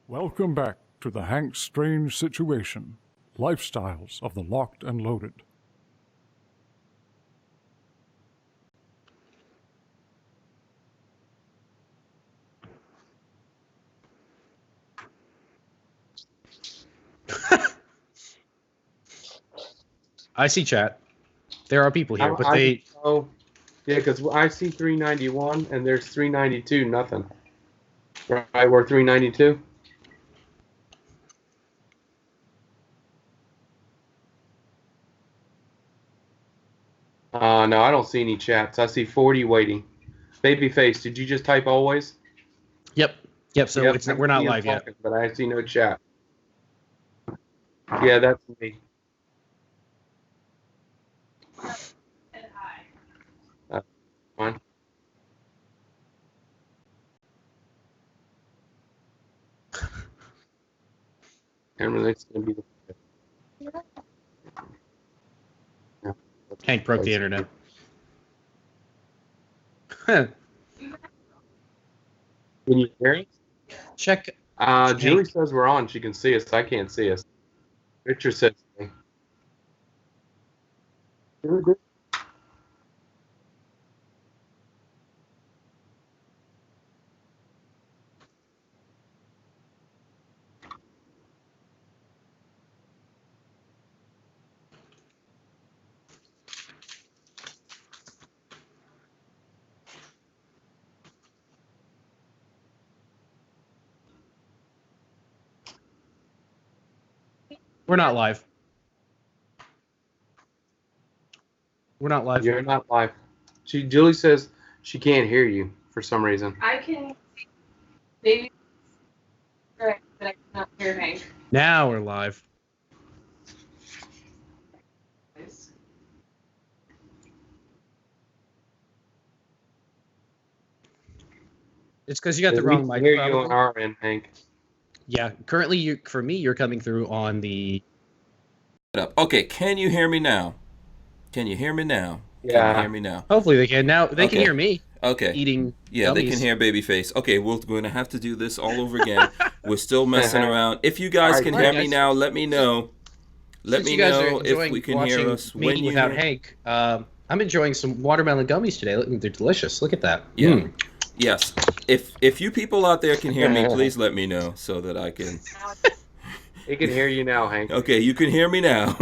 Welcome back to the Hank Strange Situation, Lifestyles of the Locked and Loaded. I see chat. There are people here, but yeah, because I see 391 and there's 392, nothing. Right, we're 392. No, I don't see any chats. I see 40 waiting. Babyface, did you just type always? Yep. So we're not live yet. But I see no chat. Yeah, that's me. Fine. Everything's gonna be the Hank broke the internet. Huh. Can you hear us? Check. Julie says we're on. She can see us. I can't see us. Richard says. We're not live. We're not live. You're not live. Julie says she can't hear you for some reason. I can maybe correct, but I cannot hear Hank. Now we're live. It's because you got the wrong mic. Hear you on our end, Hank. Yeah, currently you're coming through on the. Okay, can you hear me now? Can you hear me now? Yeah. Can you hear me now? Hopefully they can. Now they can hear me. Okay. Eating. Yeah, gummies. they can hear Babyface. Okay, we're going to have to do this all over again. We're still messing around. If you guys can hear me now, let me know. Let me know if we can hear us. When you without Hank, I'm enjoying some watermelon gummies today. They're delicious. Look at that. Yeah. Mm. Yes. If you people out there can hear me, please let me know so that I can. He can hear you now, Hank. Okay, you can hear me now.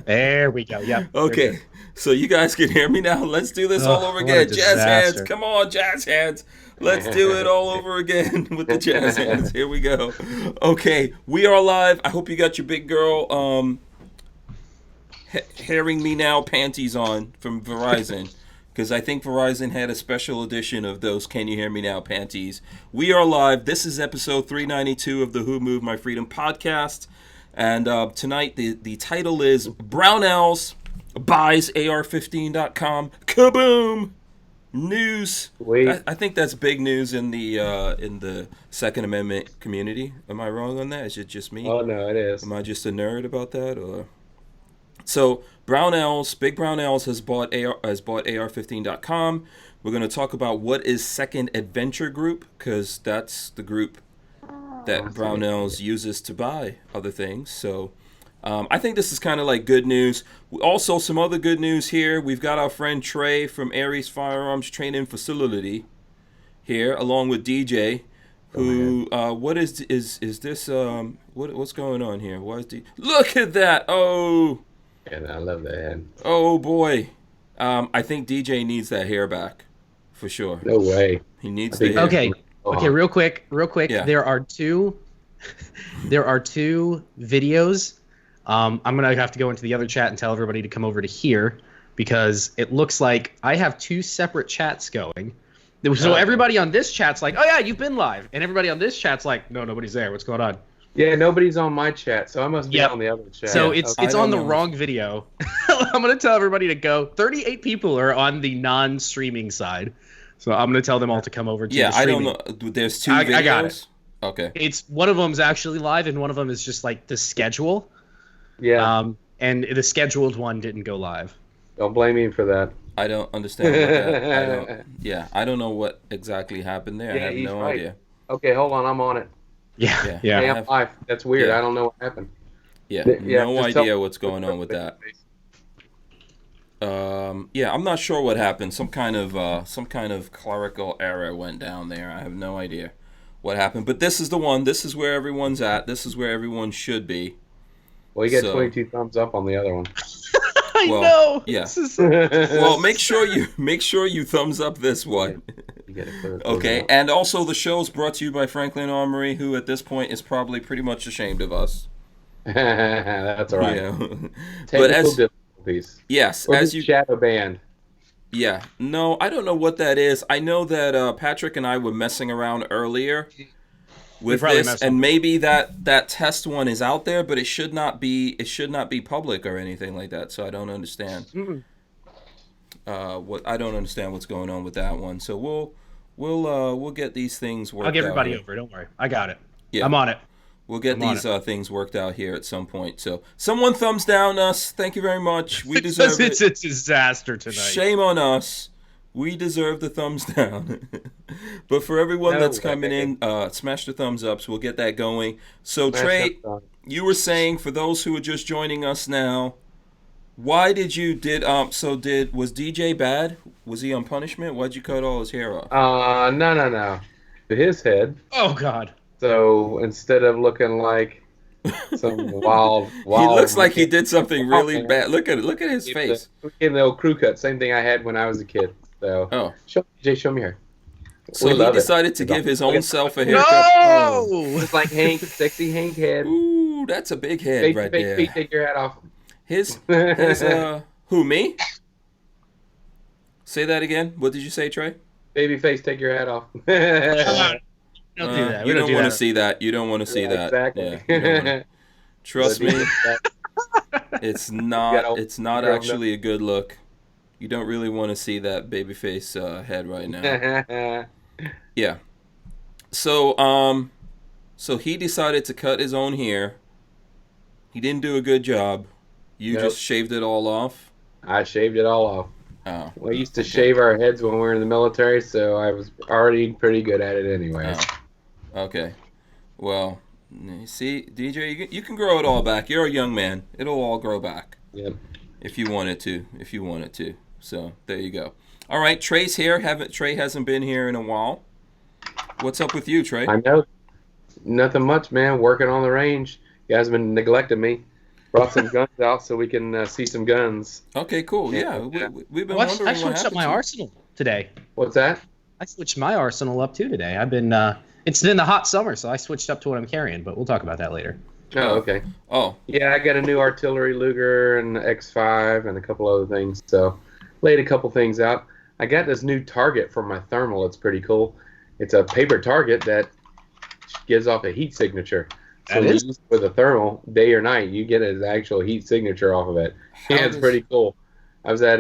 There we go. Yeah. Okay, so you guys can hear me now. Let's do this all over again. Jazz hands. Come on, jazz hands. Let's do it all over again with the jazz hands. Here we go. Okay, we are live. I hope you got your big girl hearing me now panties on from Verizon. Because I think Verizon had a special edition of those Can You Hear Me Now panties. We are live. This is episode 392 of the Who Moved My Freedom podcast. And tonight the title is Brownells buys AR-15.com. Kaboom! News. I think that's big news in the Second Amendment community. Am I wrong on that? Is it just me? Oh, no, it is. Am I just a nerd about that? Or... So Brownells, Big Brownells has bought AR-15.com. We're going to talk about what is Second Adventure Group, because that's the group that Brownells uses to buy other things. So I think this is kind of like good news. Also, some other good news here. We've got our friend Trey from Aries Firearms Training Facility here, along with DJ. Who? What is this? What's going on here? Why is Look at that! Oh. And I love that head. Oh boy, I think DJ needs that hair back, for sure. No way. He needs the hair. Okay. Real quick. Yeah. There are two videos. I'm gonna have to go into the other chat and tell everybody to come over to here because it looks like I have two separate chats going. So everybody on this chat's like, "Oh yeah, you've been live," and everybody on this chat's like, "No, nobody's there. What's going on?" Yeah, nobody's on my chat, so I must be on the other chat. So it's on the wrong video. I'm going to tell everybody to go. 38 people are on the non-streaming side. So I'm going to tell them all to come over to the streaming. I don't know. There's two videos? I got it. Okay. It's one of them's actually live, and one of them is just like the schedule. Yeah. And the scheduled one didn't go live. Don't blame me for that. I don't understand that. I don't know what exactly happened there. I have no idea. Okay, hold on. I'm on it. Yeah. Yeah. I Hey, I'm have- live. That's weird. Yeah. I don't know what happened. Yeah, Yeah, no just tell idea me what's going on with that. Yeah, I'm not sure what happened. Some kind of clerical error went down there. I have no idea what happened. But this is the one. This is where everyone's at. This is where everyone should be. Well, you got So- 22 thumbs up on the other one. I Well, know. yeah. This is- Well, make sure you thumbs up this one. You gotta put it Okay, out. and also the show's brought to you by Franklin Armory, who at this point is probably pretty much ashamed of us. That's all right. Yeah. But Technical as difficulties. yes, Or as just you shadow banned. yeah, no, I don't know what that is. I know that Patrick and I were messing around earlier with probably this, messed and up. maybe that test one is out there, but it should not be public or anything like that. So I don't understand. I don't understand what's going on with that one. So we'll get these things worked out. I'll get everybody here. over. Don't worry. I got it. Yeah. I'm on it. We'll get I'm on these things worked out here at some point. So someone thumbs down us. Thank you very much. We Because deserve it's it. a disaster tonight. Shame on us. We deserve the thumbs down. But for everyone No that's way. coming in, smash the thumbs ups. We'll get that going. So Smash Trey, up, you were saying for those who are just joining us now, why did you was DJ bad? Was he on punishment? Why'd you cut all his hair off? no. To his head. Oh God. So instead of looking like some wild, He looks like he did something really man. bad. Look at his face. In the old crew cut, same thing I had when I was a kid. So Oh. show me here. So We he love it. decided to give his own self a haircut. No. Oh. It's like Hank, sexy Hank head. Ooh, that's a big head Face, right face, there. feet, take your hat off. His who, me? Say that again. What did you say, Trey? Baby face, take your hat off. Don't do that. You We don't do want to that. see that. You don't want to see that. Exactly. Yeah, you don't wanna- Trust me, it's not. gotta- It's not you gotta- actually a good look. You don't really want to see that baby face head right now. Yeah. So so he decided to cut his own hair. He didn't do a good job. You Nope. just shaved it all off. I shaved it all off. Oh. We used to shave our heads when we were in the military, so I was already pretty good at it anyways. Oh. Okay. Well, see, DJ, you can grow it all back. You're a young man. It'll all grow back Yep. if you wanted to. If you wanted to. So there you go. All right, Trey's here. Trey hasn't been here in a while. What's up with you, Trey? I know. Nothing much, man. Working on the range. You guys have been neglecting me. Brought some guns out so we can see some guns. Okay, cool. Yeah, Yeah. we've been Well, wondering I what switched up happened my to you. arsenal today. What's that? I switched my arsenal up too today. I've been it's been the hot summer, so I switched up to what I'm carrying, but we'll talk about that later. Oh, okay. Oh, Yeah, I got a new artillery Luger and X5 and a couple other things. So laid a couple things out. I got this new target for my thermal. It's pretty cool. It's a paper target that gives off a heat signature. So That you is- use it with a thermal, day or night, you get an actual heat signature off of it. How Yeah, it's does- pretty cool. I was at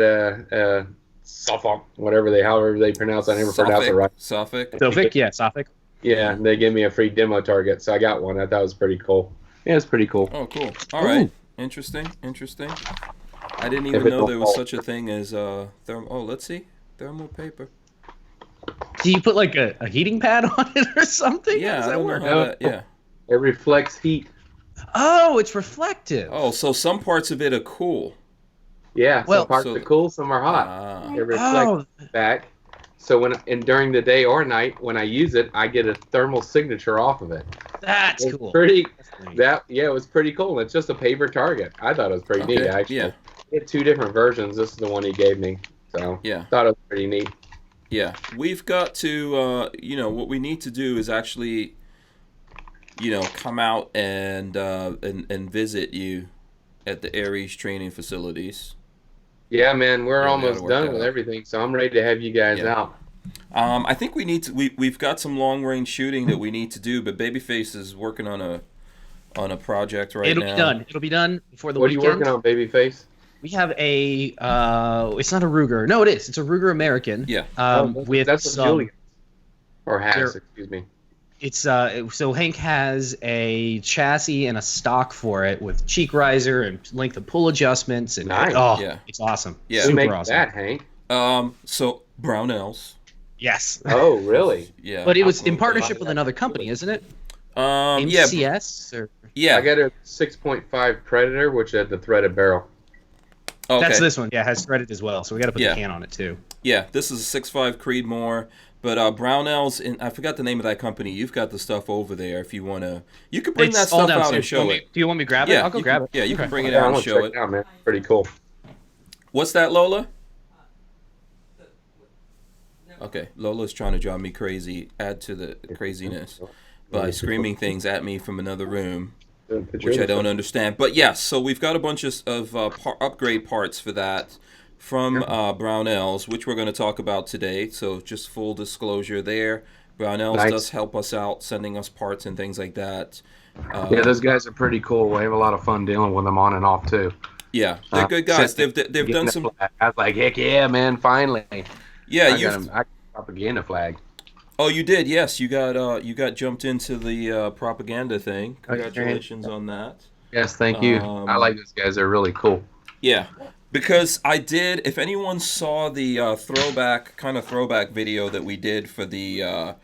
Suffolk, however they pronounce it. I never pronounced it right. Suffolk. Sophic, yeah, Sophic. Yeah, they gave me a free demo target, so I got one. I thought it was pretty cool. Yeah, it's pretty cool. Oh, cool. All right. Interesting. I didn't even If it know don't there was fall. such a thing as thermal. Oh, let's see. Thermal paper. Do you put like a heating pad on it or something? How Yeah, does I that don't know work? how that. Yeah. It reflects heat. Oh, it's reflective. Oh, so some parts of it are cool. Yeah, Well- some parts So- are cool, some are hot. Ah. It reflects back. So during the day or night, when I use it, I get a thermal signature off of it. That's It's cool. pretty. That's It was pretty cool. It's just a paper target. I thought it was pretty neat. Okay, Actually, yeah. I had 2 different versions. This is the one he gave me, so Yeah. thought it was pretty neat. Yeah, we've got to, what we need to do is actually, come out and visit you at the Aries training facilities. Yeah, man, we're Yeah, we almost gotta work done that with out. everything, so I'm ready to have you guys Yeah. out. I think we need to. We've got some long range shooting that we need to do, but Babyface is working on a project right It'll now. be done. It'll be done before the What are you weekend. working on, Babyface? We have a it's not a Ruger. No, it is. It's a Ruger American. Yeah. With that's a some. Julian. Or has, There- excuse me. It's so Hank has a chassis and a stock for it with cheek riser and length of pull adjustments and Nice. oh, Yeah. it's awesome. Yeah. Who Super makes awesome. that, Hank? So Brownells. Yes. Oh, really? Yeah. But it was in Absolutely. partnership with another company, isn't it? Yeah, MCS or yeah. I got a 6.5 Predator, which had the threaded barrel. Okay. That's this one. Yeah, it has threaded as well. So we got to put Yeah. the can on it too. Yeah, this is a 6.5 Creedmoor, but Brownells, I forgot the name of that company. You've got the stuff over there if you want to. You could bring It's that stuff all out downstairs. and show it. Do you want me to grab it? Yeah, I'll go you grab can- it. Yeah, you can Okay. bring it Yeah, out I and want to show check it. it out, man. Pretty cool. What's that, Lola? Okay, Lola's trying to drive me crazy, add to the craziness by screaming things at me from another room, which I don't understand. But yes, so we've got a bunch of upgrade parts for that from Brownells, which we're going to talk about today. So just full disclosure there. Brownells Nice. does help us out, sending us parts and things like that. Yeah, those guys are pretty cool. We have a lot of fun dealing with them on and off too. Yeah, they're good guys. They've done some. I was like, heck yeah, man! Finally. Yeah, I you. got a propaganda flag. Oh, you did. Yes, you got jumped into the propaganda thing. Congratulations on that. Yes, thank you. I like those guys. They're really cool. Yeah, because I did. If anyone saw the throwback video that we did for the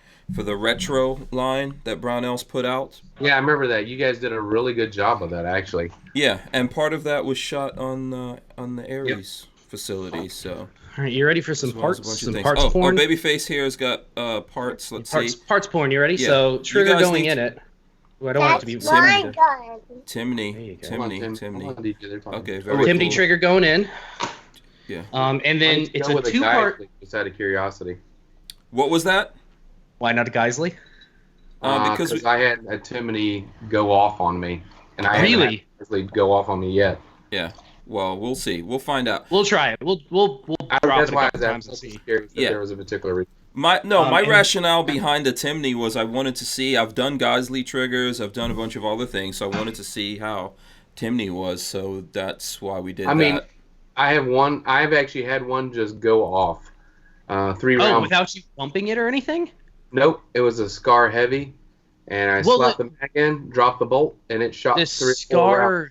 retro line that Brownells put out. Yeah, I remember that. You guys did a really good job of that, actually. Yeah, and part of that was shot on the Aries facility. So. All right, you ready for some as well as a parts? bunch of Some things. parts Oh, porn. Babyface here has got parts. Let's see. Parts porn. You ready? Yeah. So You trigger guys going need in it. Ooh, I don't want it to be. That's my gun. Timney. There you go. Come on, Timney. Tim. Timney. Come on, DJ, they're talking. Okay, very Timney cool. trigger going in. Yeah. And Why then don't you it's go a with a two-part. guy, just out of curiosity. What was that? Why not a Geisley? Because I had a Timony go off on me, and I haven't Really? actually go off on me yet. yeah. Well, we'll see. We'll find out. We'll try it. We'll drop That's it a why I couple was times and asking. see. Curious if Yeah. there was a particular reason. My and- rationale behind the Timney was I wanted to see. I've done Geisley triggers. I've done a bunch of other things, so I wanted to see how Timney was. So that's why we did I mean, that. I have one. I've actually had one just go off. 3 Oh, round. without you bumping it or anything? Nope, it was a Scar heavy, and I Well, slapped the mag in, dropped the bolt, and it shot The 3 or 4 rounds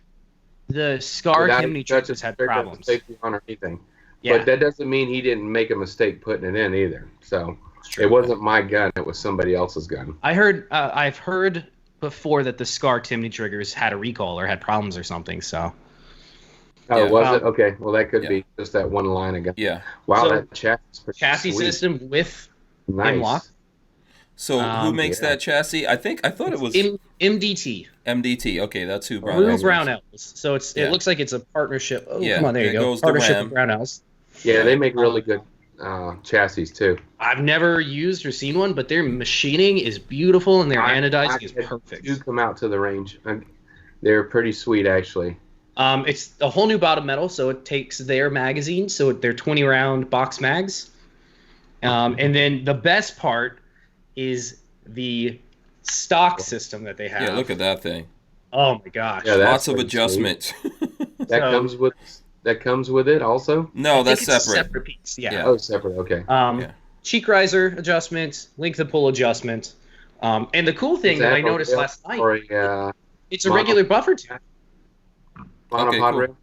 the Scar without Timney even touching triggers had the trigger, problems. safety on or anything. Yeah, But that doesn't mean he didn't make a mistake putting it in either. So it's true. it wasn't my gun; it was somebody else's gun. I've heard before that the Scar Timney triggers had a recall or had problems or something. So Oh, Yeah. was it? Okay, well that could Yeah. be just that one line again. Yeah. Wow, So, that chassis chassis system with nice. M-lock. So who makes yeah. that chassis? I thought it was MDT. MDT. Okay, that's who Rue Brownells. Brownells. So Yeah. it looks like it's a partnership. Oh, Yeah, come on, there you there go. goes the Partnership RAM. with Brownells. Yeah, they make really good chassis too. I've never used or seen one, but their machining is beautiful and their anodizing is had perfect. 2 come out to the range. They're pretty sweet, actually. It's a whole new bottom metal, so it takes their magazine, so they're 20 round box mags. And then the best part is the stock system that they have. Yeah, look at that thing. Oh my gosh. Yeah, that's Lots of pretty adjustments. That So- comes with it also. No, I that's think it's a separate. separate piece. Yeah. Yeah. Oh, separate. Okay. Yeah. Cheek riser adjustment, length of pull adjustment. And the cool thing Is that I a noticed rail last night, or a it's a regular buffer tube. monopod cool. rail?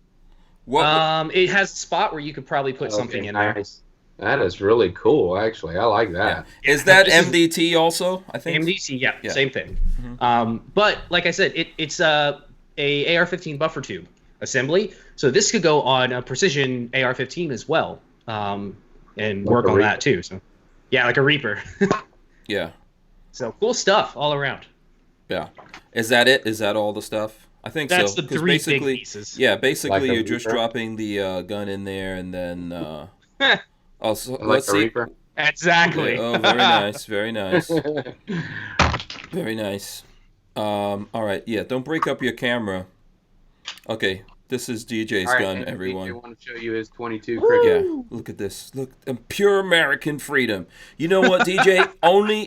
What? It has a spot where you could probably put something Okay, in there. nice. That is really cool, actually. I like that. Is that This is- MDT also? I think. MDT, yeah, Yeah. same thing. Mhm. But like I said, it's a AR-15 buffer tube assembly, so this could go on a precision AR-15 as well, and Like work a on Reaper? that too. So, yeah, like a Reaper. Yeah. So cool stuff all around. Yeah. Is that it? Is that all the stuff? I think That's so. the 'cause 3 big basically, pieces. yeah, basically Like a you're just Reaper? dropping the gun in there and then. Also, Like let's a see. Reaper. Exactly. Oh, very nice, very nice, very nice. All right, yeah. Don't break up your camera. Okay, this is DJ's All right, gun, and everyone. I want to show you his 22 cricket. Yeah, look at this. Look, pure American freedom. You know what, DJ?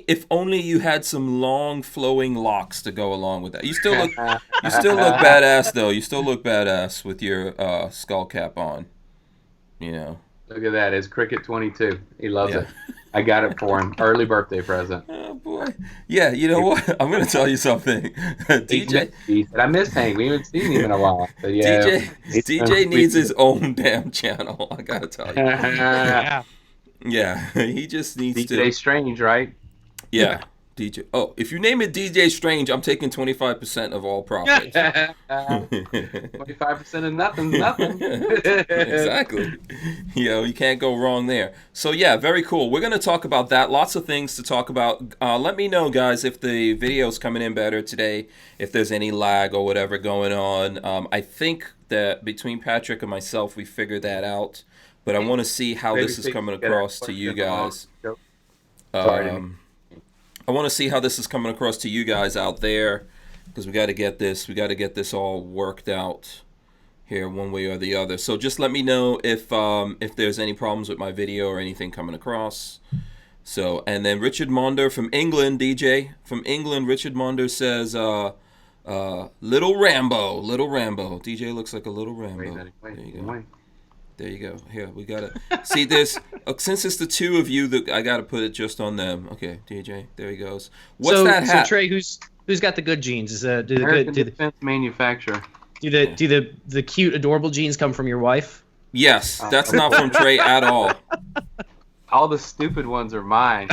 If only you had some long flowing locks to go along with that. You still look badass though. You still look badass with your skull cap on. You know. Look at that. His cricket 22. He loves Yeah. it. I got it for him. Early birthday present. Oh boy. Yeah, you know what? I'm gonna tell you something. DJ He said, I miss Hank. We haven't seen him in a while. So, yeah, DJ needs his own damn channel. I gotta tell you. Yeah. Yeah, he just needs DJ to. Strange, right? Yeah, DJ. Oh, if you name it DJ Strange, I'm taking 25% of all profits. 25% of nothing, nothing. Exactly. You can't go wrong there. So yeah, very cool. We're going to talk about that. Lots of things to talk about. Let me know, guys, if the video's coming in better today, if there's any lag or whatever going on. I think that between Patrick and myself, we figured that out. But I want to see how this is coming across to you guys. I want to see how this is coming across to you guys out there, because we got to get this all worked out here one way or the other. So just let me know if there's any problems with my video or anything coming across. So, and then Richard Monder from England, DJ from England, Richard Monder says, Little Rambo. DJ looks like a little Rambo. There you go. There you go. Here, we got to see this. Since it's the two of you, that I got to put it just on them. Okay, DJ, there he goes. What's that hat? So Trey, who's got the good jeans? American Defense Manufacturer. Do the cute, adorable jeans come from your wife? Yes, that's not from Trey at all. All the stupid ones are mine.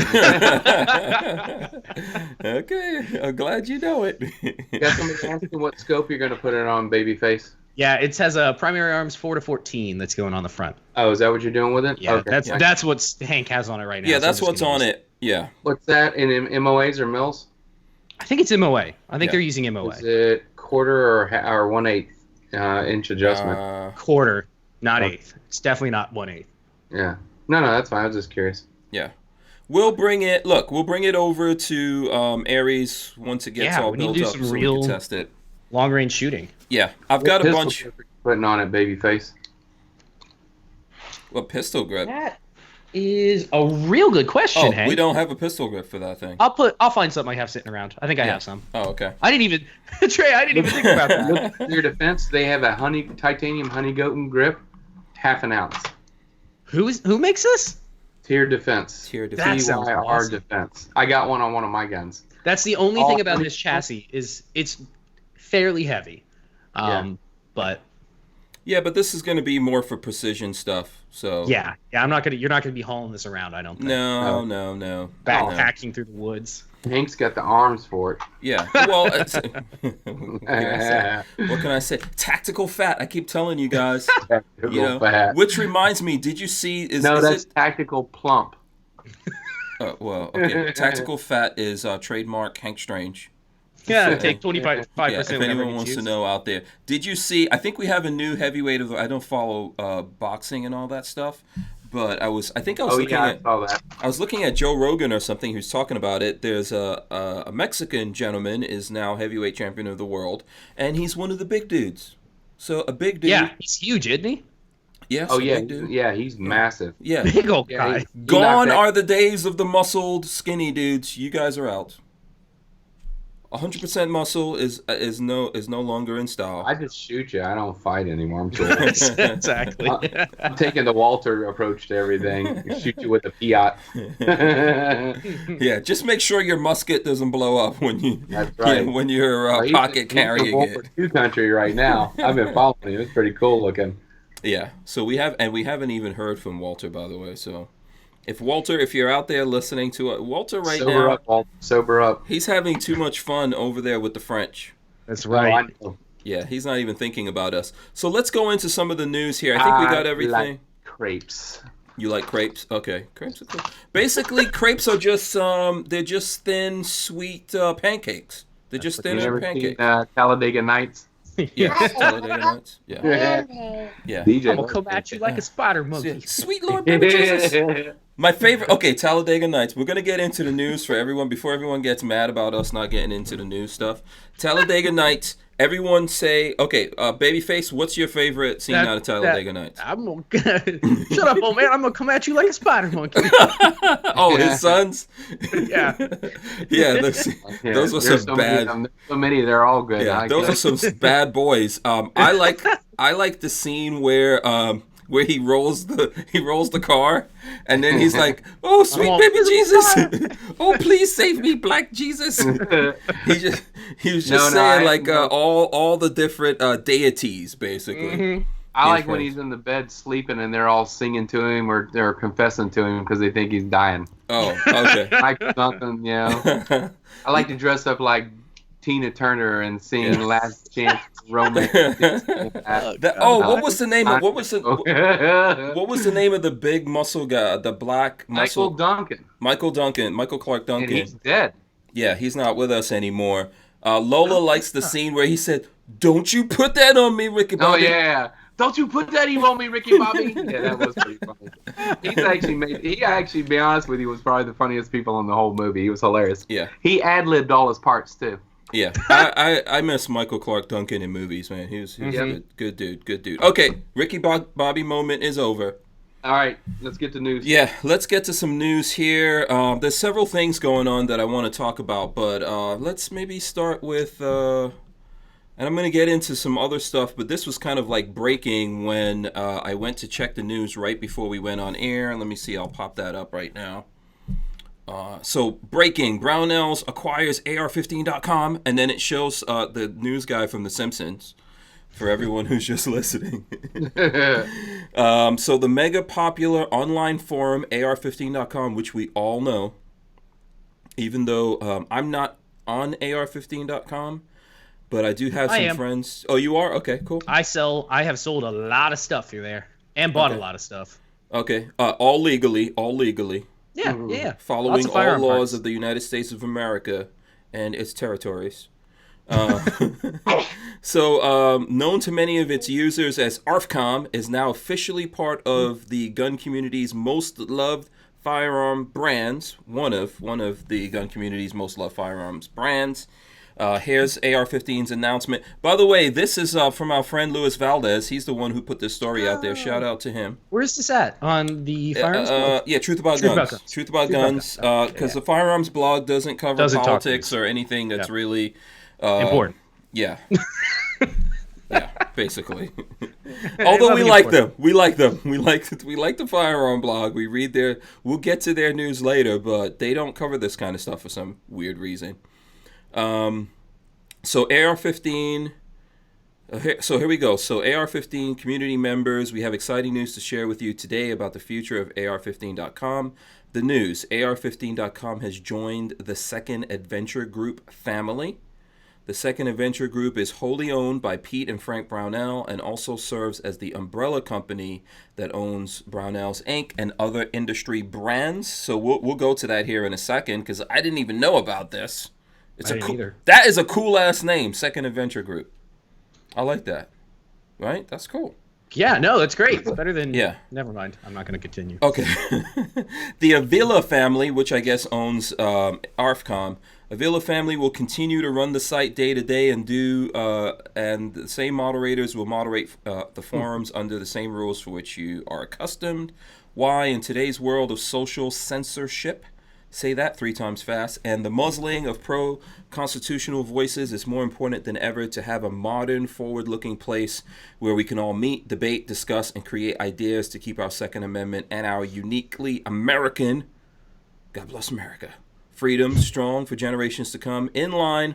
Okay, I'm glad you know it. You got somebody asking what scope you're going to put it on, babyface? Yeah, it has a primary arms 4-14 that's going on the front. Oh, is that what you're doing with it? Yeah, okay. That's what Hank has on it right now. Yeah, that's what's on it. Yeah. What's that in MOAs or mils? I think it's MOA. I think they're using MOA. Is it quarter or 1/8 inch adjustment? Quarter, not eighth. It's definitely not 1/8. Yeah. No, that's fine. I was just curious. Yeah. We'll bring it over to Aries once it gets all built up, so we can test it. Long range shooting. Yeah, I've got a bunch. Putting on it, babyface. What pistol grip? That is a real good question, Hank. We don't have a pistol grip for that thing. I'll find something I have sitting around. I think I have some. Oh, okay. I didn't even think about that. Look at your defense. They have a titanium honeycomb grip, 1/2 ounce. Who makes this? Tier Defense. That sounds awesome. Defense. I got one on one of my guns. That's the only thing about this chassis is it's fairly heavy. But this is going to be more for precision stuff. So yeah, you're not gonna be hauling this around, I don't think. No. Backpacking through the woods. Hank's got the arms for it. Yeah. Well, what can I say? Tactical fat. I keep telling you guys. Tactical fat. Which reminds me, did you see? That's tactical plump. Okay. Tactical fat is trademark Hank Strange. Yeah, take 25%. If anyone wants to know out there, did you see? I think we have a new heavyweight of. I don't follow boxing and all that stuff, but I was looking at Joe Rogan or something who's talking about it. There's a Mexican gentleman is now heavyweight champion of the world, and he's one of the big dudes. So a big dude. Yeah, he's huge, isn't he? Yes. Oh yeah, yeah, he's massive. Yeah, big old guy. Gone are the days of the muscled, skinny dudes. You guys are out. 100% muscle is no longer in style. I just shoot you. I don't fight anymore. I'm cool. Exactly. I'm taking the Walther approach to everything. Shoot you with a Fiat. Yeah, just make sure your musket doesn't blow up when when you're pocket carrying it. Two country right now. I've been following him. It's pretty cool looking. Yeah. So we haven't even heard from Walther, by the way. So. If you're out there listening to it, Walther Sober up, Walther. Sober up. He's having too much fun over there with the French. That's right. Yeah, he's not even thinking about us. So let's go into some of the news here. I think we got everything. Like crepes. You like crepes? Okay, crepes are cool. Basically, crepes are just they're just thin, sweet pancakes. They're just thinner pancakes. Talladega Nights. Yes, Talladega Nights. Yeah. DJ, I'm gonna come at you like a spider monkey. Sweet Lord, baby Jesus. My favorite. Okay, Talladega Nights. We're gonna get into the news for everyone before everyone gets mad about us not getting into the news stuff. Talladega Nights. Everyone say, okay, Babyface. What's your favorite scene out of Talladega Nights? I'm gonna shut up, old man. I'm gonna come at you like a spider monkey. Oh, his sons. Yeah. Yeah. Those were some bad. So many. They're all good. Yeah, those are some bad boys. I like the scene where he rolls the car, and then he's like, "Oh, sweet baby Jesus, oh please save me, Black Jesus." He was just saying all the different deities basically. I like when he's in the bed sleeping and they're all singing to him or they're confessing to him because they think he's dying. Oh, okay. Michael Duncan, I like to dress up like Tina Turner and sing "Last Chance Romance." What was the name of what was the name of the big muscle guy, the black muscle? Michael Clark Duncan. And he's dead. Yeah, he's not with us anymore. Lola likes the scene where he said, "Don't you put that on me, Ricky Bobby." Oh yeah. Don't you put that evil on me, Ricky Bobby? Yeah, that was pretty funny. He actually, to be honest with you, was probably the funniest people in the whole movie. He was hilarious. Yeah. He ad-libbed all his parts, too. Yeah. I miss Michael Clark Duncan in movies, man. He was a good dude. Okay, Ricky Bobby moment is over. All right, let's get to news. Yeah, let's get to some news here. There's several things going on that I want to talk about, but let's maybe start with... and I'm going to get into some other stuff, but this was kind of like breaking when I went to check the news right before we went on air. Let me see, I'll pop that up right now. So breaking, Brownells acquires AR15.com, and then it shows the news guy from The Simpsons, for everyone who's just listening. So the mega popular online forum AR15.com, which we all know, even though I'm not on AR15.com, but I do have some friends. Oh, you are? Okay, cool. I have sold a lot of stuff through there and bought a lot of stuff. Okay. All legally. Yeah. Following all laws of the United States of America and its territories. So, known to many of its users as ARFCOM, is now officially part of the gun community's most loved firearm brands. One of the gun community's most loved firearms brands. Here's AR-15's announcement. By the way, this is from our friend Luis Valdez. He's the one who put this story out there. Shout out to him. Where's this at? On the Firearms blog? Yeah, Truth About Guns. Truth About Guns. Because the Firearms blog doesn't cover politics or anything that's really... important. Yeah. Yeah, basically. Although we like them. We like the Firearm blog. We read their... We'll get to their news later, but they don't cover this kind of stuff for some weird reason. So AR-15, so here we go. So AR-15 community members, we have exciting news to share with you today about the future of AR-15.com. The news, AR-15.com has joined the Second Adventure Group family. The Second Adventure Group is wholly owned by Pete and Frank Brownell and also serves as the umbrella company that owns Brownells Inc. and other industry brands. So we'll go to that here in a second because I didn't even know about this. That is a cool ass name, Second Adventure Group. I like that. Right? That's cool. Yeah, no, that's great. It's better than... Yeah. Never mind. I'm not going to continue. Okay. The Avila family, which I guess owns ARFCOM, Avila family will continue to run the site day to day and and the same moderators will moderate the forums under the same rules for which you are accustomed. Why, in today's world of social censorship, say that 3 times fast, and the muzzling of pro-constitutional voices, is more important than ever to have a modern, forward-looking place where we can all meet, debate, discuss, and create ideas to keep our Second Amendment and our uniquely American, God bless America, freedom strong for generations to come. In line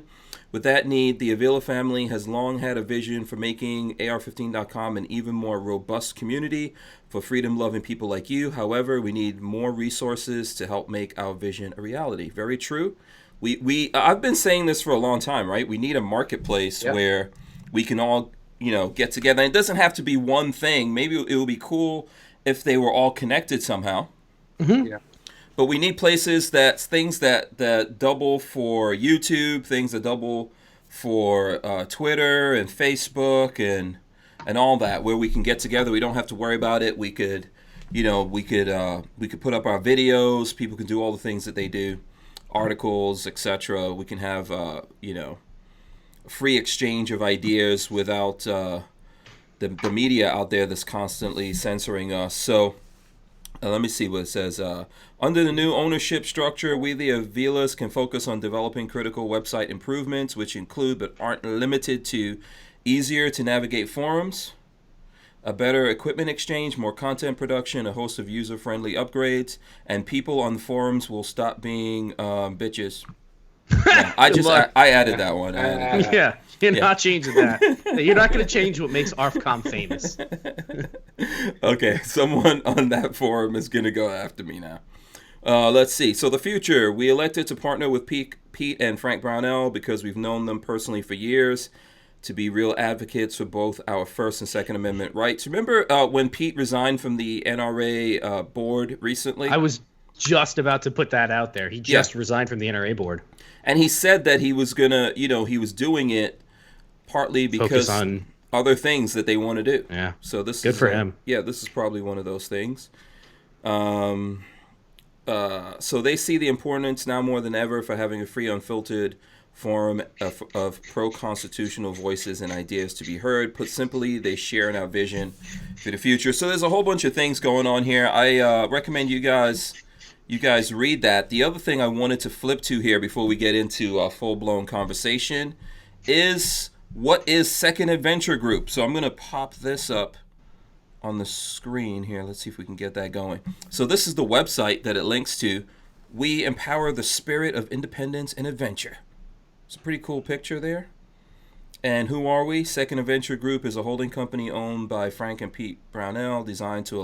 with that need, the Avila family has long had a vision for making AR-15.com an even more robust community for freedom-loving people like you. However, we need more resources to help make our vision a reality. Very true. I've been saying this for a long time, right? We need a marketplace where we can all, get together. And it doesn't have to be one thing. Maybe it would be cool if they were all connected somehow. Mm-hmm. Yeah. But we need places things that double for YouTube, things that double for Twitter and Facebook and all that, where we can get together. We don't have to worry about it. We could put up our videos. People can do all the things that they do, articles, etc. We can have free exchange of ideas without the media out there that's constantly censoring us. So. Let me see what it says. Under the new ownership structure, we the Avilas can focus on developing critical website improvements, which include but aren't limited to easier to navigate forums, a better equipment exchange, more content production, a host of user-friendly upgrades, and people on the forums will stop being bitches. Yeah, I added that one. Yeah. You're not changing that. You're not going to change what makes ARFCOM famous. Okay, someone on that forum is going to go after me now. Let's see. So the future, we elected to partner with Pete and Frank Brownell because we've known them personally for years to be real advocates for both our First and Second Amendment rights. Remember when Pete resigned from the NRA board recently? I was just about to put that out there. He just resigned from the NRA board. And he said that he was going to, he was doing it partly because Focus on other things that they want to do. Yeah. So this Good is for him. Yeah, this is probably one of those things. So they see the importance now more than ever for having a free, unfiltered forum of pro-constitutional voices and ideas to be heard. Put simply, they share in our vision for the future. So there's a whole bunch of things going on here. I recommend you guys read that. The other thing I wanted to flip to here before we get into a full-blown conversation is what is Second Adventure Group. So I'm going to pop this up on the screen here. Let's see if we can get that going. So this is the website that it links to. We empower the spirit of independence and adventure. It's a pretty cool picture there. And who are we? Second Adventure Group is a holding company owned by Frank and Pete Brownell, designed to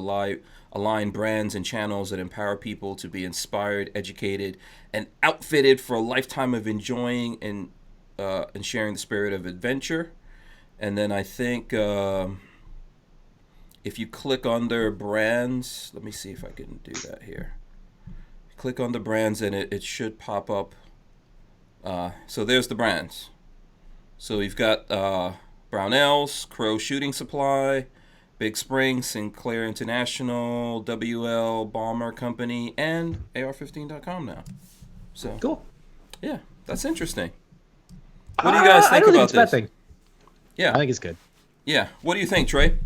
align brands and channels that empower people to be inspired, educated, and outfitted for a lifetime of enjoying and sharing the spirit of adventure. And then I think if you click on their brands, let me see if I can do that here. Click on the brands and it should pop up. So there's the brands. So we've got Brownells, Crow Shooting Supply, Big Spring, Sinclair International, WL Bomber Company, and AR15.com now. So Cool. Yeah, that's interesting. What do you guys think about this? Yeah, I think it's good. Yeah. What do you think, Trey?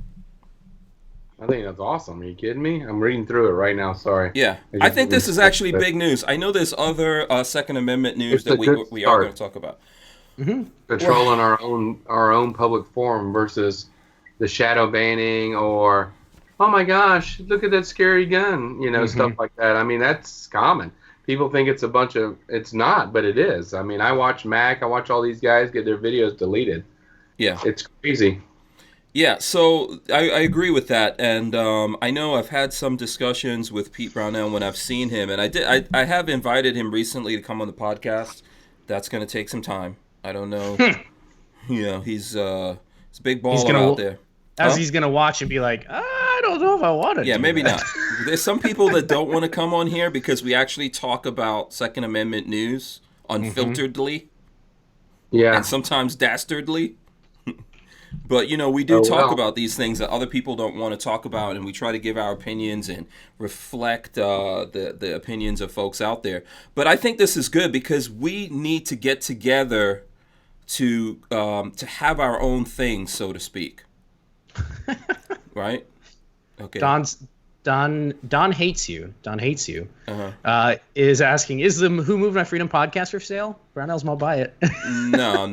I think that's awesome. Are you kidding me? I'm reading through it right now. Sorry. Yeah, I think this is actually big news. I know there's other Second Amendment news that we are going to talk about. Controlling our own public forum versus the shadow banning or, oh my gosh, look at that scary gun, stuff like that. I mean, that's common. People think it's it's not, but it is. I mean, I watch Mac, I watch all these guys get their videos deleted. Yeah. It's crazy. Yeah, so I agree with that, and I know I've had some discussions with Pete Brownell when I've seen him, and I have invited him recently to come on the podcast. That's going to take some time. I don't know. He's a big baller out there. He's going to watch and be like, I don't know if I want to. Yeah, maybe not. There's some people that don't want to come on here because we actually talk about Second Amendment news unfilteredly. Yeah. And sometimes dastardly. But, we do talk about these things that other people don't want to talk about, and we try to give our opinions and reflect the opinions of folks out there. But I think this is good because we need to get together to have our own thing, so to speak. Right? Okay. Don hates you. Don hates you. Is asking, is the Who Moved My Freedom podcast for sale? Brownells might buy it. No.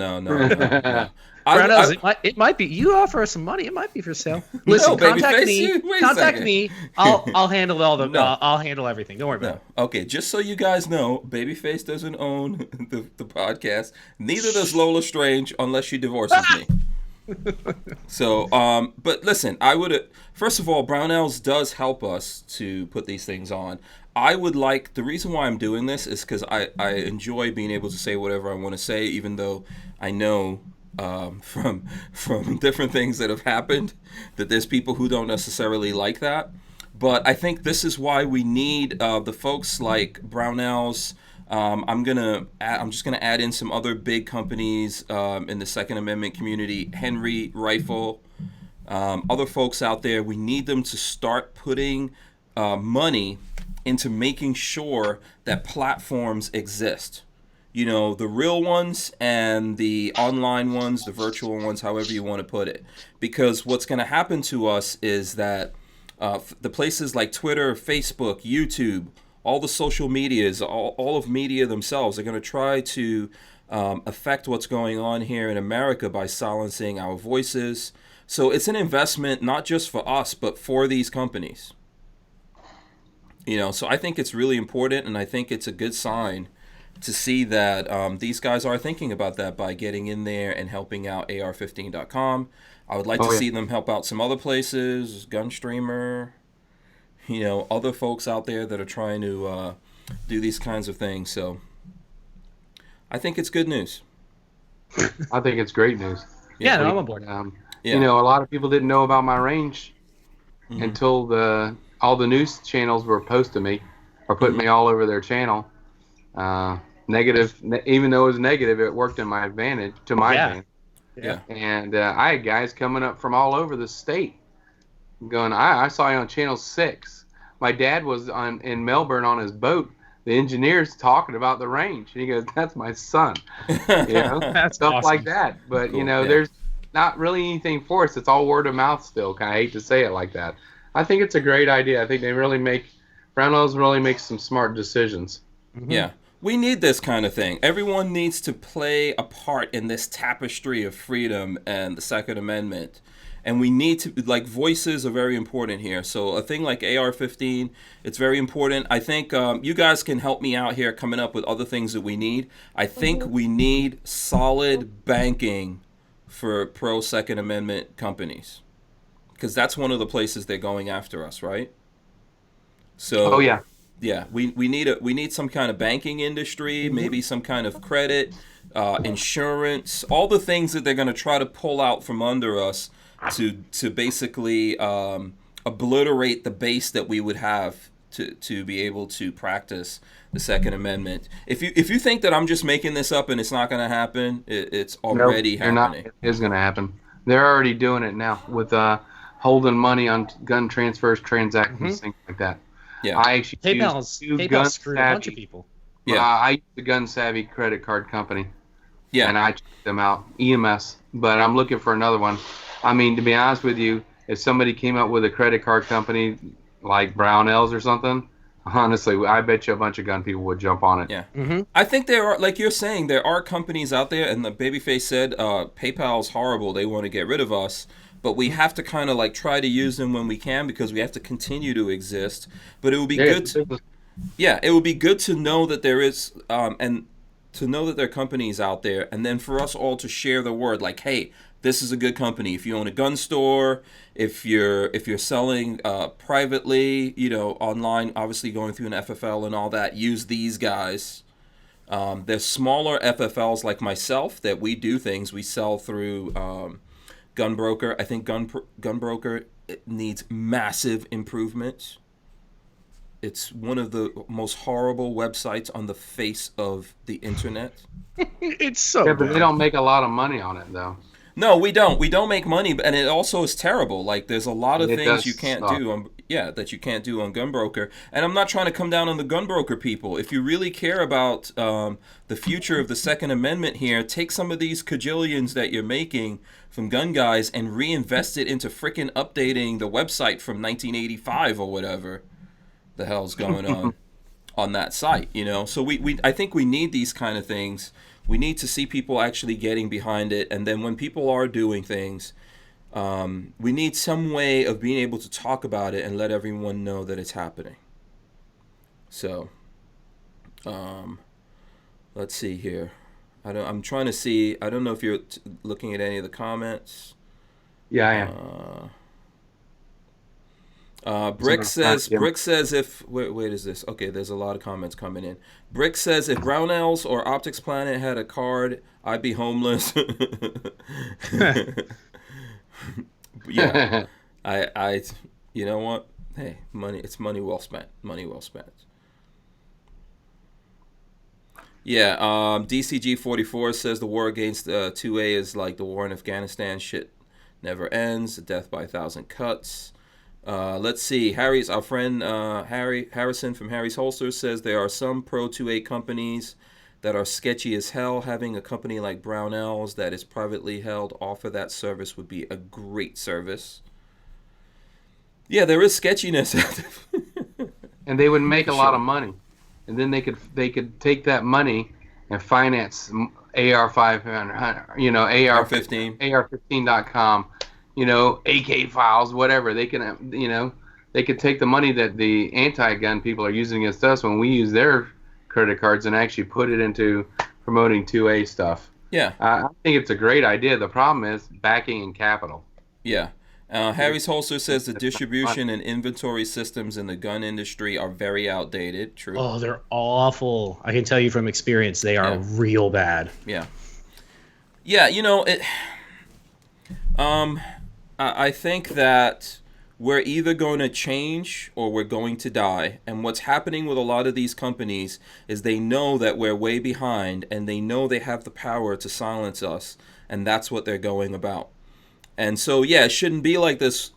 Brownells, it might be. You offer us some money, it might be for sale. Listen, contact me. Contact me. I'll handle all the. I'll handle everything. Don't worry about it. Okay, just so you guys know, Babyface doesn't own the podcast. Neither does Lola Strange, unless she divorces me. So, but listen, first of all, Brownells does help us to put these things on. The reason why I'm doing this is because I enjoy being able to say whatever I want to say, even though I know from different things that have happened that there's people who don't necessarily like that. But I think this is why we need the folks like Brownells. I'm just gonna add in some other big companies in the Second Amendment community, Henry Rifle, other folks out there. We need them to start putting money into making sure that platforms exist. The real ones and the online ones, the virtual ones, however you want to put it. Because what's going to happen to us is that the places like Twitter, Facebook, YouTube, all the social medias, all of media themselves are going to try to affect what's going on here in America by silencing our voices. So it's an investment not just for us, but for these companies. So I think it's really important, and I think it's a good sign to see that these guys are thinking about that by getting in there and helping out AR15.com. I would like to see them help out some other places, Gunstreamer, other folks out there that are trying to do these kinds of things. So I think it's good news. I think it's great news. Yeah, no, I'm on board. A lot of people didn't know about my range until all the news channels were posting me or putting me all over their channel. Negative, even though it was negative, it worked in my advantage, advantage. Yeah. And I had guys coming up from all over the state going, I saw you on Channel 6. My dad was in Melbourne on his boat. The engineer's talking about the range. And he goes, that's my son. That's stuff awesome. like that. But, Cool. There's not really anything for us. It's all word of mouth still. I hate to say it like that. I think it's a great idea. I think Brownells really make some smart decisions. Mm-hmm. Yeah. We need this kind of thing. Everyone needs to play a part in this tapestry of freedom and the Second Amendment. And we need to, voices are very important here. So a thing like AR-15, it's very important. I think you guys can help me out here coming up with other things that we need. I think we need solid banking for pro-Second Amendment companies. Because that's one of the places they're going after us, right? So, yeah, we need some kind of banking industry, maybe some kind of credit, insurance, all the things that they're going to try to pull out from under us to basically obliterate the base that we would have to be able to practice the Second Amendment. If you think that I'm just making this up and it's not going to happen, it's already happening. It is going to happen. They're already doing it now with holding money on gun transfers, transactions, things like that. Yeah. I actually PayPal screwed a bunch of people. Yeah. I use the Gun Savvy credit card company. Yeah. And I check them out, EMS. But I'm looking for another one. I mean, to be honest with you, if somebody came up with a credit card company like Brownells or something, honestly, I bet you a bunch of gun people would jump on it. Yeah. Mm-hmm. I think there are, like you're saying, there are companies out there, and the Babyface said PayPal's horrible. They want to get rid of us. But we have to kind of try to use them when we can because we have to continue to exist. But it would be good it would be good to know that there is and to know that there are companies out there, and then for us all to share the word hey, this is a good company. If you own a gun store, if you're selling privately, online, obviously going through an FFL and all that, use these guys. There's smaller FFLs like myself that we do things. We sell through Gunbroker. I think Gunbroker needs massive improvements. It's one of the most horrible websites on the face of the internet. It's so bad. But they don't make a lot of money on it, though. No, we don't. We don't make money, and it also is terrible. There's a lot of things you can't do that you can't do on Gunbroker. And I'm not trying to come down on the Gunbroker people. If you really care about the future of the Second Amendment here, take some of these cajillions that you're making from gun guys and reinvest it into frickin' updating the website from 1985 or whatever the hell's going on that site, So I think we need these kind of things. We need to see people actually getting behind it, and then when people are doing things, we need some way of being able to talk about it and let everyone know that it's happening. So, let's see here. I'm trying to see. I don't know if you're looking at any of the comments. Yeah, I am. Brick says if wait is this okay? There's a lot of comments coming in. Brick says if Brownells or Optics Planet had a card, I'd be homeless. Yeah, I you know what? Hey, it's money well spent. Money well spent. Yeah, DCG44 says the war against 2A is like the war in Afghanistan. Shit never ends. Death by 1,000 cuts. Let's see. Our friend Harry Harrison from Harry's Holsters says there are some Pro 2A companies that are sketchy as hell. Having a company like Brownells that is privately held offer that service would be a great service. Yeah, there is sketchiness. And they would make a lot of money, and then they could take that money and finance AR-500, AR-15, AR-15.com. AK files, whatever. They can, they could take the money that the anti-gun people are using against us when we use their credit cards and actually put it into promoting 2A stuff. Yeah. I think it's a great idea. The problem is backing and capital. Yeah. Harry's Holster says the distribution and inventory systems in the gun industry are very outdated. True. Oh, they're awful. I can tell you from experience, they are real bad. Yeah. Yeah, you know, I think that we're either going to change or we're going to die. And what's happening with a lot of these companies is they know that we're way behind and they know they have the power to silence us. And that's what they're going about. And so, yeah, it shouldn't be like this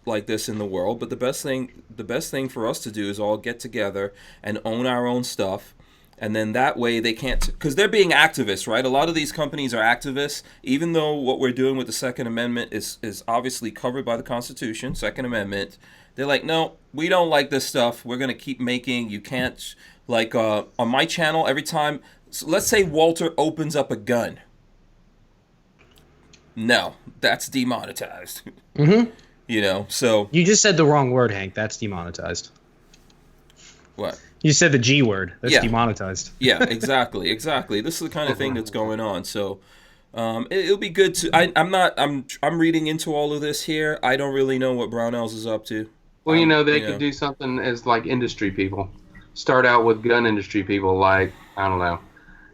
in the world. But the best thing for us to do is all get together and own our own stuff. And then that way they can't, because they're being activists, right? A lot of these companies are activists, even though what we're doing with the Second Amendment is obviously covered by the Constitution, Second Amendment. They're like, no, we don't like this stuff. We're going to keep making, you can't, like on my channel, every time, so let's say Walter opens up a gun. No, that's demonetized. Mm-hmm. You know, so. You just said the wrong word, Hank. That's demonetized. What? You said the G word. That's Yeah. demonetized. Yeah, exactly. This is the kind of thing that's going on. So it'll be good to. I'm reading into all of this here. I don't really know what Brownells is up to. Well, they could do something as like industry people. Start out with gun industry people, like, I don't know.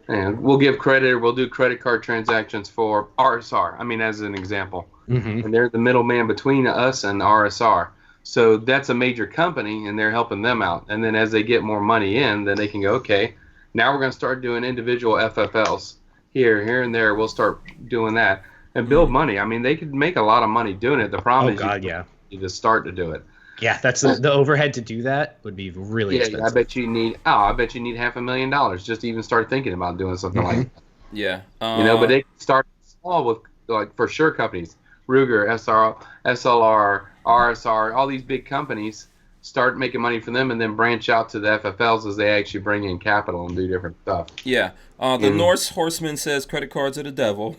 And we'll give credit, or we'll do credit card transactions for RSR. I mean, as an example. Mm-hmm. And they're the middleman between us and RSR. So that's a major company, and they're helping them out. And then as they get more money in, then they can go, okay, now we're going to start doing individual FFLs here, and there. We'll start doing that and build money. I mean, they could make a lot of money doing it. The problem is you need to start to do it. Yeah, that's the overhead to do that would be really expensive. I bet you need $500,000 just to even start thinking about doing something like that. Yeah. But they can start small with, like, for sure companies. Ruger, SLR, RSR, all these big companies, start making money for them and then branch out to the FFLs as they actually bring in capital and do different stuff. Yeah. The Norse Horseman says credit cards are the devil.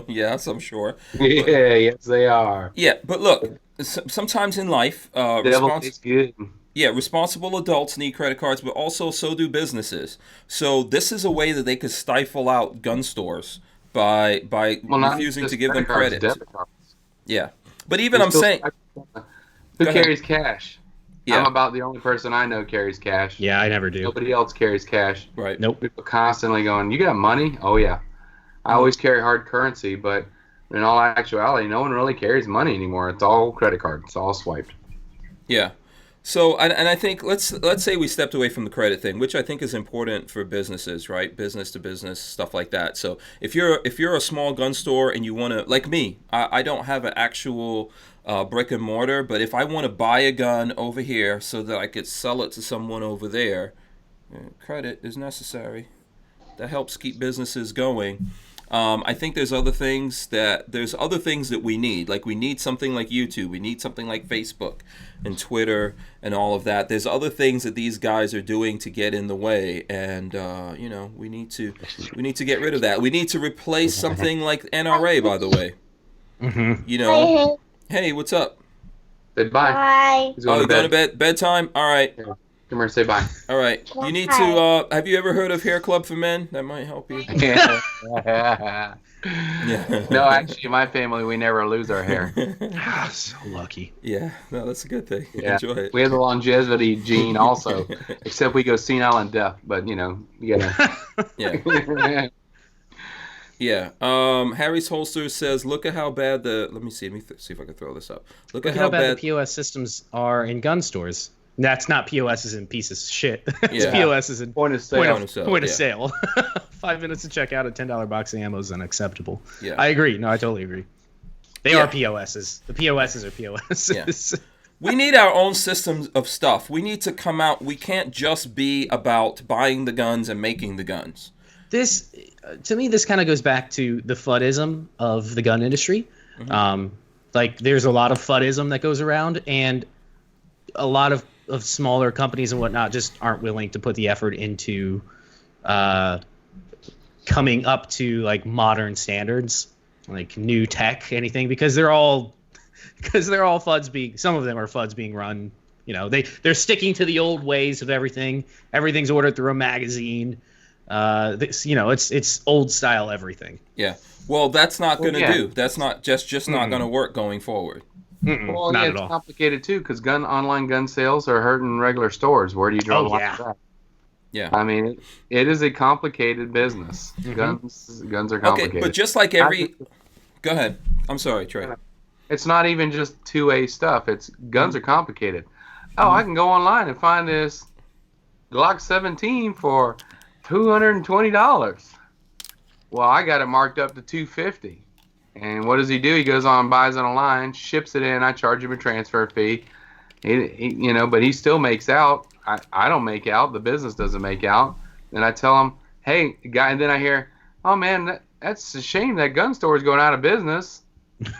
Yes, I'm sure. Yes, they are. Yeah, but look, sometimes in life, Devil is good. Yeah, responsible adults need credit cards, but also so do businesses. So this is a way that they could stifle out gun stores by refusing to give them credit. Debit cards. Yeah, but even I'm saying, who carries cash? Yeah. I'm about the only person I know carries cash. Yeah, I never do. Nobody else carries cash. Right. Nope. People constantly going, "You got money?" Oh yeah. I always carry hard currency, but in all actuality, no one really carries money anymore. It's all credit card. It's all swiped. Yeah. So, and I think let's say we stepped away from the credit thing, which I think is important for businesses, right? Business to business, stuff like that. So if you're a small gun store and you want to, like me, I don't have an actual brick and mortar, but if I want to buy a gun over here so that I could sell it to someone over there, credit is necessary. That helps keep businesses going. I think there's other things that we need. Like we need something like YouTube. We need something like Facebook and Twitter and all of that. There's other things that these guys are doing to get in the way, and we need to get rid of that. We need to replace something like NRA. By the way, Mm-hmm. Hey, what's up? Goodbye. Bye. He's going You going to bed? Bedtime? All right. Come here, say bye. All right. You need to. Have you ever heard of Hair Club for Men? That might help you. Yeah. No, actually, in my family, we never lose our hair. So lucky. Yeah. No, that's a good thing. Yeah. Enjoy it. We have the longevity gene also, except we go senile and deaf. But you gotta. Yeah. Yeah. Harry's Holster says, "Look at how bad the." Let me see. See if I can throw this up. Look at how bad the POS systems are in gun stores. That's not POSs in pieces of shit. It's Yeah. POSs in Point of sale. Point of yeah. sale. 5 minutes to check out, a $10 box of ammo is unacceptable. Yeah. I agree. No, I totally agree. They Yeah. are POSs. The POSs are POSs. We need our own systems of stuff. We need to come out. We can't just be about buying the guns and making the guns. This, to me, this kind of goes back to the FUDism of the gun industry. Mm-hmm. Like, there's a lot of FUDism that goes around, and a lot of smaller companies and whatnot just aren't willing to put the effort into coming up to like modern standards, like new tech, anything, because they're all FUDs being, some of them are FUDs being run, they're sticking to the old ways of everything. Everything's ordered through a magazine. It's old style everything. Yeah. Well, that's not Well, going to yeah. do. That's not just not going to work going forward. Well, Not yeah, at it's all. complicated too because online gun sales are hurting regular stores. Where do you draw Oh, the line? yeah. for that? Yeah. I mean, it is a complicated business. Guns are Okay, complicated. but just like every... Go ahead. I'm sorry, Trey. It's not even just 2A stuff. It's guns are complicated. Oh, I can go online and find this Glock 17 for $220. Well, I got it marked up to $250. And what does he do? He goes on, buys it online, ships it in. I charge him a transfer fee. But he still makes out. I don't make out. The business doesn't make out. And I tell him, hey, guy. And then I hear, oh man, that's a shame that gun store is going out of business.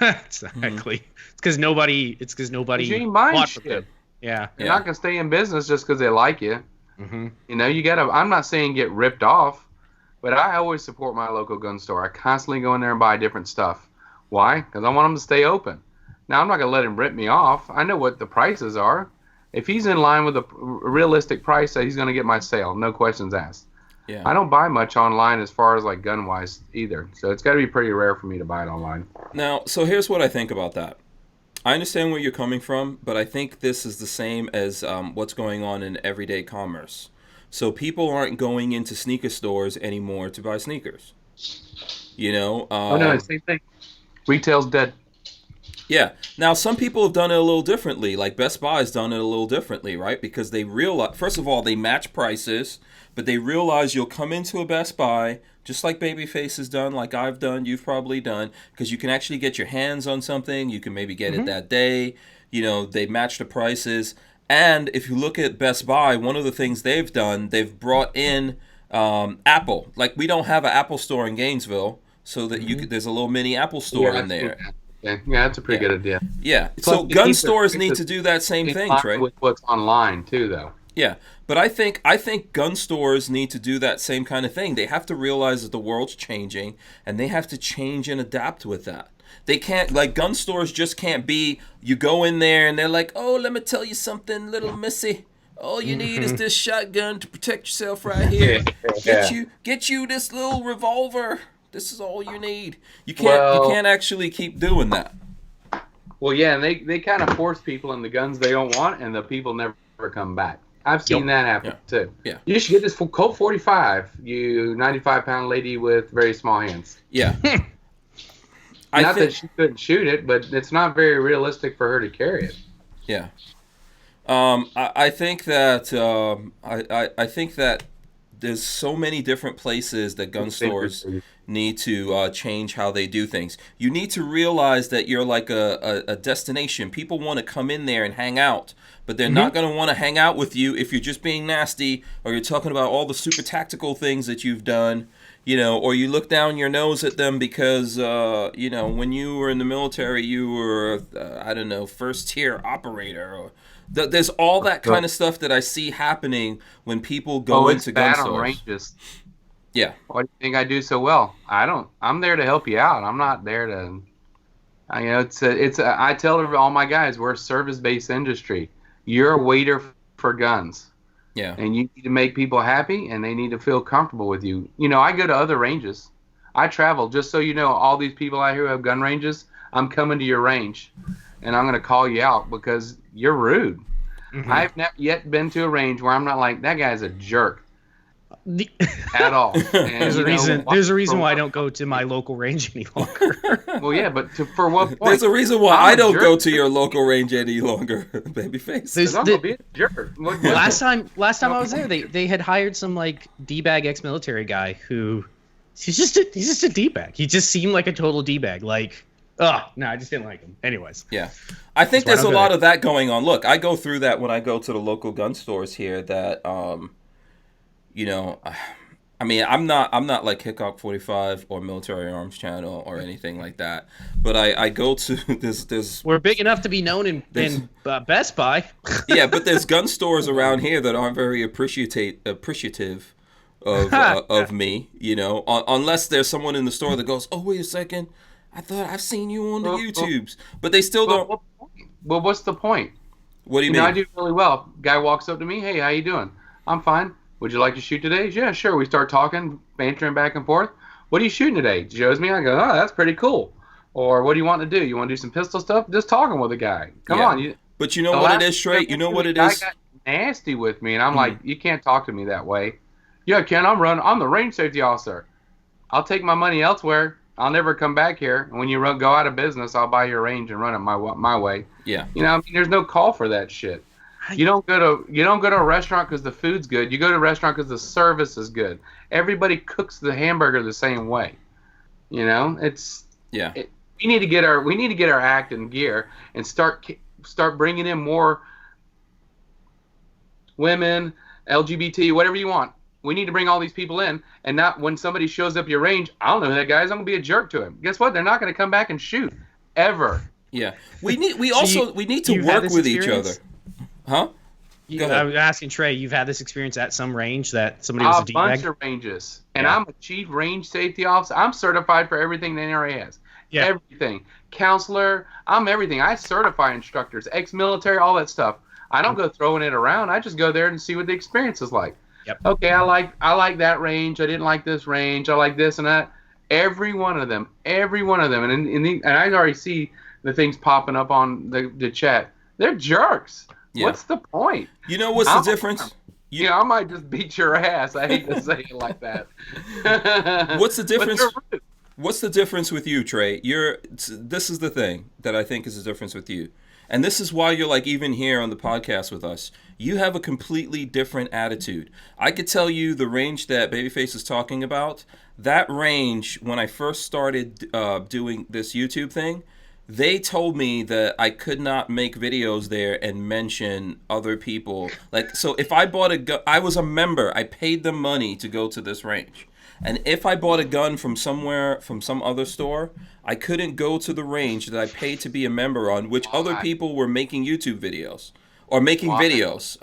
Exactly. It's because nobody. You ain't buying bought from shit. them. Yeah. They're not gonna stay in business just because they like you. Mm-hmm. You gotta. I'm not saying get ripped off, but I always support my local gun store. I constantly go in there and buy different stuff. Why? Because I want them to stay open. Now I'm not gonna let him rip me off. I know what the prices are. If he's in line with a realistic price, he's gonna get my sale. No questions asked. Yeah. I don't buy much online as far as like gun wise either. So it's got to be pretty rare for me to buy it online. Now, so here's what I think about that. I understand where you're coming from, but I think this is the same as what's going on in everyday commerce. So people aren't going into sneaker stores anymore to buy sneakers. Oh no, it's the same thing. Retail's dead. Yeah. Now, some people have done it a little differently. Like Best Buy's done it a little differently, right? Because they realize, first of all, they match prices, but they realize you'll come into a Best Buy, just like Babyface has done, like I've done, you've probably done, because you can actually get your hands on something. You can maybe get it that day. They match the prices. And if you look at Best Buy, one of the things they've done, they've brought in Apple. Like, we don't have an Apple store in Gainesville, so that there's a little mini Apple store in there. Yeah, that's a pretty good idea. Yeah. Plus, So they gun keep their stores need prices to do that same in thing, line Trey. with what's online too, though. Yeah. But I think gun stores need to do that same kind of thing. They have to realize that the world's changing, and they have to change and adapt with that. They can't, like, gun stores just can't be, you go in there and they're like, oh, let me tell you something, little missy. All you need is this shotgun to protect yourself right here. Get you this little revolver. This is all you need. You can't actually keep doing that. Well, yeah, and they kind of force people in the guns they don't want, and the people never come back. I've seen that happen too. Yeah. You should get this Colt 45, you 95-pound lady with very small hands. Yeah. Not that she couldn't shoot it, but it's not very realistic for her to carry it. Yeah. I think that I think that there's so many different places that gun stores need to change how they do things. You need to realize that you're like a destination. People want to come in there and hang out, but they're not going to want to hang out with you if you're just being nasty, or you're talking about all the super tactical things that you've done, or you look down your nose at them because, when you were in the military, you were, first tier operator, or there's all that kind of stuff that I see happening when people go into gun stores. On ranges. Yeah. Why do you think I do so well? I'm there to help you out. I'm not there to. I tell all my guys, we're a service-based industry. You're a waiter for guns. Yeah. And you need to make people happy, and they need to feel comfortable with you. I go to other ranges. I travel, just so you know, all these people out here who have gun ranges, I'm coming to your range, and I'm going to call you out because you're rude. I've not yet been to a range where I'm not like, that guy's a jerk. At all. And, There's a reason why I don't go to my local range any longer. Well, yeah, but for what point? There's a reason why I don't go to your local range any longer, Babyface. I'm gonna be a jerk. Last time I was there, they had hired some like D-bag ex-military guy who he's just a D-bag. He just seemed like a total D-bag. Like, I just didn't like him. Anyways. Yeah. I think there's a lot of that going on. Look, I go through that when I go to the local gun stores here that I'm not like Hickok 45 or Military Arms Channel or anything like that. But I go to this. We're big enough to be known in Best Buy. Yeah, but there's gun stores around here that aren't very appreciative of me. Unless there's someone in the store that goes, "Oh, wait a second, I thought I've seen you on the YouTubes," but they still don't. Well, what's the point? What do you mean? I do really well. Guy walks up to me, "Hey, how you doing?" "I'm fine." Would you like to shoot today? Yeah, sure. We start talking, bantering back and forth. What are you shooting today? He shows me. I go, oh, that's pretty cool. Or what do you want to do? You want to do some pistol stuff? Just talking with a guy. Come on. But you know what it is, Trey? You know what it is? The guy got nasty with me, and I'm like, you can't talk to me that way. Yeah, Ken, I'm the range safety officer. I'll take my money elsewhere. I'll never come back here. And when you go out of business, I'll buy your range and run it my way. Yeah. You know, I mean, there's no call for that shit. You don't go to a restaurant because the food's good. You go to a restaurant because the service is good. Everybody cooks the hamburger the same way. You know, we need to get our act in gear and start bringing in more women, LGBT, whatever you want. We need to bring all these people in, and not when somebody shows up your range, I don't know who that guy is, I'm going to be a jerk to him. Guess what? They're not going to come back and shoot, ever. Yeah. We need to work with each other. Huh? I was asking Trey, you've had this experience at some range that somebody was a D-bag? A bunch of ranges. And I'm a chief range safety officer. I'm certified for everything the NRA has. Yeah. Everything. Counselor, I'm everything. I certify instructors, ex-military, all that stuff. I don't go throwing it around. I just go there and see what the experience is like. Yep. Okay, I like that range. I didn't like this range. I like this and that. Every one of them. And I already see the things popping up on the chat. They're jerks. Yeah. What's the point? You know what's the difference? I might just beat your ass. I hate to say it like that. What's the difference? What's the difference with you, Trey? This is the thing that I think is the difference with you. And this is why you're like even here on the podcast with us. You have a completely different attitude. I could tell you the range that Babyface is talking about, that range, when I first started doing this YouTube thing, they told me that I could not make videos there and mention other people. Like, so if I bought a gun, I was a member. I paid them money to go to this range. And if I bought a gun from somewhere, from some other store, I couldn't go to the range that I paid to be a member on, which other people were making YouTube videos or making videos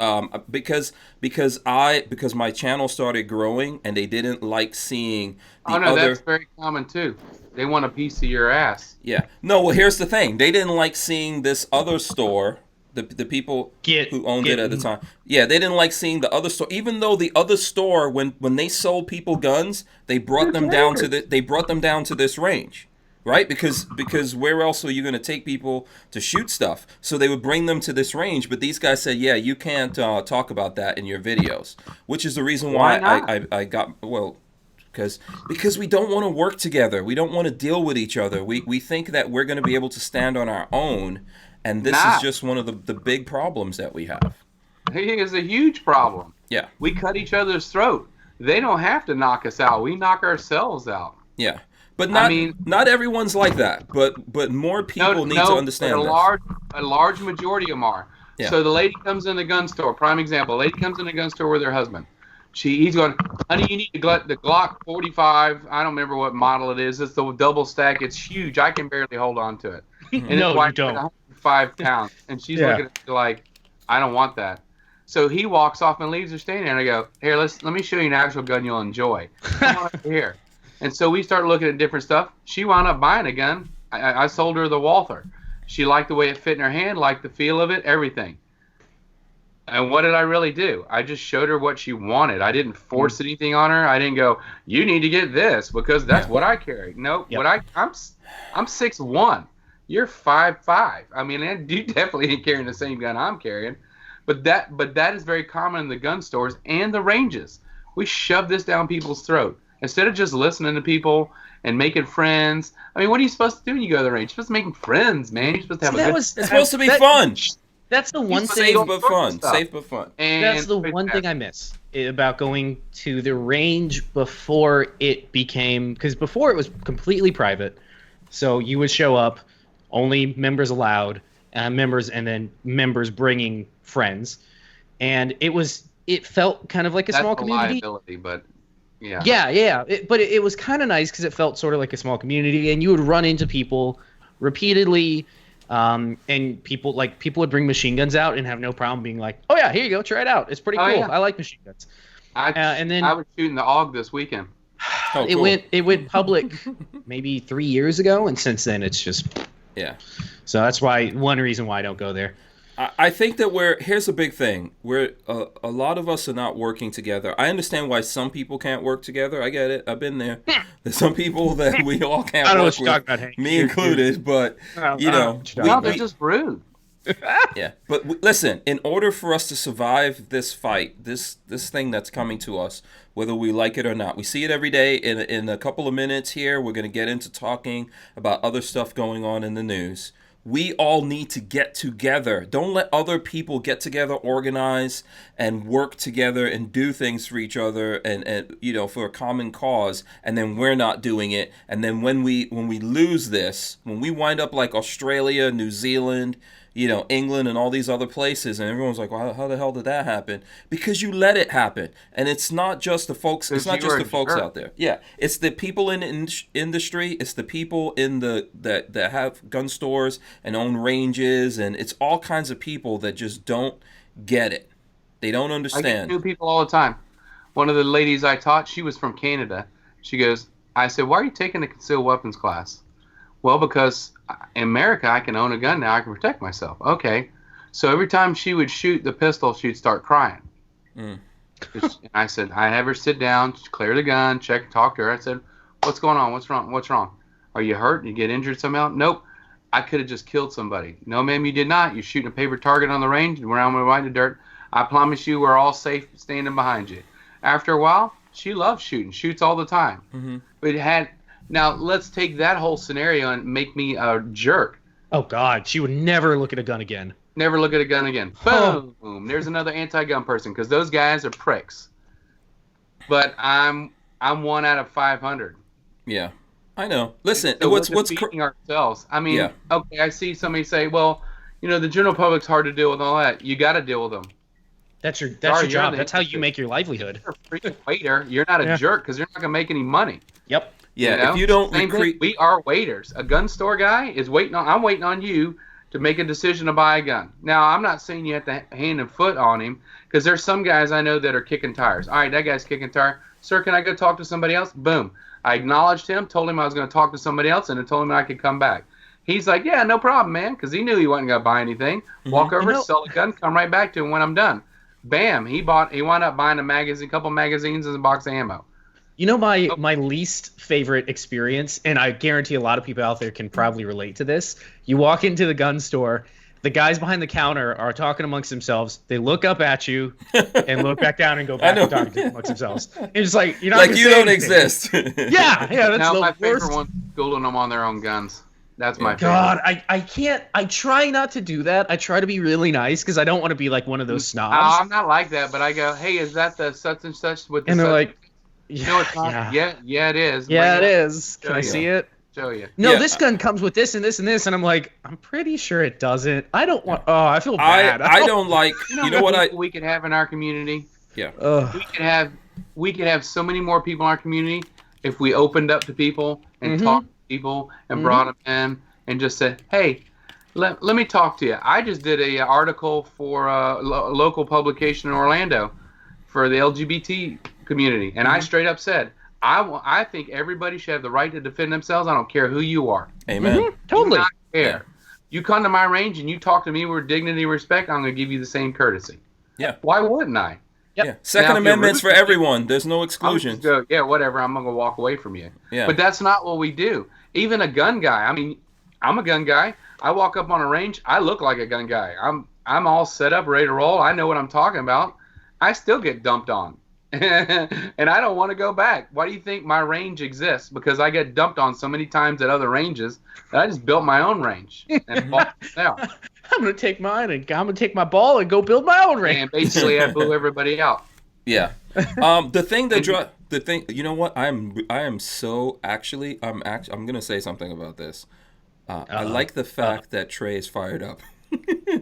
because my channel started growing and they didn't like seeing the other. That's very common too. They want a piece of your ass. Yeah. No, well, here's the thing. They didn't like seeing this other store. The people who owned it at the time. Yeah, they didn't like seeing the other store. Even though the other store, when they sold people guns, they brought them down to this range, right? Because where else are you going to take people to shoot stuff? So they would bring them to this range. But these guys said, yeah, you can't talk about that in your videos, which is the reason why I got because we don't want to work together. We don't want to deal with each other. We think that we're going to be able to stand on our own. And this is just one of the big problems that we have. It is a huge problem. Yeah. We cut each other's throat. They don't have to knock us out. We knock ourselves out. Yeah. But not everyone's like that. But more people need to understand this. A large majority of them are. Yeah. So the lady comes in the gun store. Prime example. A lady comes in the gun store with her husband. He's going, honey, you need the Glock 45. I don't remember what model it is. It's the double stack. It's huge. I can barely hold on to it. And no, you don't. 5 pounds, and she's looking at me like, I don't want that. So he walks off and leaves her standing there, and I go, here, let me show you an actual gun you'll enjoy. Come on over here. And so we start looking at different stuff. She wound up buying a gun. I sold her the Walther. She liked the way it fit in her hand, liked the feel of it, everything. And what did I really do? I just showed her what she wanted. I didn't force anything on her. I didn't go, you need to get this because that's what I carry. Nope. Yep. I'm 6'1". You're 5'5". I mean, you definitely ain't carrying the same gun I'm carrying. But that is very common in the gun stores and the ranges. We shove this down people's throat. Instead of just listening to people and making friends. I mean, what are you supposed to do when you go to the range? You're supposed to make friends, man. You're supposed to have it's supposed to be fun. That's the one thing. Safe but fun. And that's the one thing I miss about going to the range before it became, because before it was completely private. So you would show up, only members allowed, members, and then members bringing friends, and it felt kind of like a small community. Liability, but yeah. Yeah. But it was kind of nice because it felt sort of like a small community, and you would run into people repeatedly, and people would bring machine guns out and have no problem being like, "Oh yeah, here you go, try it out. It's pretty cool. Yeah. I like machine guns." And then I was shooting the AUG this weekend. Oh, cool. It went public maybe 3 years ago, and since then it's just. Yeah. So that's one reason why I don't go there. I think that here's a big thing. A lot of us are not working together. I understand why some people can't work together. I get it. I've been there. There's some people that we all can't I don't know work what you're talking about, Hank. me included, but, you know. No, they're just rude. Yeah, but listen, in order for us to survive this fight, this thing that's coming to us, whether we like it or not, we see it every day. In a couple of minutes here, we're going to get into talking about other stuff going on in the news. We all need to get together. Don't let other people get together, organize, and work together and do things for each other and you know, for a common cause, and then we're not doing it. And then when we lose this, when we wind up like Australia, New Zealand, you know, England and all these other places, and everyone's like, well, how the hell did that happen? Because you let it happen. And it's not just the folks, it's not just the folks out there. Yeah, it's the people in the industry, it's the people in that have gun stores and own ranges, and it's all kinds of people that just don't get it. They don't understand. I get new people all the time. One of the ladies I taught, she was from Canada. She goes, I said, why are you taking a concealed weapons class? Well, because in America, I can own a gun now. I can protect myself. Okay. So every time she would shoot the pistol, she'd start crying. And I said, I have her sit down, clear the gun, talk to her. I said, what's going on? What's wrong? What's wrong? Are you hurt? Did you get injured somehow? Nope. I could have just killed somebody. No, ma'am, you did not. You're shooting a paper target on the range. We're on right in the dirt. I promise you we're all safe standing behind you. After a while, she loves shooting. Shoots all the time. But it had... Now, let's take that whole scenario and make me a jerk. Oh, God. She would never look at a gun again. Never look at a gun again. Boom. There's another anti-gun person, because those guys are pricks. But I'm 1 out of 500. Yeah, I know. Listen, so what's defeating ourselves? I mean, yeah. Okay, I see somebody say, well, you know, the general public's hard to deal with and all that. You got to deal with them. That's your Sorry, job. That's how you make your livelihood. You're a freaking waiter. You're not a jerk, because you're not going to make any money. Yep. Yeah, You know? if you don't Same thing, we are waiters. A gun store guy is waiting on. I'm waiting on you to make a decision to buy a gun. Now, I'm not saying you have to hand and foot on him, because there's some guys I know that are kicking tires. All right, that guy's kicking tire. Sir, can I go talk to somebody else? Boom. I acknowledged him, told him I was going to talk to somebody else, and then told him I could come back. He's like, yeah, no problem, man, because he knew he wasn't going to buy anything. Walk over, sell a gun, come right back to him when I'm done. Bam, he wound up buying a couple magazines and a box of ammo. You know my least favorite experience, and I guarantee a lot of people out there can probably relate to this. You walk into the gun store, the guys behind the counter are talking amongst themselves. They look up at you and look back down and go back to talking amongst themselves. And it's like you're not like you don't anything. Exist. Yeah, that's now, the my worst. favorite one, schooling them on their own guns. That's my favorite. God, I can't. I try not to do that. I try to be really nice because I don't want to be like one of those snobs. I'm not like that, but I go, hey, is that the such and such with the and they're such? like, No, it's not. Yeah, it is. Yeah, Bring it up. is. Can I see it? Show you. No, Yeah. this gun comes with this and this and this, and I'm like, I'm pretty sure it doesn't. I don't want. Oh, I feel bad. I don't like. You know what we could have in our community? Yeah. We could have so many more people in our community if we opened up to people and talked to people and brought them in and just said, hey, let me talk to you. I just did a article for a local publication in Orlando for the LGBT community, and I straight up said, I think everybody should have the right to defend themselves. I don't care who you are. Amen. Totally. Do not care. You come to my range and you talk to me with dignity and respect, I'm going to give you the same courtesy. Yeah. Why wouldn't I? Yep. Yeah. Second Now, if Amendment's you're for rude, everyone. There's no I'm exclusions. just go, yeah, whatever. I'm going to walk away from you. Yeah. But that's not what we do. Even a gun guy. I mean, I'm a gun guy. I walk up on a range. I look like a gun guy. I'm all set up, ready to roll. I know what I'm talking about. I still get dumped on. And I don't want to go back. Why do you think my range exists? Because I get dumped on so many times at other ranges that I just built my own range and bought it out. I'm gonna take mine and I'm gonna take my ball and go build my own range. And basically, I blew everybody out. Yeah. The thing that you know what? I'm so actually I'm gonna say something about this. I like the fact that Trey is fired up.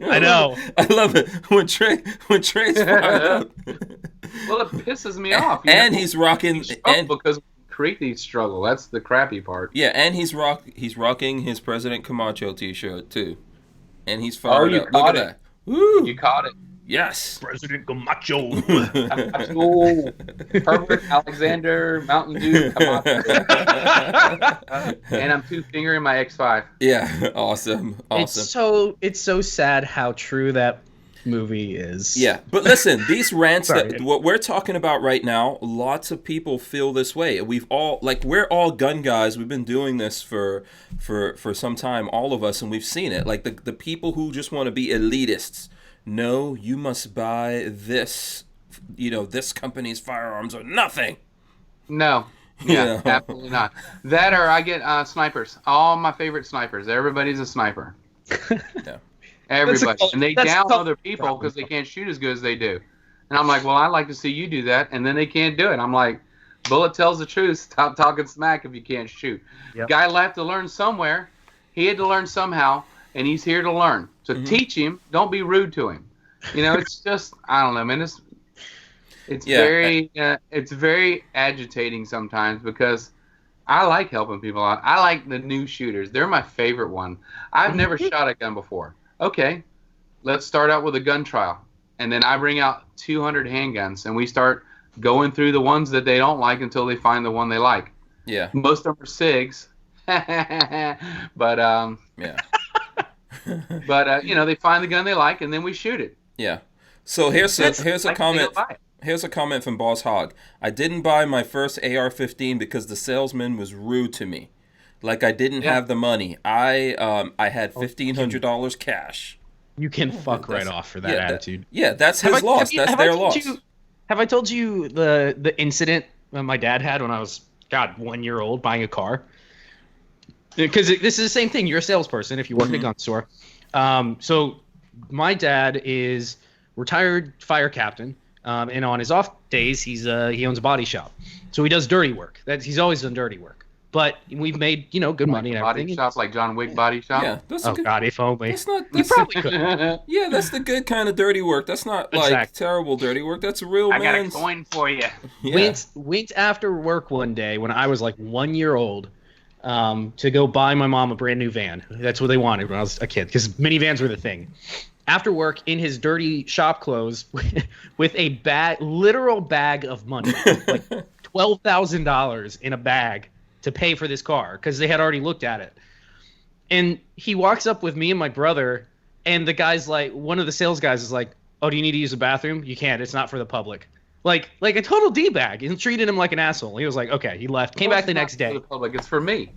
I know. I love it when Trey's fired up. Well, it pisses me off. And he's rocking because creative struggle. That's the crappy part. Yeah, and he's rocking his President Camacho T-shirt too, and he's fired up. Look at that. Woo! You caught it. Yes. President Camacho. Oh, Herbert Alexander Mountain Dew Camacho. And I'm two-fingering my X5. Yeah. Awesome. It's so sad how true that movie is. Yeah, but listen, these rants Sorry. that what we're talking about right now, lots of people feel this way. We're all gun guys. We've been doing this for some time, all of us, and we've seen it. Like the people who just want to be elitists. No, you must buy this. This company's firearms or nothing. No. Yeah, absolutely not. That or I get snipers. All my favorite snipers. Everybody's a sniper. Yeah. Everybody. And they that's down a other people because they can't shoot as good as they do. And I'm like, well, I'd like to see you do that. And then they can't do it. I'm like, bullet tells the truth. Stop talking smack if you can't shoot. Yep. Guy will have to learn somewhere. He had to learn somehow, and he's here to learn. So teach him. Don't be rude to him. It's just, I don't know, man. It's very agitating sometimes because I like helping people out. I like the new shooters. They're my favorite one. I've never shot a gun before. Okay, let's start out with a gun trial. And then I bring out 200 handguns, and we start going through the ones that they don't like until they find the one they like. Yeah. Most of them are SIGs. But, Yeah. but they find the gun they like, and then we shoot it. Yeah. So here's a comment. Buy it. Here's a comment from Boss Hog. I didn't buy my first AR-15 because the salesman was rude to me. Like I didn't have the money. I had $1,500 cash. You can fuck right off for that attitude. That's his loss. That's their loss. Have I told you the incident that my dad had when I was 1 year old buying a car? Because this is the same thing. You're a salesperson if you work at a gun store. So my dad is retired fire captain, and on his off days he owns a body shop. So he does dirty work. He's always done dirty work. But we've made good money and everything. Body shop like John Wick body shop. Yeah, that's God, if only. That's not. You probably could. Yeah, that's the good kind of dirty work. That's not like terrible dirty work. That's a real I man's. got a coin for you. Yeah. Went after work one day when I was like 1 year old to go buy my mom a brand new van. That's what they wanted when I was a kid because minivans were the thing. After work, in his dirty shop clothes, with a literal bag of money, like $12,000 in a bag to pay for this car because they had already looked at it. And he walks up with me and my brother, and the guy's like, one of the sales guys is like, "Oh, do you need to use the bathroom? You can't. It's not for the public." Like a total D-bag, and treated him like an asshole. He was like, "Okay," he left. Came back the next day. For the public, it's for me.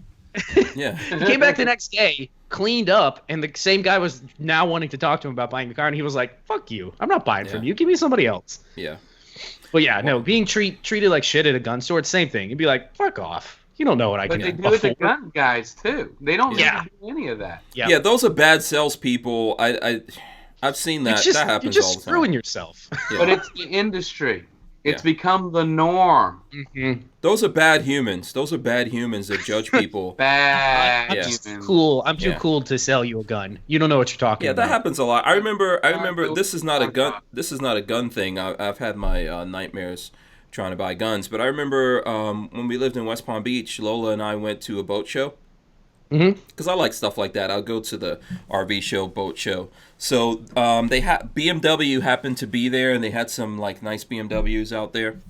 Yeah. He came back the next day, cleaned up, and the same guy was now wanting to talk to him about buying the car, and he was like, "Fuck you. I'm not buying from you. Give me somebody else." Yeah. But yeah, no, being treated like shit at a gun store, it's the same thing. You'd be like, "Fuck off. You don't know what I But can they do." do it to gun guys too. They don't do any of that. Yeah, those are bad salespeople. I've seen that. That happens you're just all the time. screwing yourself. Yeah. But it's the industry. It's become the norm. Mm-hmm. Those are bad humans. Those are bad humans that judge people. Bad I'm Yeah. just humans. cool. I'm too cool to sell you a gun. You don't know what you're talking Yeah, about. that happens a lot. I remember. This is not a gun. This is not a gun thing. I've had my nightmares trying to buy guns. But I remember when we lived in West Palm Beach, Lola and I went to a boat show. Because I like stuff like that. I'll go to the RV show, boat show. So they had BMW happened to be there, and they had some like nice BMWs out there.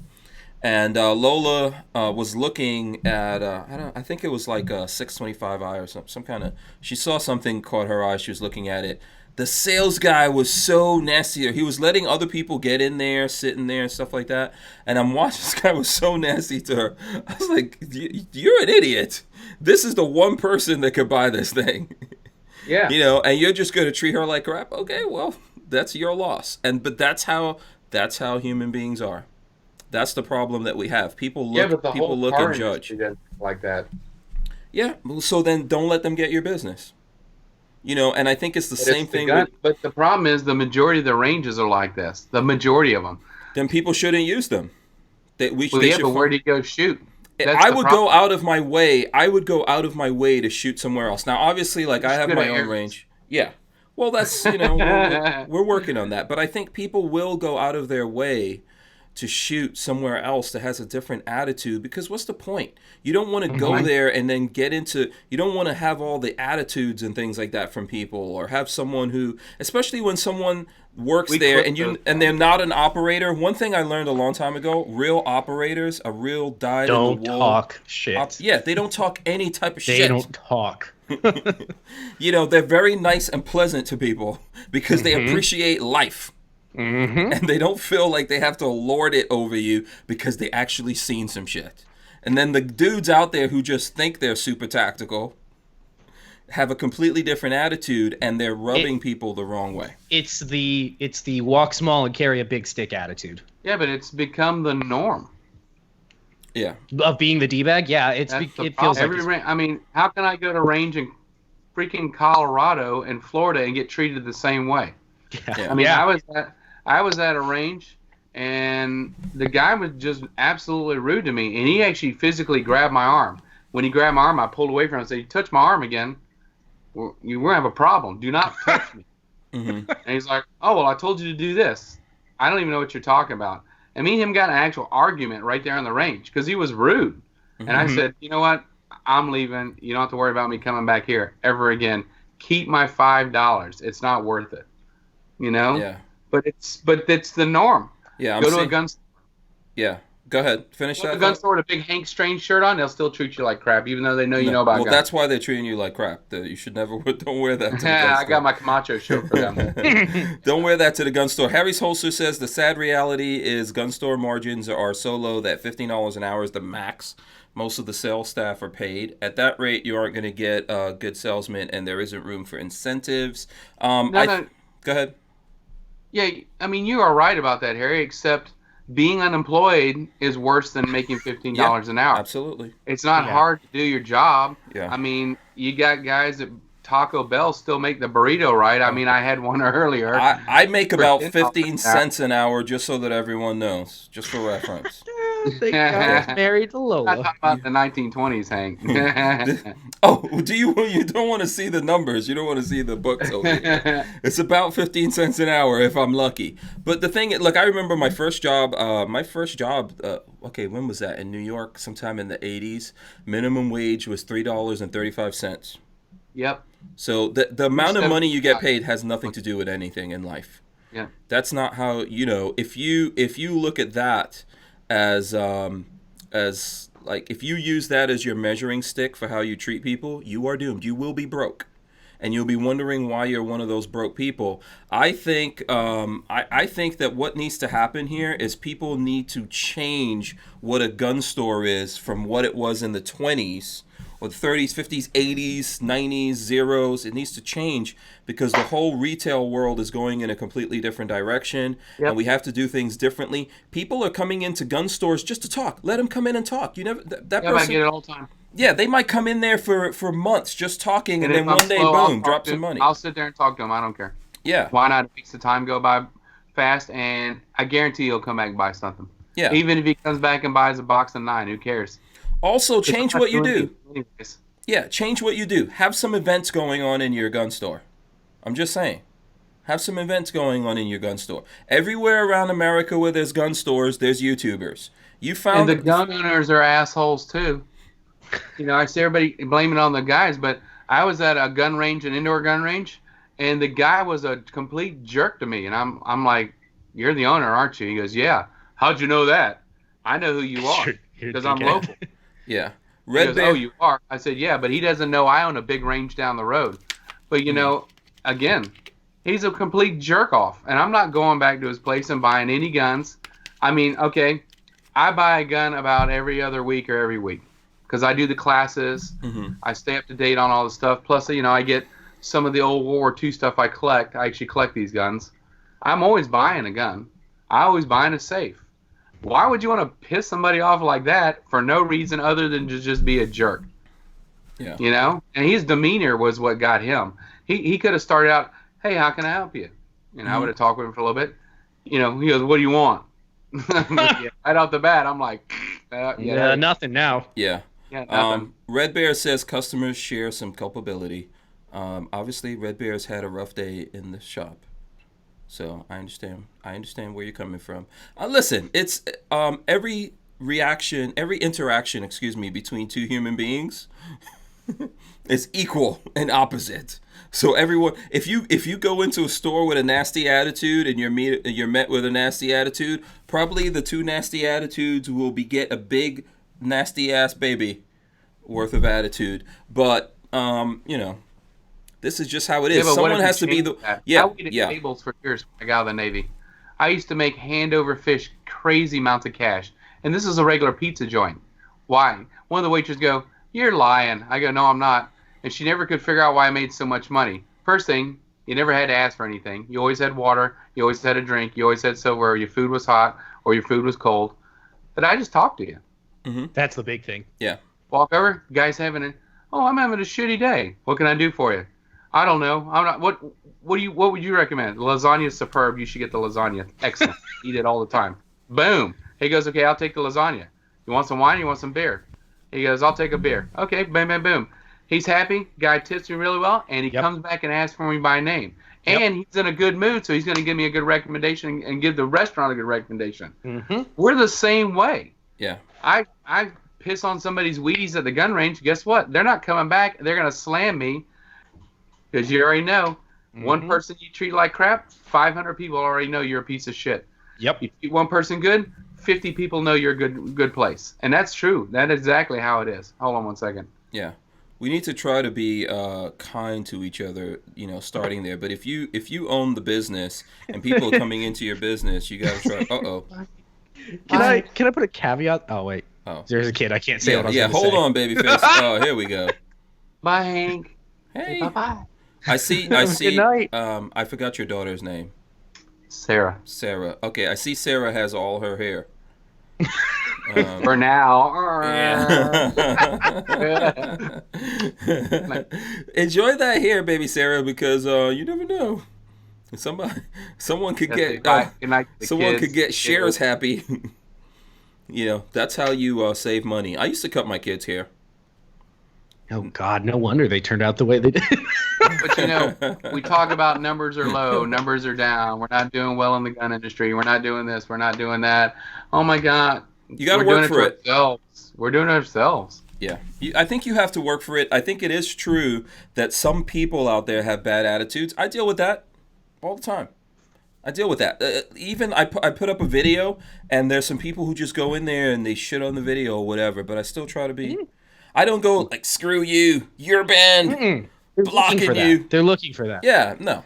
And Lola was looking at I think it was like a 625i or some kind of. She saw something caught her eye. She was looking at it. The sales guy was so nasty. He was letting other people get in there, sitting there, and stuff like that. And I'm watching this guy was so nasty to her. I was like, "You're an idiot. This is the one person that could buy this thing." Yeah. And you're just gonna treat her like crap. Okay, well, that's your loss. But that's how human beings are. That's the problem that we have. People look and judge. Like that. Yeah. So then don't let them get your business. And I think it's the same thing. But the problem is the majority of the ranges are like this. The majority of them. Then people shouldn't use them. But where do you go shoot? I would go out of my way. I would go out of my way to shoot somewhere else. Now, obviously, like I have my own range. Yeah. Well, that's we're working on that. But I think people will go out of their way to shoot somewhere else that has a different attitude, because what's the point? You don't want to go there and then you don't want to have all the attitudes and things like that from people, or have someone who, especially when someone works there and they're not an operator. One thing I learned a long time ago, real operators, a real dyed-in-the-wool... Don't talk shit. They don't talk any type of shit. They don't talk. They're very nice and pleasant to people because they appreciate life. And they don't feel like they have to lord it over you because they actually seen some shit. And then the dudes out there who just think they're super tactical have a completely different attitude, and they're rubbing people the wrong way. It's the walk small and carry a big stick attitude. Yeah, but it's become the norm. Yeah. Of being the D-bag? Yeah, it feels like... I mean, how can I go to range in freaking Colorado and Florida and get treated the same way? Yeah. I mean, I was at a range, and the guy was just absolutely rude to me, and he actually physically grabbed my arm. When he grabbed my arm, I pulled away from him and said, "You touch my arm again, we're going to have a problem. Do not touch me." And he's like, "Oh, well, I told you to do this. I don't even know what you're talking about." And me and him got in an actual argument right there on the range because he was rude. And I said, "You know what? I'm leaving. You don't have to worry about me coming back here ever again. Keep my $5. It's not worth it." You know? Yeah. But it's the norm. Yeah. Go to a gun store. Yeah. Go ahead. Finish that. Go to a gun store with a big Hank Strange shirt on, they'll still treat you like crap, even though they know you know about guns. Well, that's why they're treating you like crap. You should never don't wear that to the gun store. I got my Camacho shirt for them. Don't wear that to the gun store. Harry's Holster says the sad reality is gun store margins are so low that $15 an hour is the max. Most of the sales staff are paid. At that rate, you aren't going to get good salesmen, and there isn't room for incentives. No. Go ahead. Yeah, I mean, you are right about that, Harry, except being unemployed is worse than making $15 an hour. Absolutely. It's not hard to do your job. Yeah. I mean, you got guys at Taco Bell still make the burrito, right? I mean, I had one earlier. I make about 15 cents an hour, just so that everyone knows, just for reference. They got married to Lola. I'm talking about the 1920s, Hank. Oh, you don't want to see the numbers. You don't want to see the books over here. It's about 15 cents an hour if I'm lucky. But the thing, look, I remember my first job, okay, when was that? In New York, sometime in the 80s. Minimum wage was $3.35. Yep. So the amount of money you get paid has nothing to do with anything in life. Yeah. That's not how, if you look at that as like, if you use that as your measuring stick for how you treat people, you are doomed. You will be broke, and you'll be wondering why you're one of those broke people. I think I think that what needs to happen here is people need to change what a gun store is from what it was in the 20s or the 30s, 50s, 80s, 90s, zeros. It needs to change because the whole retail world is going in a completely different direction, and we have to do things differently. People are coming into gun stores just to talk. Let them come in and talk. You never that person. I get it all the time. Yeah, they might come in there for months just talking, and then one day, boom, drop some money. I'll sit there and talk to them. I don't care. Yeah. Why not? It makes the time go by fast, and I guarantee he'll come back and buy something. Yeah. Even if he comes back and buys a box of 9, who cares? Also, change what you do. Anyways. Yeah, change what you do. Have some events going on in your gun store. I'm just saying. Have some events going on in your gun store. Everywhere around America where there's gun stores, there's YouTubers. And the gun owners are assholes, too. I see everybody blaming it on the guys, but I was at a gun range, an indoor gun range, and the guy was a complete jerk to me. And I'm like, "You're the owner, aren't you?" He goes, "Yeah." "How'd you know that?" "I know who you are because I'm local." Yeah. Red Bear. "Oh, you are?" I said, "Yeah, but he doesn't know I own a big range down the road." But, again, he's a complete jerk off. And I'm not going back to his place and buying any guns. I mean, okay, I buy a gun about every other week or every week because I do the classes. Mm-hmm. I stay up to date on all the stuff. Plus, I get some of the old World War II stuff I collect. I actually collect these guns. I'm always buying a gun. I always buying a safe. Why would you want to piss somebody off like that for no reason other than to just be a jerk? Yeah. And his demeanor was what got him. He could have started out, "Hey, how can I help you?" I would have talked with him for a little bit. He goes, "What do you want?" Right off the bat, I'm like, nothing now. Yeah. Yeah, nothing. Red Bear says customers share some culpability. Obviously, Red Bear's had a rough day in the shop. So I understand where you're coming from. Listen, it's every interaction, between two human beings is equal and opposite. So everyone, if you go into a store with a nasty attitude and you're met with a nasty attitude, probably the two nasty attitudes will get a big nasty ass baby worth of attitude. But this is just how it is. Yeah, but Someone has to be the I waited tables for years when I got out of the Navy. I used to make hand over fist crazy amounts of cash, and this is a regular pizza joint. Why? One of the waitresses go, "You're lying." I go, "No, I'm not." And she never could figure out why I made so much money. First thing, you never had to ask for anything. You always had water. You always had a drink. You always had silverware. Your food was hot or your food was cold. But I just talked to you. Mm-hmm. That's the big thing. Yeah. Walk over. Guy's having I'm having a shitty day. What can I do for you? I don't know. I'm not. What would you recommend? Lasagna's superb. You should get the lasagna. Excellent. Eat it all the time. Boom. He goes, "Okay, I'll take the lasagna. You want some wine? You want some beer?" He goes, "I'll take a beer." Okay, bam, bam, boom. He's happy. Guy tips me really well, and he comes back and asks for me by name. And he's in a good mood, so he's going to give me a good recommendation and give the restaurant a good recommendation. Mm-hmm. We're the same way. Yeah. I piss on somebody's Wheaties at the gun range. Guess what? They're not coming back. They're going to slam me because you already know. One person you treat like crap, 500 people already know you're a piece of shit. Yep. You treat one person good, 50 people know you're a good place. And that's true. That's exactly how it is. Hold on one second. Yeah. We need to try to be kind to each other, starting there. But if you own the business and people are coming into your business, you got to try. Can I put a caveat? Oh wait. Oh. There's a kid. I can't say what I was gonna hold say. on, babyface. Oh, here we go. Bye, Hank. Hey. Bye-bye. I see. Good night. I forgot your daughter's name. Sarah. Okay, I see Sarah has all her hair. For now. Yeah. Enjoy that hair, baby Sarah, because you never know. Someone could get shares happy. That's how you save money. I used to cut my kids' hair. Oh God, no wonder they turned out the way they did. But we talk about numbers are low, numbers are down. We're not doing well in the gun industry. We're not doing this. We're not doing that. Oh my God. You got to work for it. We're doing it ourselves. Yeah. I think you have to work for it. I think it is true that some people out there have bad attitudes. I deal with that all the time. I deal with that. Even I put up a video, and there's some people who just go in there and they shit on the video or whatever, but I still try to be... I don't go like, screw you, you're banned, blocking you. They're looking for that. Yeah, no.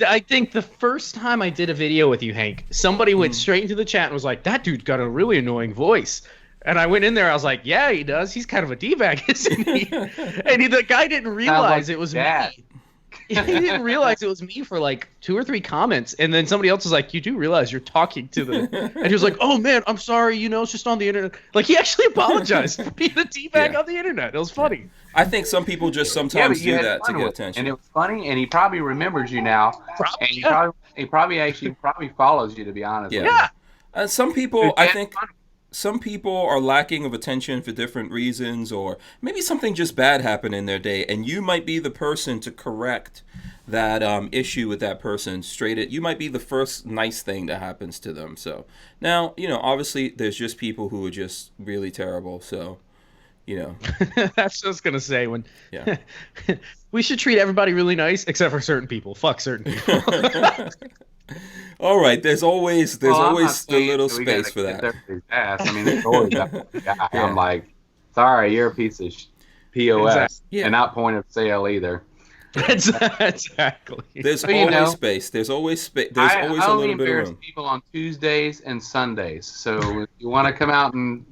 I think the first time I did a video with you, Hank, somebody went straight into the chat and was like, "That dude's got a really annoying voice." And I went in there, I was like, "Yeah, he does. He's kind of a D-bag, isn't he?" And the guy didn't realize it was me. He didn't realize it was me for like 2 or 3 comments, and then somebody else was like, "You do realize you're talking to the?" And he was like, "Oh man, I'm sorry. It's just on the internet." Like he actually apologized for being a D-bag on the internet. It was funny. I think some people just sometimes do that to get attention. And it was funny, and he probably remembers you now. And he probably follows you, to be honest. with you. And some people, I think. Some people are lacking of attention for different reasons, or maybe something just bad happened in their day, and you might be the person to correct that issue with that person you might be the first nice thing that happens to them. So now, obviously there's just people who are just really terrible. So, That's what I was going to say. We should treat everybody really nice, except for certain people. Fuck certain people. All right, there's always the little space for that. I mean, there's always that guy. Yeah. I'm like, sorry, you're a piece of POS, exactly. And not point of sale either. Exactly. There's always space. There's always space. There's always a little bit of room. People on Tuesdays and Sundays. So if you want to come out and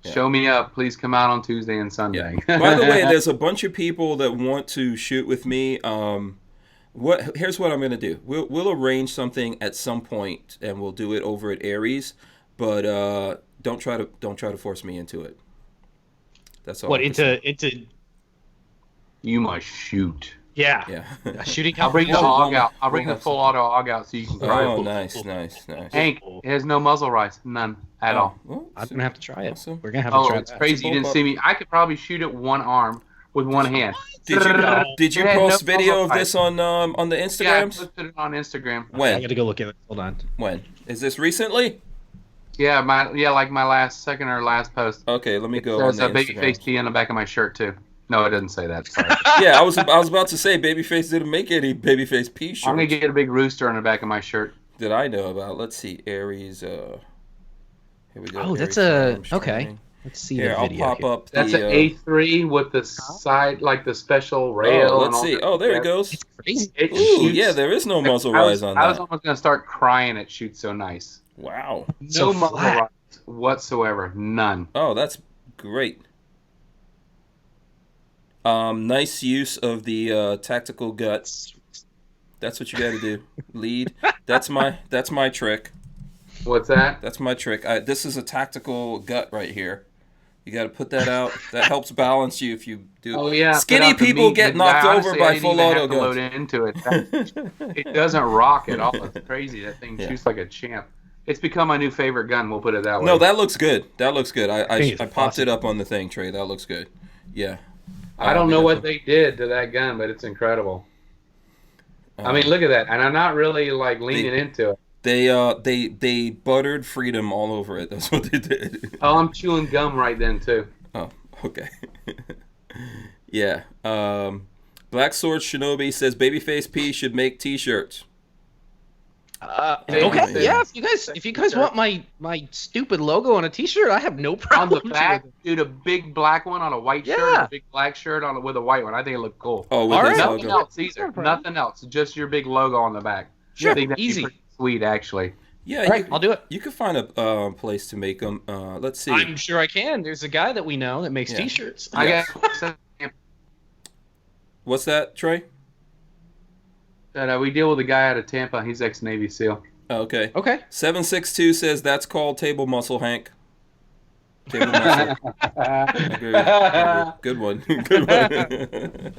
show me up, please come out on Tuesday and Sunday. Yeah. By the way, there's a bunch of people that want to shoot with me. Here's what I'm gonna do. We'll arrange something at some point, and we'll do it over at Aries. But don't try to force me into it. That's all. What into? You must shoot. Yeah. Shooting. I'll bring the hog out. I'll bring the full auto hog out so you can try. Oh, nice. Hank, it has no muzzle rise, none at all. Well, I'm gonna have to try it. Awesome. We're gonna have to try it. It's crazy. You didn't see me. I could probably shoot it one arm with one hand. Did you It had post no video of muzzle this on the Yeah, I Instagrams? posted it on Instagram. I When? gotta go look at it. Hold on. When? Is this recently? Yeah, like my second or last post. Okay, let me It go on says the a baby face Instagram. T on the back of my shirt too. No, it doesn't say that. Sorry. Yeah, I was about to say Babyface didn't make any Babyface P shirts. I'm gonna get a big rooster on the back of my shirt. That I know about. Let's see, Aries. Here we go. Oh, Aries that's Firearms okay. training. Let's see Here, the I'll video. pop here. up That's the. an A3 with the side, like the special rail. Oh, and let's all see. that. Oh, there Yeah. it goes. It's crazy. It Ooh, shoots- yeah, there is no muzzle I rise on I was that. almost gonna start crying. It shoots so nice. Wow. No So muzzle flat. rise whatsoever. None. Oh, that's great. Nice use of the tactical gut. That's what you got to do. Lead. That's my trick. What's that? That's my trick. This is a tactical gut right here. You got to put that out. That helps balance you if you do. Oh yeah. Skinny put out the people meat. get The knocked guy, over honestly, by I didn't full even auto have to load guns. into it. It doesn't rock at all. It's crazy. That thing Yeah. shoots like a champ. It's become my new favorite gun. We'll put it that way. No, that looks good. That looks good. I Hey, it's popped awesome. it up on the thing, Trey. That looks good. Yeah. I don't know what they did to that gun, but it's incredible. I mean, look at that, and I'm not really like leaning into it. They buttered freedom all over it. That's what they did. Oh, I'm chewing gum right then too. Oh, okay. Yeah. Black Sword Shinobi says Babyface P should make T-shirts. Okay, Yeah. yeah. If you guys want my stupid logo on a T-shirt, I have no On problem. the back, dude, a big black one on a white shirt, Yeah. and a big black shirt on with a white one. I think it looked cool. Oh, with All this right. Nothing logo. else either. Nothing else. Just your big logo on the back. Sure, I think that'd easy. be pretty sweet, actually. Yeah, All right, I'll do it. You could find a place to make them. Let's see. I'm sure I can. There's a guy that we know that makes Yeah. T-shirts. I Yeah. got What's that, Trey? that we deal with a guy out of Tampa. He's ex-Navy SEAL. Oh, okay. Okay. 762 says that's called table muscle, Hank. Table muscle. Agreed. Good one. Good one.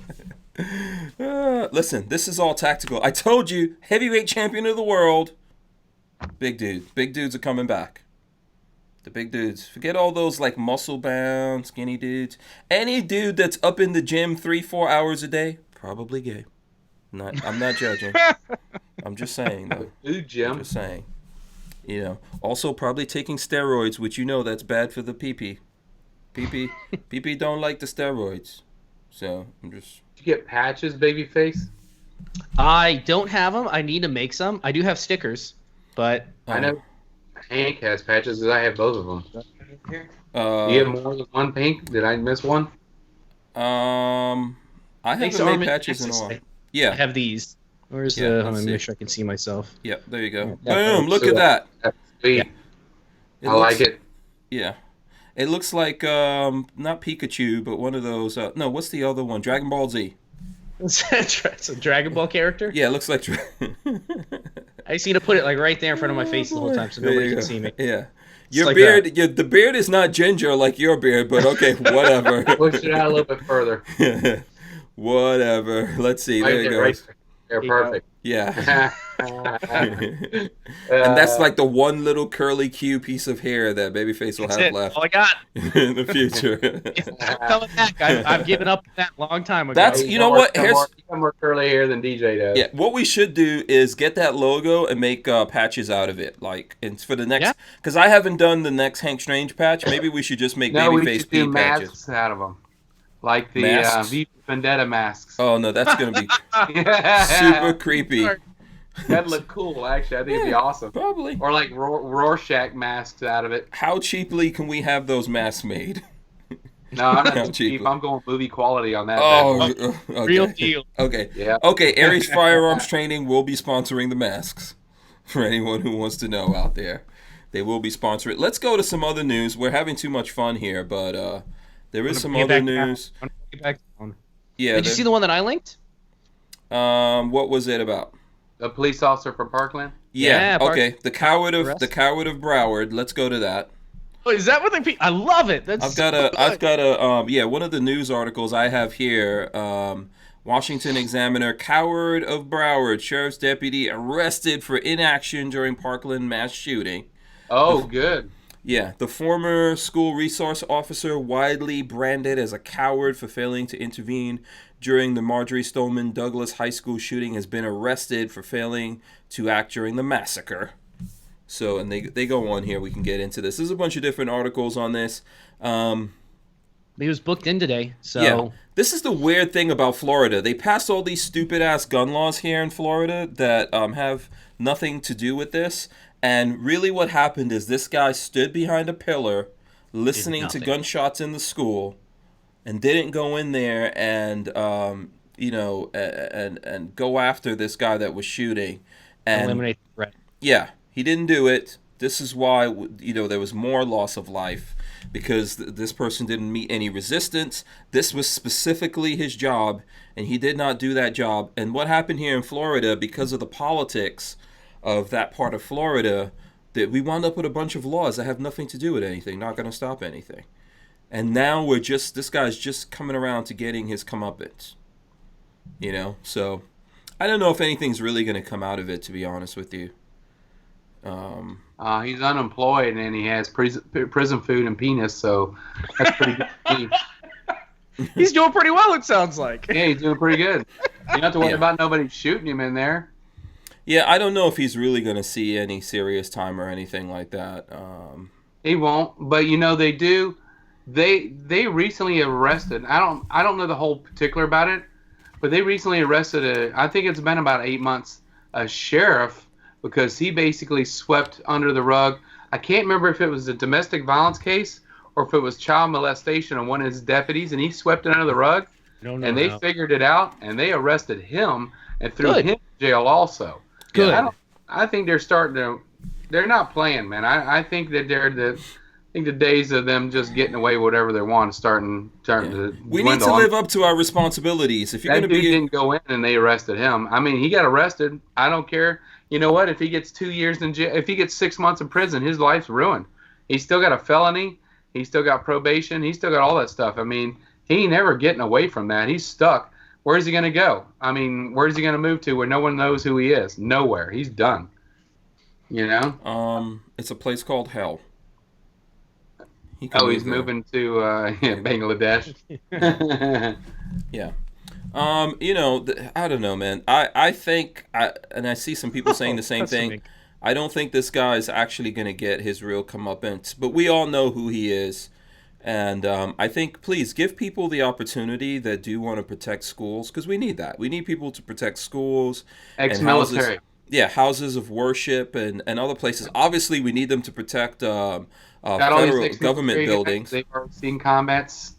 Listen, this is all tactical. I told you, heavyweight champion of the world. Big dude. Big dudes are coming back. The big dudes. Forget all those like muscle bound, skinny dudes. Any dude that's up in the gym 3-4 hours a day, probably gay. I'm not judging. I'm just saying though. Dude, Jim. Just saying. You know, also probably taking steroids, which you know that's bad for the pee-pee. Pee-pee don't like the steroids. So, I'm just... Did you get patches, babyface? I don't have them. I need to make some. I do have stickers, but I know Hank has patches because I have both of them. Do you have more than one, Pink? Did I miss one? I Thanks, haven't made Armin. patches in a while. I Yeah. have these. Where's Yeah, the? let's Hold on, see. make sure I can see myself. Yeah, there you go. Yeah. Boom, look So at that. That's sweet. Yeah. It I looks- like it. Yeah. It looks like, not Pikachu, but one of those, no, what's the other one? Dragon Ball Z. It's a Dragon Ball character. Yeah, it looks like... I just need to put it like right there in front of my face the whole time so There nobody you can go. see me. Yeah. It's Your like beard, the beard is not ginger like your beard, but okay, whatever. Push it out a little bit further. Whatever. Let's see. There Right it there, right goes. there. Perfect. Yeah. And And that's like the one little curly Q piece of hair that Babyface will That's have it. left All I got. in the future. Coming back. I've given up that long time ago. That's- you know what? Here's- more curly hair than DJ does. Yeah, what we should do is get that logo and make patches out of it. Like, and for the next, Yeah. because I haven't done the next Hank Strange patch. Maybe we should just make No, we Babyface should do P masks patches. out of them, like the Masks? V for Vendetta masks. Oh no, that's gonna be super creepy. That'd look cool, actually. I think it'd be awesome. Probably. Or like Rorschach masks out of it. How cheaply can we have those masks made? No, I'm How not too cheap. cheap. I'm going movie quality on that. Oh, okay. Real deal. Okay. Yeah. Okay, Aries Firearms Training will be sponsoring the masks. For anyone who wants to know out there, they will be sponsoring. Let's go to some other news. We're having too much fun here, but there is some other news. Yeah. Did you see the one that I linked? What was it about? A police officer from Parkland. Yeah. Yeah, Okay. The coward of Arrest. Broward. Let's go to that. Oh, is that what they? I love it. That's. I've got a one of the news articles I have here. Washington Examiner, coward of Broward, sheriff's deputy arrested for inaction during Parkland mass shooting. Oh, good. Yeah, the former school resource officer, widely branded as a coward for failing to intervene during the Marjorie Stoneman Douglas High School shooting, has been arrested for failing to act during the massacre. So, and they go on here. We can get into this. There's a bunch of different articles on this. He was booked in today, so... Yeah. This is the weird thing about Florida. They passed all these stupid-ass gun laws here in Florida that have nothing to do with this. And really what happened is this guy stood behind a pillar listening to gunshots in the school and didn't go in there and, and go after this guy that was shooting. And eliminate the threat. Yeah, he didn't do it. This is why, there was more loss of life, because this person didn't meet any resistance. This was specifically his job, and he did not do that job. And what happened here in Florida, because of the politics of that part of Florida, that we wound up with a bunch of laws that have nothing to do with anything, not going to stop anything. And now this guy's just coming around to getting his comeuppance. So I don't know if anything's really going to come out of it, to be honest with you. He's unemployed and he has prison food and penis, so that's pretty good. He's doing pretty well, it sounds like. Yeah, he's doing pretty good. You don't have to worry about nobody shooting him in there. Yeah, I don't know if he's really going to see any serious time or anything like that. He won't, but they do. They recently arrested. I don't know the whole particular about it, but they recently arrested I think it's been about 8 months, a sheriff, because he basically swept under the rug. I can't remember if it was a domestic violence case or if it was child molestation on one of his deputies, and he swept it under the rug. And they figured it out, and they arrested him and threw him in jail also. Good. I think they're starting to. They're not playing, man. I think that the days of them just getting away with whatever they want starting to. We need to live up to our responsibilities. If you're going to be, didn't go in and they arrested him. I mean, he got arrested. I don't care. You know what? If he gets 2 years in jail, if he gets 6 months in prison, his life's ruined. He's still got a felony. He's still got probation. He's still got all that stuff. I mean, he ain't never getting away from that. He's stuck. Where's he going to go? I mean, where's he going to move to where no one knows who he is? Nowhere. He's done. It's a place called hell. He's moving to Bangladesh. Yeah. I don't know, man. I think, and I see some people saying the same thing. I don't think this guy is actually going to get his real comeuppance, but we all know who he is. And I think, please, give people the opportunity that do want to protect schools, because we need that. We need people to protect schools. Ex-military. Houses of worship and other places. Obviously, we need them to protect federal government buildings. They've already seen combats.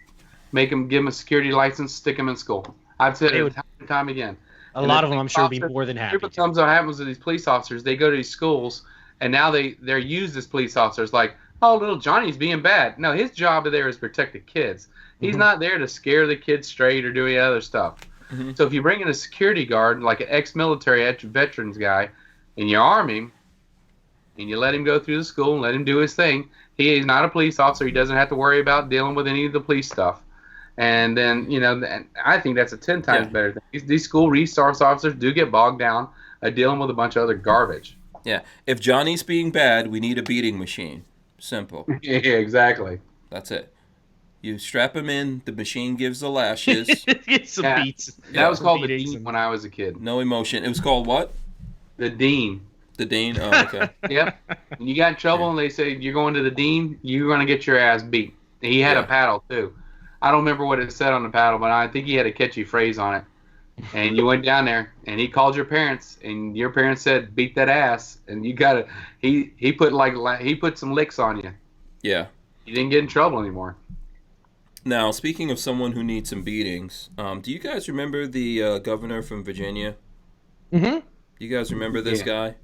Give them a security license, stick them in school. I've said it time and time again. A lot of them, I'm sure, would be more than happy. Sometimes what happens with these police officers, they go to these schools, and now they're used as police officers. Like, oh, little Johnny's being bad. No, his job there is protect the kids. He's not there to scare the kids straight or do any other stuff. Mm-hmm. So if you bring in a security guard, like an ex-military veterans guy, and you arm him, and you let him go through the school and let him do his thing, he is not a police officer. He doesn't have to worry about dealing with any of the police stuff. And then, I think that's a 10 times better thing. These school resource officers do get bogged down dealing with a bunch of other garbage. Yeah. If Johnny's being bad, we need a beating machine. Simple. Yeah, exactly. That's it. You strap him in, the machine gives the lashes. Get some beats. That was called the Dean when I was a kid. No emotion. It was called what? The Dean. The Dean? Oh, okay. Yep. When you got in trouble and they say you're going to the Dean, you're going to get your ass beat. He had a paddle, too. I don't remember what it said on the paddle, but I think he had a catchy phrase on it. And you went down there, and he called your parents, and your parents said, "Beat that ass," and you got to. He put some licks on you. Yeah. You didn't get in trouble anymore. Now, speaking of someone who needs some beatings, do you guys remember the governor from Virginia? Mm-hmm. You guys remember this guy?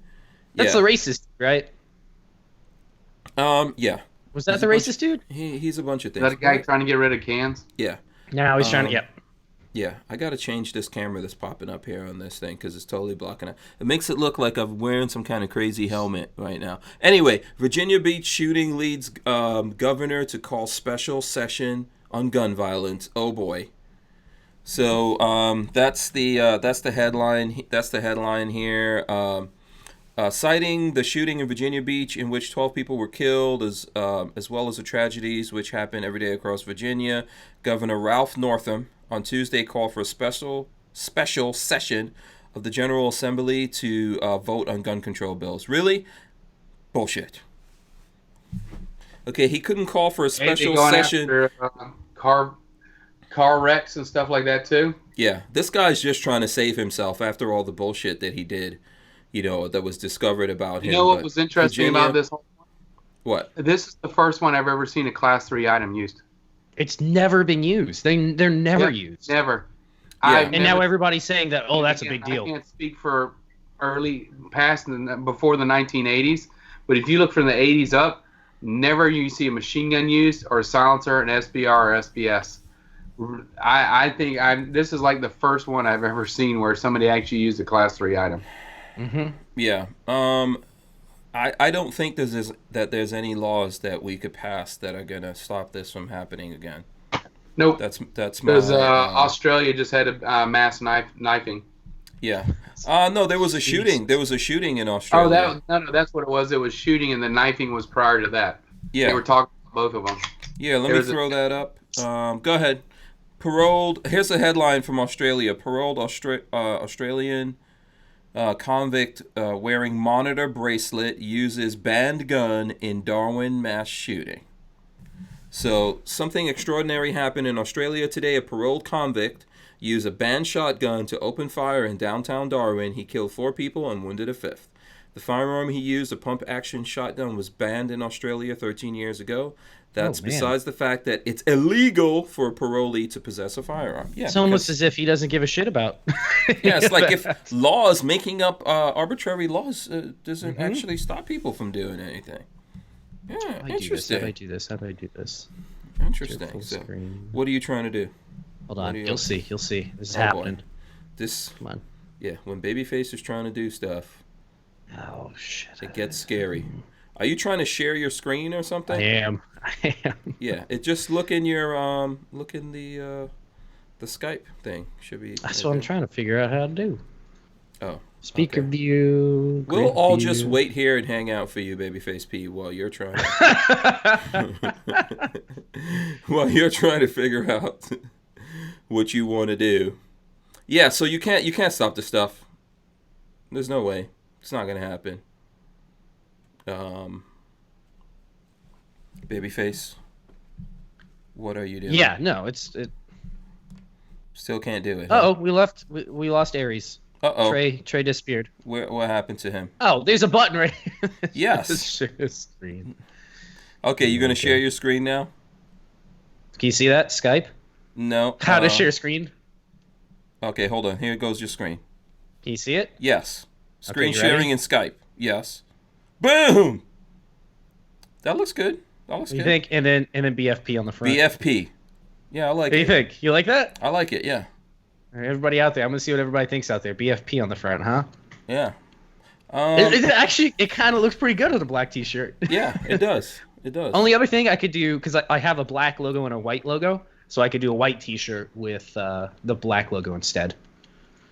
That's the racist, right? Yeah. Was that the racist dude? He's a bunch of things. Is that a guy trying to get rid of cans? Yeah. No, he's trying to. Yep. Yeah, I got to change this camera that's popping up here on this thing because it's totally blocking it. It makes it look like I'm wearing some kind of crazy helmet right now. Anyway, Virginia Beach shooting leads governor to call special session on gun violence. Oh boy. So that's the headline. That's the headline here. citing the shooting in Virginia Beach in which 12 people were killed, as well as the tragedies which happen every day across Virginia, Governor Ralph Northam on Tuesday called for a special session of the General Assembly to vote on gun control bills. Really? Bullshit. Okay, he couldn't call for a special session. After, car wrecks and stuff like that too. Yeah, this guy's just trying to save himself after all the bullshit that he did, that was discovered about him. You know what was interesting about this whole one? What? This is the first one I've ever seen a Class 3 item used. It's never been used. They're never used. Never. Yeah. And now everybody's saying that, that's a big deal. I can't speak for before the 1980s, but if you look from the 80s up, never you see a machine gun used or a silencer, an SBR or SBS. I think this is like the first one I've ever seen where somebody actually used a Class 3 item. Mm-hmm. Yeah. I don't think there's any laws that we could pass that are gonna stop this from happening again. Nope. That's because Australia just had a mass knifing. Yeah. No, there was a shooting. There was a shooting in Australia. No, that's what it was. It was shooting, and the knifing was prior to that. Yeah. They were talking about both of them. Yeah. Let me throw that up. Go ahead. Here's a headline from Australia. Paroled Australian convict wearing monitor bracelet uses banned gun in Darwin mass shooting. So something extraordinary happened in Australia today. A paroled convict used a banned shotgun to open fire in downtown Darwin. He killed 4 people and wounded a 5th. The firearm he used, a pump-action shotgun, was banned in Australia 13 years ago. That's besides the fact that it's illegal for a parolee to possess a firearm. Yeah, it's almost as if he doesn't give a shit about. Yeah, it's like if laws, making up arbitrary laws, doesn't actually stop people from doing anything. Yeah, interesting. How do I do this? Interesting. So, what are you trying to do? Hold on. You'll see. This is happening. Boy. Come on. Yeah, when Babyface is trying to do stuff. Oh, shit. It gets scary. Are you trying to share your screen or something? I am. Yeah, just look in your the Skype thing. Should be. That's what I'm trying to figure out how to do. Oh. Speaker view. We'll all just wait here and hang out for you, Babyface P, while you're trying to figure out what you want to do. Yeah, so you can't stop this stuff. There's no way. It's not gonna happen. Babyface, what are you doing? Yeah, no, it. Still can't do it. Oh, we lost Aries. Uh-oh. Trey disappeared. What happened to him? Oh, there's a button right here. Yes. Share screen. Okay, you gonna share your screen now? Can you see that? Skype? No. How to share screen? Okay, hold on. Here goes your screen. Can you see it? Yes. Screen Okay, sharing in Skype. Yes. Boom! That looks good. You think? And then BFP on the front. BFP. Yeah, I like it. What do you think? You like that? I like it, yeah. All right, everybody out there, I'm going to see what everybody thinks out there. BFP on the front, huh? Yeah. It kind of looks pretty good on a black t-shirt. Yeah, it does. It does. Only other thing I could do, because I have a black logo and a white logo, so I could do a white t-shirt with the black logo instead.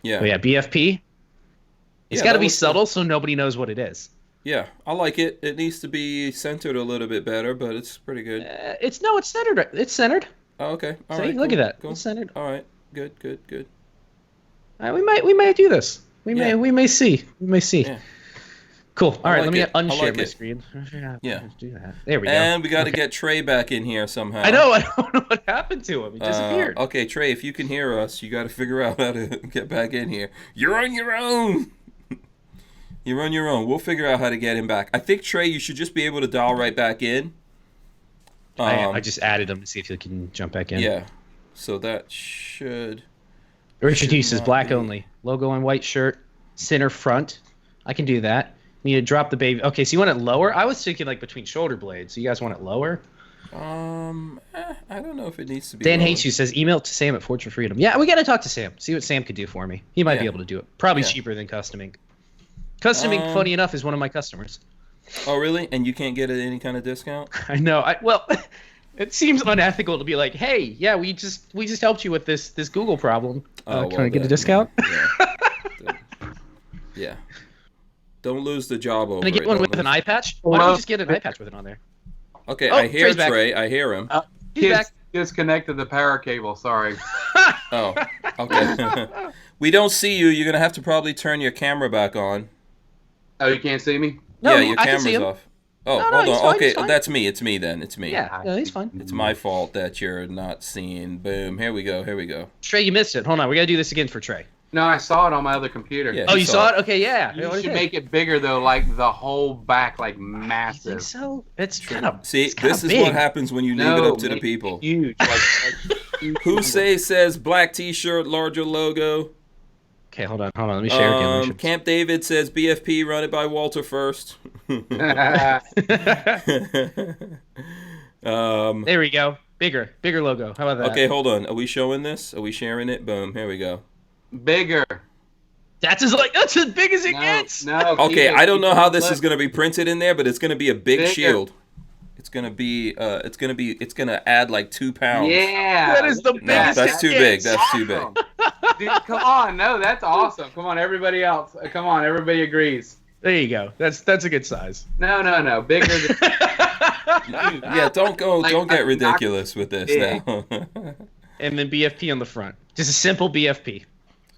Yeah. But yeah, BFP. It's got to be subtle so nobody knows what it is. Yeah, I like it. It needs to be centered a little bit better, but it's pretty good. It's centered. It's centered. Oh, okay. All See, right. look at that. Cool. It's centered. All right. Good. All right, we may do this. We may see. Yeah. Cool. All right, let me unshare my screen. Yeah. Do that. There we go. And we got to get Trey back in here somehow. I know. I don't know what happened to him. He disappeared. Okay, Trey, if you can hear us, you got to figure out how to get back in here. You're on your own. You're on your own. We'll figure out how to get him back. I think, Trey, you should just be able to dial right back in. I just added him to see if he can jump back in. Yeah. So that should... Richard Hughes says black only. Logo on white shirt. Center front. I can do that. Need to drop the baby. Okay, so you want it lower? I was thinking like between shoulder blades. So you guys want it lower? I don't know if it needs to be Dan lower. Hates You says email to Sam at Forge for Freedom. Yeah, we got to talk to Sam. See what Sam could do for me. He might be able to do it. Probably cheaper than Custom Ink. Custom Ink, funny enough, is one of my customers. Oh, really? And you can't get any kind of discount? I know. Well, it seems unethical to be like, hey, yeah, we just helped you with this Google problem. Can I get a discount? Yeah. Don't lose the job over Can I get it. one Don't with an lose- eye patch? Why don't we just get an eye patch with it on there? Okay, Oh, I hear Trey's back. Trey. I hear him. He's Kids back. disconnected the power cable. Sorry. Oh, okay. We don't see you. You're gonna have to probably turn your camera back on. Oh, you can't see me? No, Yeah, your I can see camera's him. off. Oh, No, hold he's on. fine, Okay, he's fine. that's me. It's me then. It's me. Yeah, he's fine. It's my fault that you're not seeing. Boom. Here we go. Here we go. Trey, you missed it. Hold on, we gotta do this again for Trey. No, I saw it on my other computer. Yeah. Oh, he you saw saw it. it? Okay, yeah. You What should is it? make it bigger though, like the whole back, like You massive. think so? It's kind of. See, it's kinda this is big. what happens when you leave it up to the make it people. Huge. Like Who says black T-shirt, larger logo? Okay, hold on. Let me share again. Let me Camp David says BFP, run it by Walter first. There we go. Bigger logo. How about that? Okay, hold on. Are we showing this? Are we sharing it? Boom. Here we go. bigger. That's as big as it gets. No. Okay, keep it- I don't keep know it how this flip. is gonna be printed in there, but it's gonna be a big Bigger. shield. It's gonna be. It's gonna add like 2 pounds. Yeah. That is the look at No, biggest that's too it big. gets. That's too big. Awesome. Dude, come on. No, that's awesome. Come on, everybody else. Come on, everybody agrees. There you go. That's a good size. No. Bigger than Yeah, don't Like, get I'm ridiculous with this big. now. And then BFP on the front. Just a simple BFP.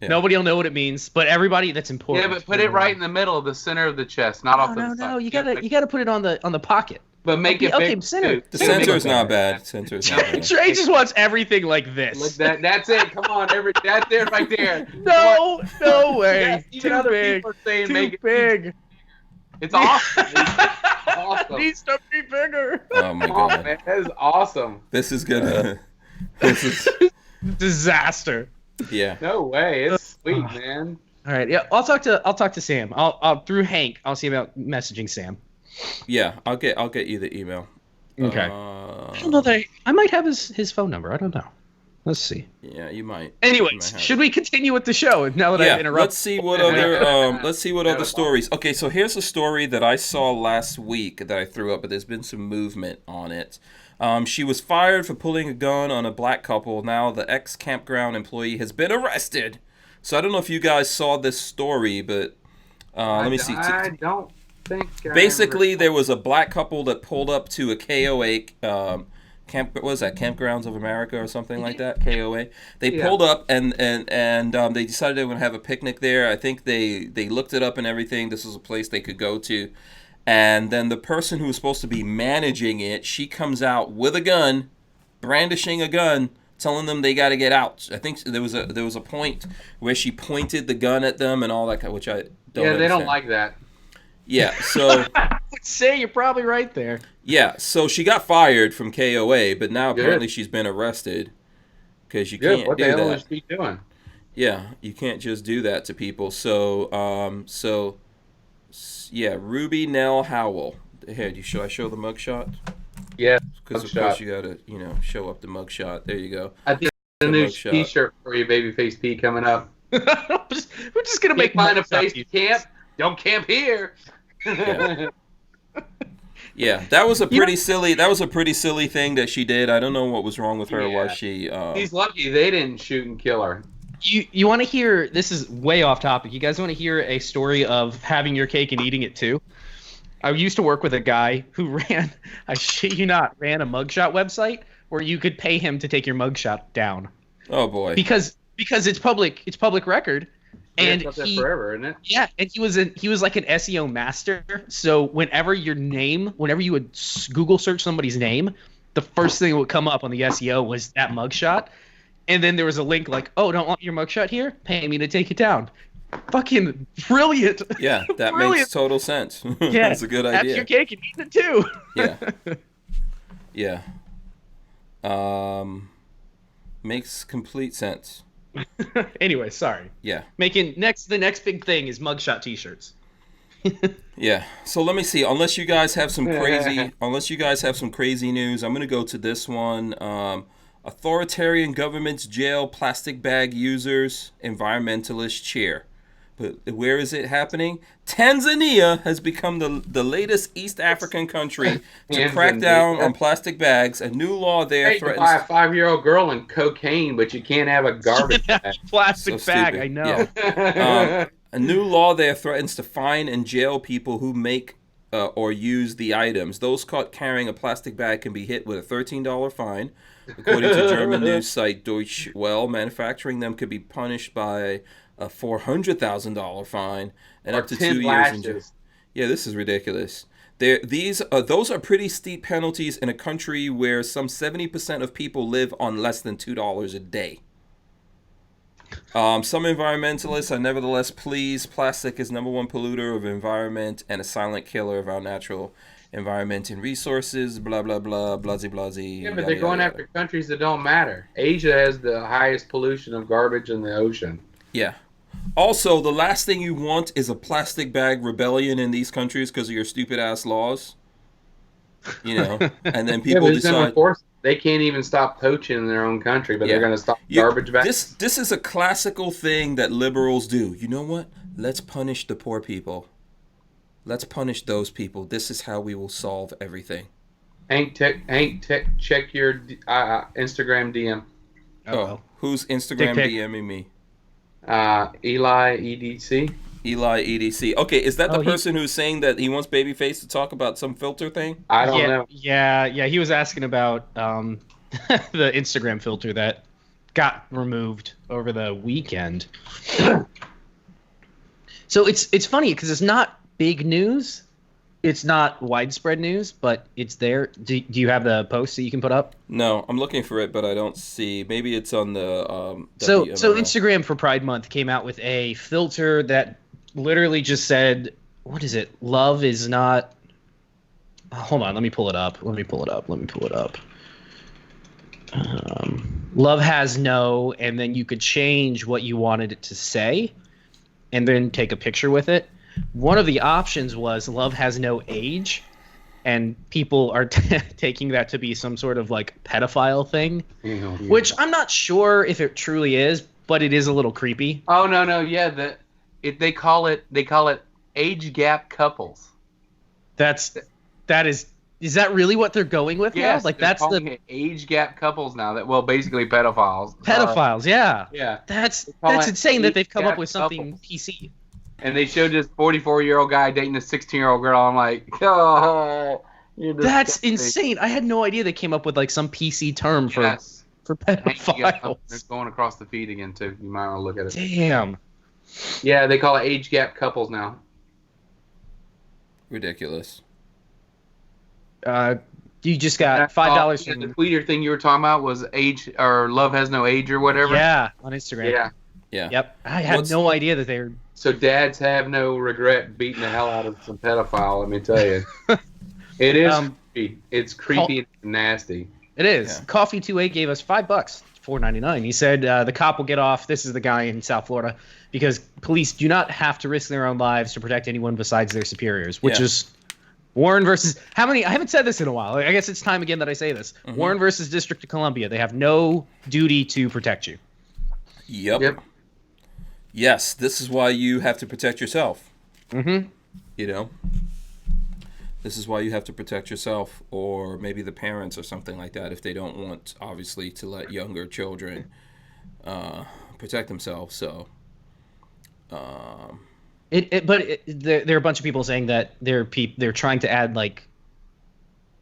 Yeah. Nobody will know what it means, but everybody that's important. Yeah, but put it right in the middle of the center of the chest, not off to the side. No. You gotta put it on the pocket. But make it Okay, big. center. too. The Center center is bigger. not bad. Center is not bad. Trey just wants everything like Look, this. that's it. Come on, that's it right there. No way. Yes, even Too other big. people are saying Too make it big. It's awesome. It's awesome. Needs to be bigger. Oh my Come on, god. man. That is awesome. This is gonna. This is. Disaster. Yeah. No way. It's sweet, man. All right. Yeah. I'll talk to Sam. I'll through Hank. I'll see about messaging Sam. Yeah. I'll get you the email. Okay. I don't know that I might have his phone number. I don't know. Let's see. Yeah, you might. Anyways, should we continue with the show now that I've interrupted? Let's see what other stories. Okay, so here's a story that I saw last week that I threw up, but there's been some movement on it. She was fired for pulling a gun on a black couple. Now the ex-campground employee has been arrested. So I don't know if you guys saw this story, but let me see. I don't think. Basically, there was a black couple that pulled up to a KOA. What was that? Campgrounds of America or something like that. KOA. They pulled up and they decided they were gonna have a picnic there. I think they looked it up and everything. This was a place they could go to. And then the person who was supposed to be managing it, she comes out with a gun, brandishing a gun, telling them they got to get out. I think there was a point where she pointed the gun at them and all that, which I don't. Yeah, they don't understand. like that. Yeah, so I would say you're probably right there. yeah, so she got fired from KOA, but now Good. apparently she's been arrested because you Good. can't What the do hell that. is she doing? Yeah, you can't just do that to people. So yeah, Ruby Nell Howell. Here, I show the mugshot? Yeah, Because of mugshot. course you gotta, show up the mugshot. There you go. I think The a new mugshot. T-shirt for you, Babyface P, coming up. we're just gonna make Find a mugshot place to t-shirts. camp. Don't camp here. Yeah. Yeah, that was a pretty silly. That was a pretty silly thing that she did. I don't know what was wrong with her. Yeah. Why she? He's lucky they didn't shoot and kill her. You want to hear? This is way off topic. You guys want to hear a story of having your cake and eating it too? I used to work with a guy who ran, I shit you not, ran a mugshot website where you could pay him to take your mugshot down Oh boy. because it's public record, and It's up there he, forever, isn't it? yeah, and he was like an SEO master. So whenever you would Google search somebody's name, the first thing that would come up on the SEO was that mugshot. And then there was a link like, oh, don't want your mugshot here? Pay me to take it down. Fucking brilliant. Yeah, that Brilliant. makes total sense. Yeah, That's a good have idea. your cake and eat it too. Yeah. Yeah. Makes complete sense. Anyway, sorry. Yeah. The next big thing is mugshot t-shirts. Yeah. So let me see. Unless you guys have some crazy news, I'm gonna go to this one. Authoritarian governments jail plastic bag users, environmentalist cheer. But where is it happening? Tanzania has become the latest East African country to crack down on plastic bags. A new law there Hey, you threatens. buy a 5-year-old girl and cocaine, but you can't have a garbage bag. Plastic So bag, stupid. I know. Yeah. A new law there threatens to fine and jail people who make or use the items. Those caught carrying a plastic bag can be hit with a $13 fine. According to German news site Deutsche Welle, manufacturing them could be punished by a $400,000 fine and Or up to 10 2 years in jail. lashes. Yeah, this is ridiculous. Those are pretty steep penalties in a country where some 70% of people live on less than $2 a day. Some environmentalists are nevertheless pleased. Plastic is number one polluter of the environment and a silent killer of our natural environment and resources. Blah blah blah. Blasey blasey. Yeah, but they're going after countries that don't matter. Asia has the highest pollution of garbage in the ocean. Yeah. Also, the last thing you want is a plastic bag rebellion in these countries because of your stupid ass laws. You know, and then people decide. They can't even stop poaching in their own country, but they're going to stop garbage bags. This is a classical thing that liberals do. You know what? Let's punish the poor people. Let's punish those people. This is how we will solve everything. Hank, check your Instagram DM. Oh, who's Instagram DMing me? Eli EDC. Eli EDC. Okay, is that the person who's saying that he wants Babyface to talk about some filter thing? I don't know. Yeah. He was asking about the Instagram filter that got removed over the weekend. So it's funny because it's not big news. It's not widespread news, but it's there. Do you have the post that you can put up? No, I'm looking for it, but I don't see. Maybe it's on the. So Instagram for Pride Month came out with a filter that literally just said, "What is it? Love is not." Hold on, let me pull it up. Love has no, and then you could change what you wanted it to say, and then take a picture with it. One of the options was love has no age, and people are taking that to be some sort of like pedophile thing, which I'm not sure if it truly is, but it is a little creepy. Oh no, yeah, they call it age gap couples. Is that really what they're going with now? Like that's the age gap couples now. Basically pedophiles. Pedophiles, yeah. Yeah. That's insane that they've come up with something couples. PC. And they showed this 44-year-old guy dating a 16-year-old girl. I'm like, oh, that's insane. I had no idea they came up with like some PC term for pedophiles. It's going across the feed again too. You might want to look at it. Damn. Yeah, they call it age gap couples now. Ridiculous. You just got $5 from the tweeter thing you were talking about was age or love has no age or whatever. Yeah, on Instagram. Yeah. Yep. I had no idea that they were. So dads have no regret beating the hell out of some pedophile. Let me tell you, it is creepy. It's creepy and nasty. It is. Yeah. Coffee28 gave us $5, $4.99. He said the cop will get off. This is the guy in South Florida because police do not have to risk their own lives to protect anyone besides their superiors, which is Warren versus how many? I haven't said this in a while. I guess it's time again that I say this. Mm-hmm. Warren versus District of Columbia. They have no duty to protect you. Yep. Yes, this is why you have to protect yourself. Mm-hmm. You know, this is why you have to protect yourself, or maybe the parents or something like that, if they don't want, obviously, to let younger children protect themselves. So, there are a bunch of people saying that they're trying to add like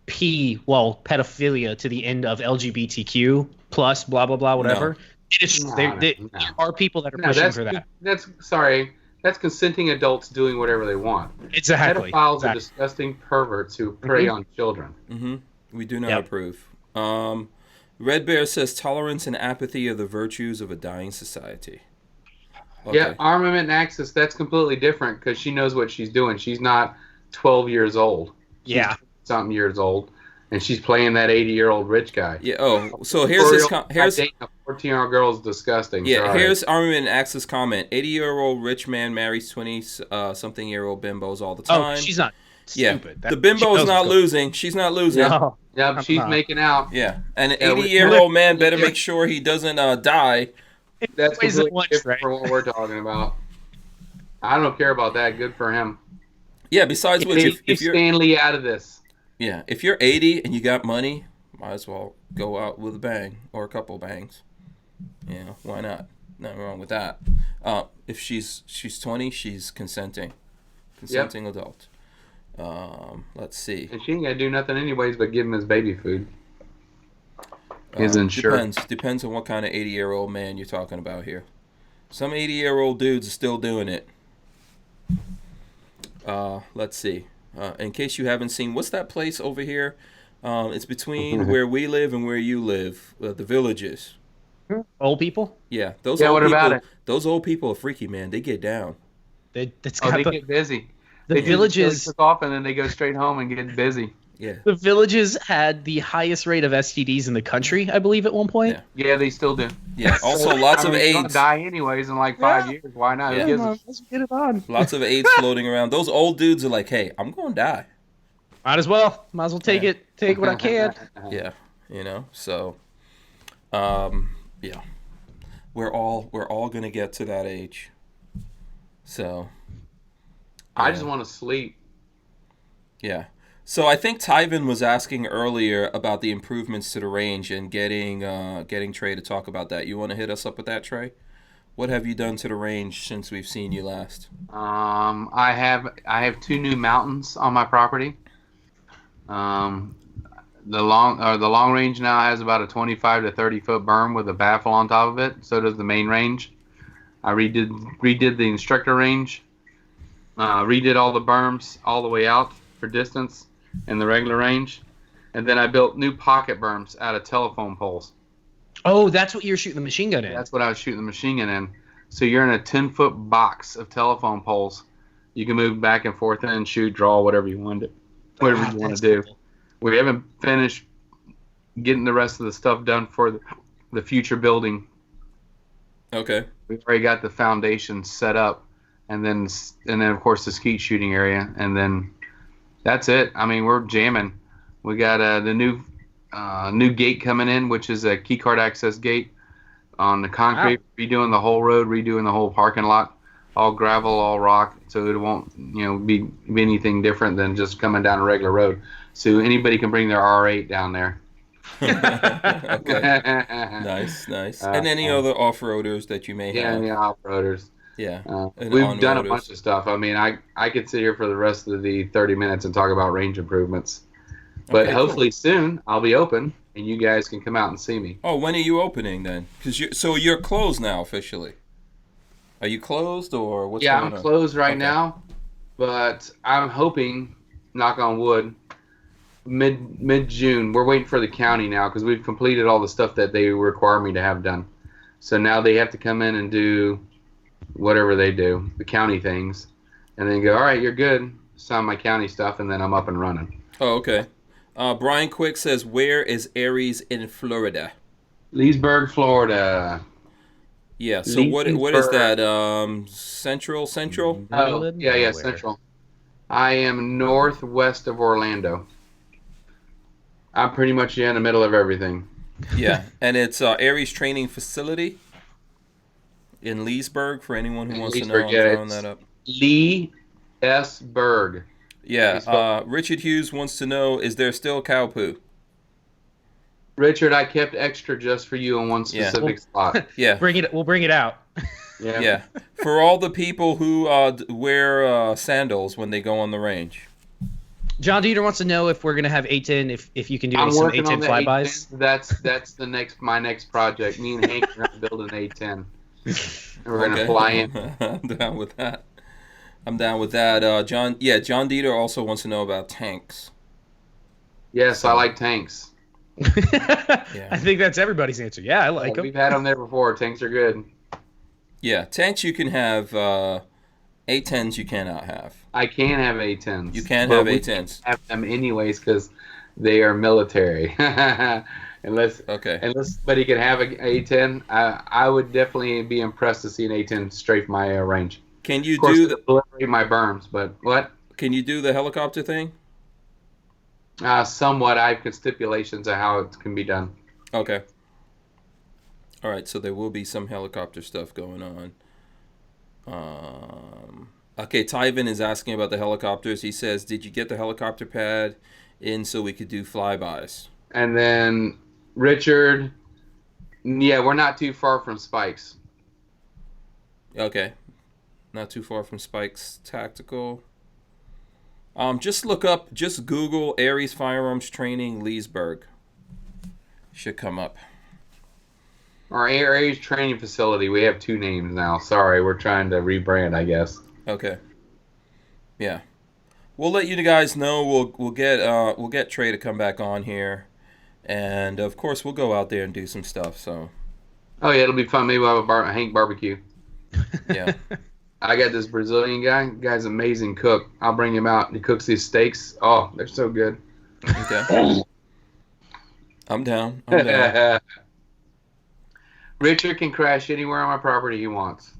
pedophilia to the end of LGBTQ plus blah blah blah whatever. No. There are people that are pushing for that. That's consenting adults doing whatever they want. Exactly. Pedophiles are disgusting perverts who prey on children. Mm-hmm. We do not approve. Red Bear says tolerance and apathy are the virtues of a dying society. Okay. Yeah, armament and access, that's completely different because she knows what she's doing. She's not 12 years old. She's something years old. And she's playing that 80-year-old rich guy. Yeah. Oh, so here's dating a 14-year-old girl is disgusting. Yeah. Sorry. Here's Armament and Access comment. 80-year-old rich man marries 20-something-year-old bimbos all the time. Oh, she's not stupid. The bimbo's not losing. She's not losing. No. Yeah, she's making out. Yeah. And an 80-year-old man better make sure he doesn't die. That's completely different from what we're talking about. I don't care about that. Good for him. Yeah. Besides which, if you're Stanley out of this. Yeah, if you're 80 and you got money, might as well go out with a bang or a couple bangs. Yeah, why not? Nothing wrong with that. If she's 20, she's consenting adult. Let's see. And she ain't gonna do nothing anyways but give him his baby food. His insurance. Depends on what kind of 80-year-old man you're talking about here. Some 80-year-old dudes are still doing it. Let's see. In case you haven't seen, what's that place over here? It's between where we live and where you live. The Villages. Old people? Yeah, What about it? Those old people are freaky, man. They get down. They get busy. The They Villages. took off and then they go straight home and get busy. Yeah. The Villages had the highest rate of STDs in the country, I believe, at one point. Yeah. Yeah, they still do. Yeah. Also, lots of You're gonna AIDS. die anyways in like 5 years. Why not? Yeah. Who gives a Let's get it on. Lots of AIDS floating around. Those old dudes are like, hey, I'm going to die. Might as well take Yeah. it. Take what I can. Yeah. So, yeah. We're all going to get to that age. So. I just want to sleep. Yeah. So I think Tyven was asking earlier about the improvements to the range and getting Trey to talk about that. You want to hit us up with that, Trey? What have you done to the range since we've seen you last? I have 2 new mountains on my property. The long range now has about a 25 to 30 foot berm with a baffle on top of it. So does the main range. I redid the instructor range. Redid all the berms all the way out for distance in the regular range, and then I built new pocket berms out of telephone poles. Oh, that's what you're shooting the machine gun in. That's what I was shooting the machine gun in. So you're in a 10-foot box of telephone poles. You can move back and forth and shoot, draw, whatever you want to do. Cool. We haven't finished getting the rest of the stuff done for the future building. Okay. We've already got the foundation set up, and then of course the skeet shooting area, and then that's it. I mean, we're jamming. We got the new gate coming in, which is a key card access gate on the concrete. Wow. Redoing the whole road, redoing the whole parking lot, all gravel, all rock, so it won't be anything different than just coming down a regular road. So anybody can bring their R8 down there. Okay. Nice. And any other off-roaders that you may have? Yeah, any off-roaders. Yeah. We've done a bunch of stuff. I mean, I could sit here for the rest of the 30 minutes and talk about range improvements. But hopefully soon I'll be open and you guys can come out and see me. Oh, when are you opening then? So you're closed now officially. Are you closed or what's going on? Yeah, I'm closed right now, but I'm hoping, knock on wood, mid-June. We're waiting for the county now because we've completed all the stuff that they require me to have done. So now they have to come in and do whatever they do, the county things, and then go, all right, you're good, sign my county stuff, and then I'm up and running. Oh, okay. Brian Quick says, where is Aries in Florida? Leesburg, Florida. Yeah, so what is that? Central? Oh, yeah, Central. I am northwest of Orlando. I'm pretty much in the middle of everything. Yeah, and it's Aries Training Facility in Leesburg, for anyone who wants to know. I'm throwing that up. Leesburg. Yeah, Richard Hughes wants to know, is there still cow poo? Richard, I kept extra just for you in one specific spot. Yeah. We'll bring it out. Yeah. For all the people who wear sandals when they go on the range. John Dieter wants to know if we're gonna have A10, if you can do some A10 flybys. That's my next project. Me and Hank are gonna build an A10. We're gonna fly in. I'm down with that. John Dieter also wants to know about tanks. Yes, I like tanks. Yeah. I think that's everybody's answer. Yeah, I like them. We've had them there before. Tanks are good. Yeah, tanks you can have. A10s you cannot have. I can have A10s. You can have A10s. Have them anyways because they are military. Unless somebody can have an A10, I would definitely be impressed to see an A10 strafe my range. Can you do my berms? But what? Can you do the helicopter thing? Somewhat. I have stipulations of how it can be done. Okay. All right, so there will be some helicopter stuff going on. Okay, Tyven is asking about the helicopters. He says, did you get the helicopter pad in so we could do flybys? And then Richard, yeah, we're not too far from Spikes. Okay. Not too far from Spike's Tactical. Just Google Aries Firearms Training Leesburg. Should come up. Our Aries training facility. We have 2 names now. Sorry, we're trying to rebrand, I guess. Okay. Yeah. We'll let you guys know. We'll get Trey to come back on here, and of course we'll go out there and do some stuff. So. Oh yeah, it'll be fun. Maybe we'll have a Hank barbecue. Yeah. I got this Brazilian guy. The guy's an amazing cook. I'll bring him out. He cooks these steaks. Oh, they're so good. Okay. I'm down. Richard can crash anywhere on my property he wants.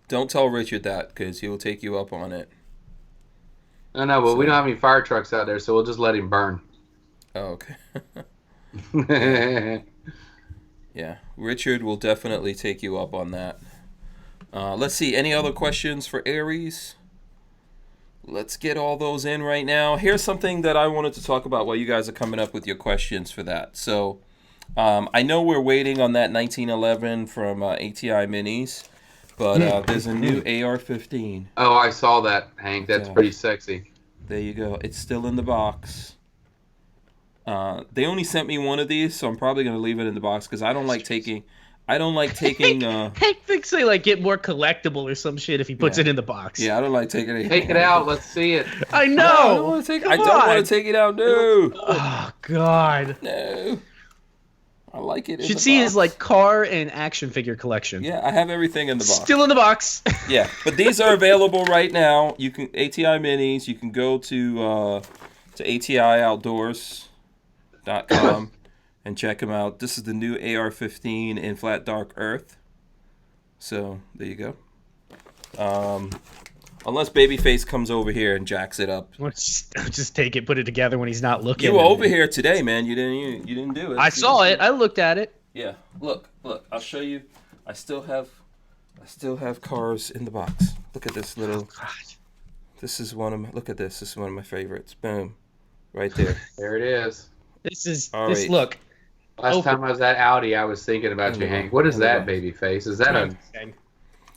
Don't tell Richard that, because he will take you up on it. No, but we don't have any fire trucks out there, so we'll just let him burn. Oh, okay. Yeah, Richard will definitely take you up on that. Let's see, any other questions for Aries? Let's get all those in right now. Here's something that I wanted to talk about while you guys are coming up with your questions for that. So, I know we're waiting on that 1911 from ATI Minis, but there's a new AR-15. Oh, I saw that, Hank. That's pretty sexy. There you go. It's still in the box. They only sent me one of these, so I'm probably going to leave it in the box because I don't like taking... Hank thinks they like get more collectible or some shit if he puts it in the box. Yeah, I don't like taking it. Take it out. Let's see it. I know. I don't want to take it out. No. Oh God. No. I like it. Should see his like car and action figure collection. Yeah, I have everything in the box. Still in the box. Yeah, but these are available right now. You can ATI Minis. You can go to ATIOutdoors.com and check them out. This is the new AR-15 in flat dark earth. So there you go. Unless Babyface comes over here and jacks it up. Just take it, put it together when he's not looking. You were over here today, man. You didn't do it. I saw it. I looked at it. Yeah. Look. I'll show you. I still have cars in the box. Look at this little. Oh, God. This is one of my. Look at this. This is one of my favorites. Boom. Right there. There it is. Right. Look. Last time I was at Audi, I was thinking about you, Hank. What is that, Babyface? Is that a...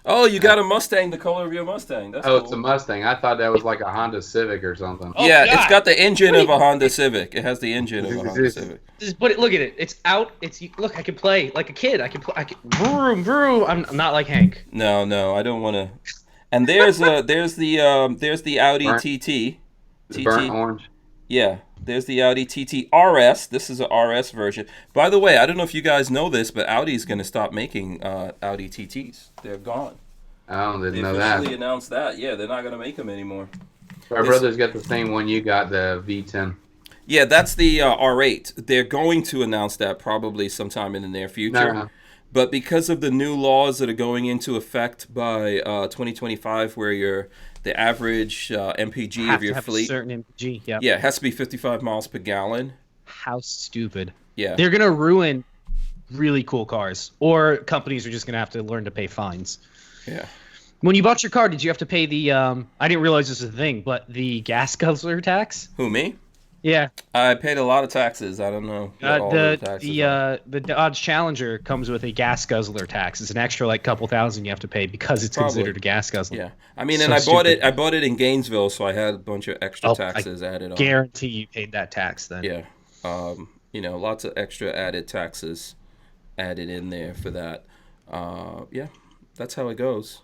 Oh, you got a Mustang, the color of your Mustang. That's cool. It's a Mustang. I thought that was like a Honda Civic or something. Yeah, it's got the engine of a Honda Civic. It has the engine of a Honda Civic. Look at it. It's out. Look. I can play like a kid. I can vroom vroom. I'm not like Hank. No, I don't want to. And there's the Audi TT. The burnt orange. Yeah, there's the Audi TT RS. This is a RS version. By the way, I don't know if you guys know this, but Audi's going to stop making Audi TTs. They're gone. Oh, didn't know that. They officially announced that. Yeah, they're not going to make them anymore. My brother's got the same one you got, the V10. Yeah, that's the R8. They're going to announce that probably sometime in the near future. No. But because of the new laws that are going into effect by 2025, where the average MPG of your fleet, a certain MPG, yeah, it has to be 55 miles per gallon. How stupid! Yeah, they're gonna ruin really cool cars, or companies are just gonna have to learn to pay fines. Yeah. When you bought your car, did you have to pay the? I didn't realize this was a thing, but the gas guzzler tax. Who, me? Yeah. I paid a lot of taxes. I don't know. The Dodge Challenger comes with a gas guzzler tax. It's an extra like couple thousand you have to pay because it's considered a gas guzzler. Yeah. I mean, and I bought it in Gainesville, so I had a bunch of extra taxes added on. Guarantee you paid that tax then. Yeah. Lots of extra added taxes added in there for that. Yeah. That's how it goes.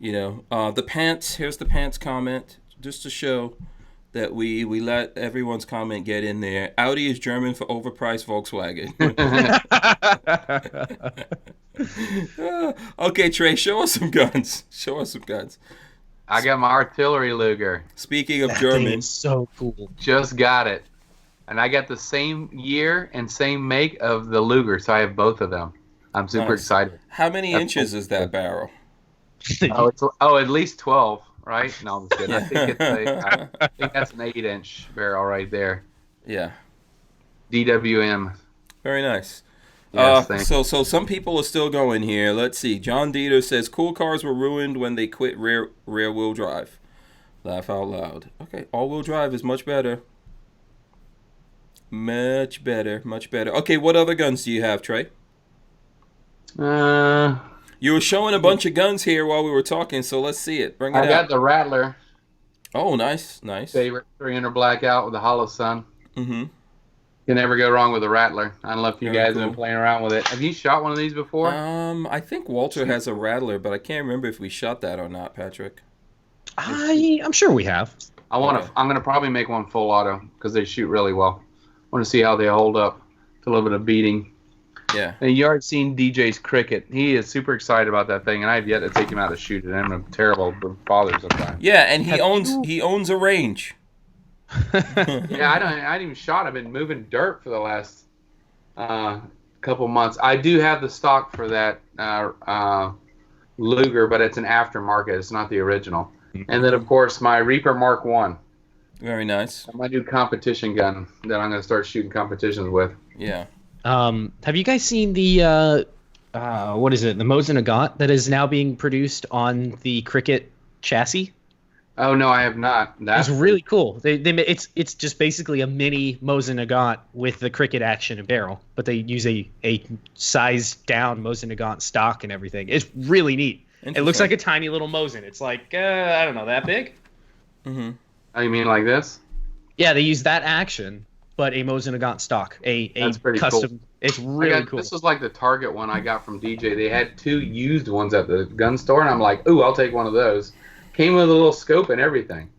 The pants, here's the pants comment just to show that we let everyone's comment get in there. Audi is German for overpriced Volkswagen. Okay, Trey, show us some guns. I got my artillery Luger. Speaking of that German. thing is so cool. Just got it. And I got the same year and same make of the Luger, so I have both of them. I'm super excited. How many inches is that barrel? At least 12. Right? No, I'm just kidding. I think that's an 8-inch barrel right there. Yeah. DWM. Very nice. Yes, so some people are still going here. Let's see. John Dieter says cool cars were ruined when they quit rear wheel drive. Laugh out loud. Okay, all wheel drive is much better. Much better. Okay, what other guns do you have, Trey? You were showing a bunch of guns here while we were talking, so let's see it. Bring it I out. got the Rattler. Oh, nice. Favorite 300 blackout with the hollow sun. Mm-hmm. You never go wrong with a Rattler. I don't know if you Very guys cool. have been playing around with it. Have you shot one of these before? I think Walter has a Rattler, but I can't remember if we shot that or not, Patrick. I'm sure we have. Okay. I'm gonna probably make one full auto because they shoot really well. Want to see how they hold up to a little bit of beating. Yeah. And you already seen DJ's Cricket. He is super excited about that thing, and I've yet to take him out to shoot it. I'm a terrible father sometimes. Yeah, and he owns a range. Yeah, I didn't even shot. I've been moving dirt for the last couple months. I do have the stock for that Luger, but it's an aftermarket. It's not the original. And then, of course, my Reaper Mark 1. Very nice. My new competition gun that I'm going to start shooting competitions with. Yeah. Have you guys seen the what is it? The Mosin Nagant that is now being produced on the Cricket chassis? Oh no, I have not. That's It's really cool. It's just basically a mini Mosin Nagant with the Cricket action and barrel, but they use a sized down Mosin Nagant stock and everything. It's really neat. It looks like a tiny little Mosin. It's like I don't know, that big. Mm-hmm. Oh, you mean like this? Yeah, they use that action, but a Mosin Nagant stock. That's pretty custom. cool. It's really cool. This was like the Target one I got from DJ. They had 2 used ones at the gun store, and I'm like, ooh, I'll take one of those. Came with a little scope and everything.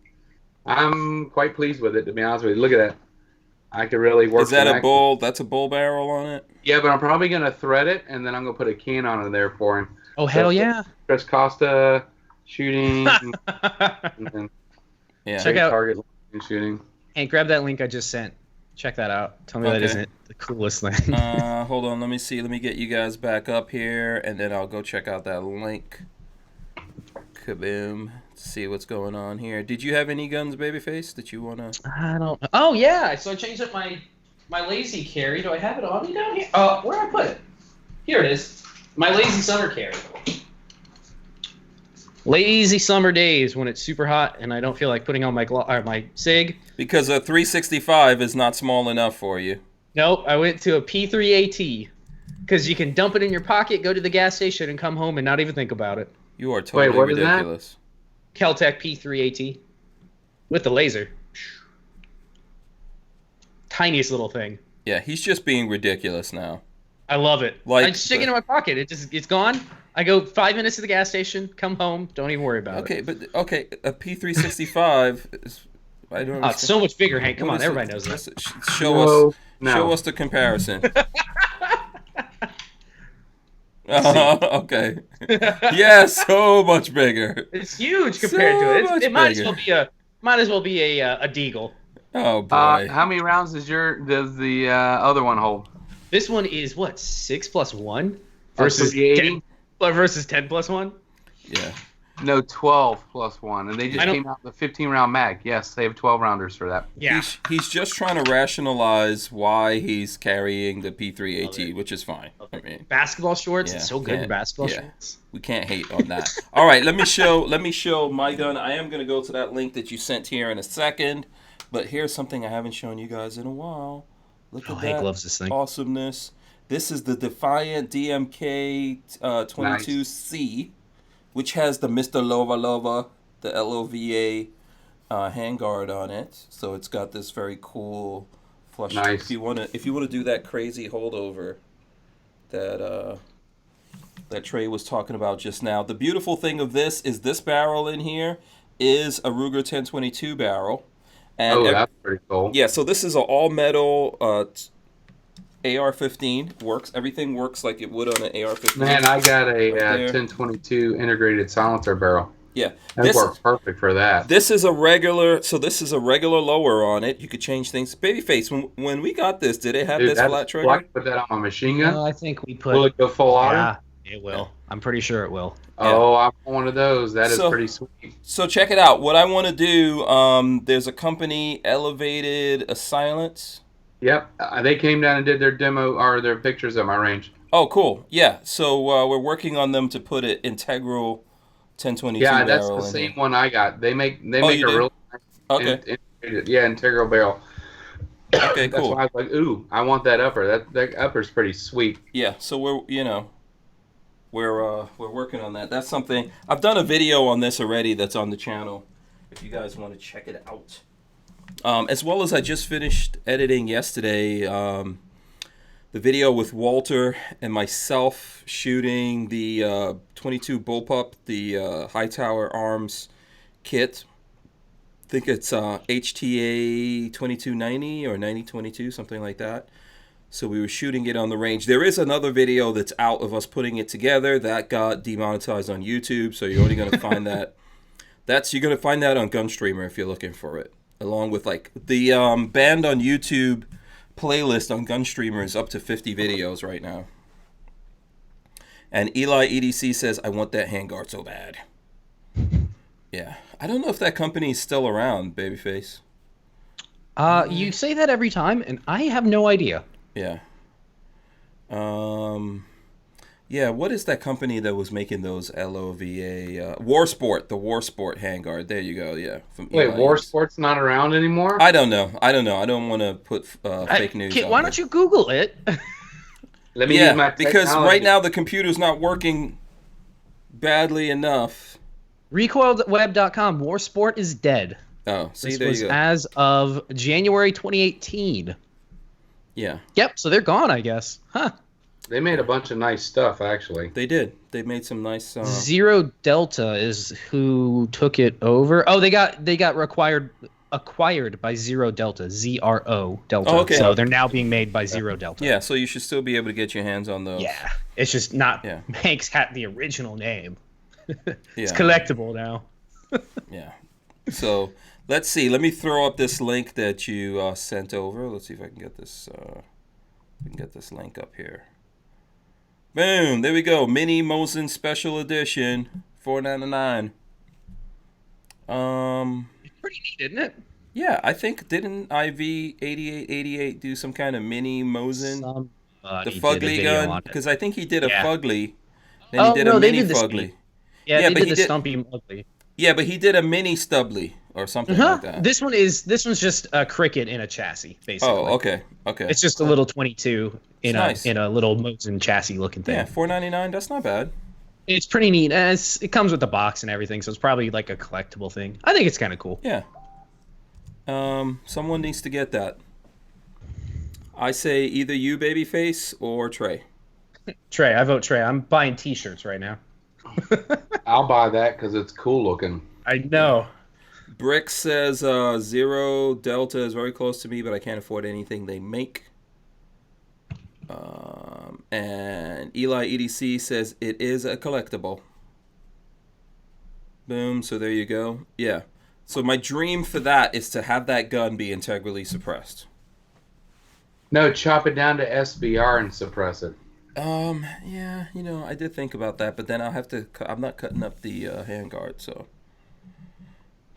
I'm quite pleased with it, to be honest with you. Look at that. I could really work. Is that a bull? That's a bull barrel on it? Yeah, but I'm probably going to thread it, and then I'm going to put a can on it there for him. Oh, hell yeah. Chris Costa shooting. And then Yeah. Check out- Target shooting. Hey, grab that link I just sent. Check that out. Tell me that Okay. isn't the coolest thing. Hold on. Let me see. Let me get you guys back up here, and then I'll go check out that link. Kaboom. See what's going on here. Did you have any guns, Babyface, that you want to... I don't. Oh yeah, so I changed up my lazy carry. Do I have it on me down here? Where did I put it? Here it is. My lazy summer carry. Lazy summer days when it's super hot and I don't feel like putting on my SIG. Because a 365 is not small enough for you. Nope, I went to a P3AT because you can dump it in your pocket, go to the gas station, and come home and not even think about it. You are totally what is that? ridiculous. Keltec P3AT with the laser. Tiniest little thing. Yeah, he's just being ridiculous now. I love it. Like I just stick it in my pocket. It's gone. I go 5 minutes to the gas station, come home, don't even worry about it. A P365 is... I don't Oh, it's so much bigger, Hank. Come on, everybody knows that. Show us the comparison. Okay. Yeah, so much bigger. It's huge compared So to it. much It might bigger. as well be a Deagle. Oh boy. How many rounds does the other one hold? This one is what 6+1 Versus versus the 10 versus 10+1. Yeah. No, 12+1, and they just I don't- came out with a 15-round mag. Yes, they have 12 rounders for that. Yeah. He's just trying to rationalize why he's carrying the P3AT, which is fine. I mean, Basketball shorts. Yeah, It's so good in yeah, basketball yeah. shorts. we can't hate on that. All right, let me show my gun. I am going to go to that link that you sent here in a second, but here's something I haven't shown you guys in a while. Look at Hank that loves this thing. awesomeness. This is the Defiant DMK 22C, which has the Mr. Lola, the LOVA handguard on it. So it's got this very cool flush. Nice. If you want to do that crazy holdover that Trey was talking about just now. The beautiful thing of this is this barrel in here is a Ruger 1022 barrel. And That's pretty cool. yeah, so this is an all metal AR-15. Works. Everything works like it would on an AR-15. Man, I got a there. 1022 integrated silencer barrel. Yeah. That works perfect for that. This is a regular. So this is a regular lower on it. You could change things. Babyface, when we got this, did it have this flat trigger? I put that on my machine gun. I think we put. Will it go full auto? Yeah, it will. I'm pretty sure it will. Oh, I want one of those. That is So- pretty sweet. So check it out. What I want to do, there's a company, Elevated Silence. Yep, they came down and did their demo or their pictures at my range. Oh, cool. Yeah. So we're working on them to put an integral 1022 Yeah, that's barrel the in same here. one I got. They make you a do? real Okay. integral barrel. Okay, That's cool. why I was like, ooh, I want that upper. That upper's pretty sweet. Yeah. So we're we're working on that. That's something I've done a video on this already. That's on the channel. If you guys want to check it out, as well as I just finished editing yesterday the video with Walter and myself shooting the 22 bullpup, the Hightower Arms kit. I think it's HTA 2290 or 9022, something like that. So we were shooting it on the range. There is another video that's out of us putting it together that got demonetized on YouTube. So you're only going to find that. You're going to find that on Gunstreamer if you're looking for it, along with like the banned on YouTube playlist on Gunstreamer is up to 50 videos right now. And Eli EDC says, I want that handguard so bad. Yeah. I don't know if that company is still around, Babyface. You say that every time, and I have no idea. Yeah. Yeah, what is that company that was making those LOVA? Warsport, the Warsport handguard. There you go, yeah. Wait, Warsport's not around anymore? I don't know. I don't want to put fake news Kid, on why here. don't you Google it? Let me use my because technology. right now the computer's not working badly enough. Recoilweb.com, Warsport is dead. Oh, see, This there was you go. as of January 2018. Yeah, Yep, so they're gone, I guess. Huh. They made a bunch of nice stuff, actually. they did. They made some nice... Zero Delta is who took it over. Oh, they got acquired by Zero Delta, ZRO Delta. Oh, okay. So they're now being made by Zero Delta. yeah, so you should still be able to get your hands on those. Yeah. It's just not Yeah. Hank's had the original name. It's Yeah. collectible now. Yeah. So let's see. Let me throw up this link that you sent over. Let's see if I can get this. Link up here. Boom! There we go. Mini Mosin Special Edition, $4.99. Pretty neat, isn't it? Yeah, I think didn't IV8888 do some kind of mini Mosin, the Fugly gun? Because I think he did a Yeah. Fugly. Then he did a they mini did the Fugly. Yeah, Yeah, they but did he the did- Stumpy Ugly. Yeah, but he did a mini Stubbly or something like that. This one's just a cricket in a chassis, basically. Oh, okay. It's just a little 22 in Nice. a little Mosin chassis looking thing. Yeah, $4.99. That's not bad. It's pretty neat. And it comes with the box and everything, so it's probably like a collectible thing. I think it's kind of cool. Yeah. Someone needs to get that. I say either you, Babyface, or Trey. Trey, I vote Trey. I'm buying T-shirts right now. I'll buy that because it's cool looking. I know. Brick says Zero Delta is very close to me, but I can't afford anything they make. And Eli EDC says it is a collectible. Boom. So there you go. Yeah. So my dream for that is to have that gun be integrally suppressed. No, chop it down to SBR and suppress it. Yeah, I did think about that, but then I'll have to. I'm not cutting up the handguard, so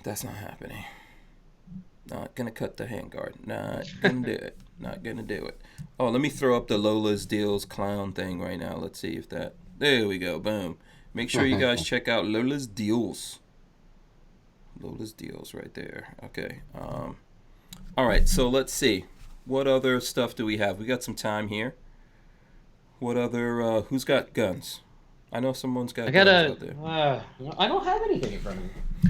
that's not happening. Not gonna cut the handguard. Not gonna do it. Not gonna do it. Oh, let me throw up the Lola's Deals clown thing right now. Let's see if that. There we go. Boom. Make sure you guys check out Lola's Deals. Lola's Deals right there. Okay. All right. So let's see. What other stuff do we have? We got some time here. What other? Who's got guns? I know someone's got guns out there. I don't have anything in front of me.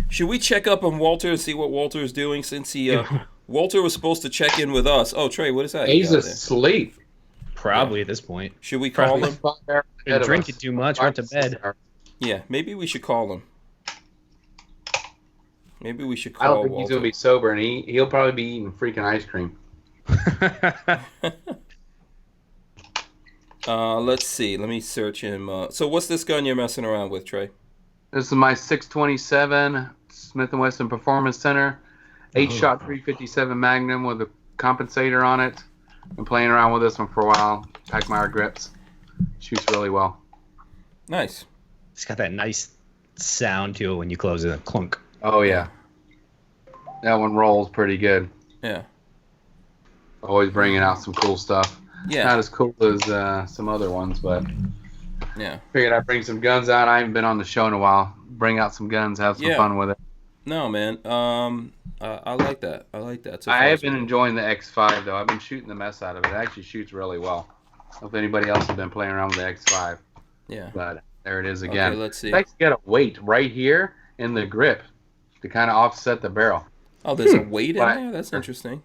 Should we check up on Walter and see what Walter is doing since he? Walter was supposed to check in with us. Oh, Trey, what is that? He's asleep. Probably at this point. Should we call him? Been drinking too much, went to bed. Yeah, maybe we should call him. Maybe we should I don't call think Walter. he's gonna be sober, and he'll probably be eating freaking ice cream. Let's see. Let me search him. So what's this gun you're messing around with, Trey? This is my 627 Smith & Wesson Performance Center, 8-shot 357 Magnum with a compensator on it. Been playing around with this one for a while. Packmeyer grips. Shoots really well. Nice. It's got that nice sound to it when you close it. Clunk. Oh yeah, that one rolls pretty good. Yeah. Always bringing out some cool stuff. Yeah. Not as cool as some other ones, but Yeah. figured I'd bring some guns out. I haven't been on the show in a while. Bring out some guns, have some Yeah. fun with it. No, man. I like that. I like that. So I far, have so been good. enjoying the X5 though. I've been shooting the mess out of it. It actually shoots really well. I don't know if anybody else has been playing around with the X5, Yeah. but There it is again. Okay, let's see. It's actually got a weight right here in the grip to kind of offset the barrel. Oh, there's a weight in there? That's interesting.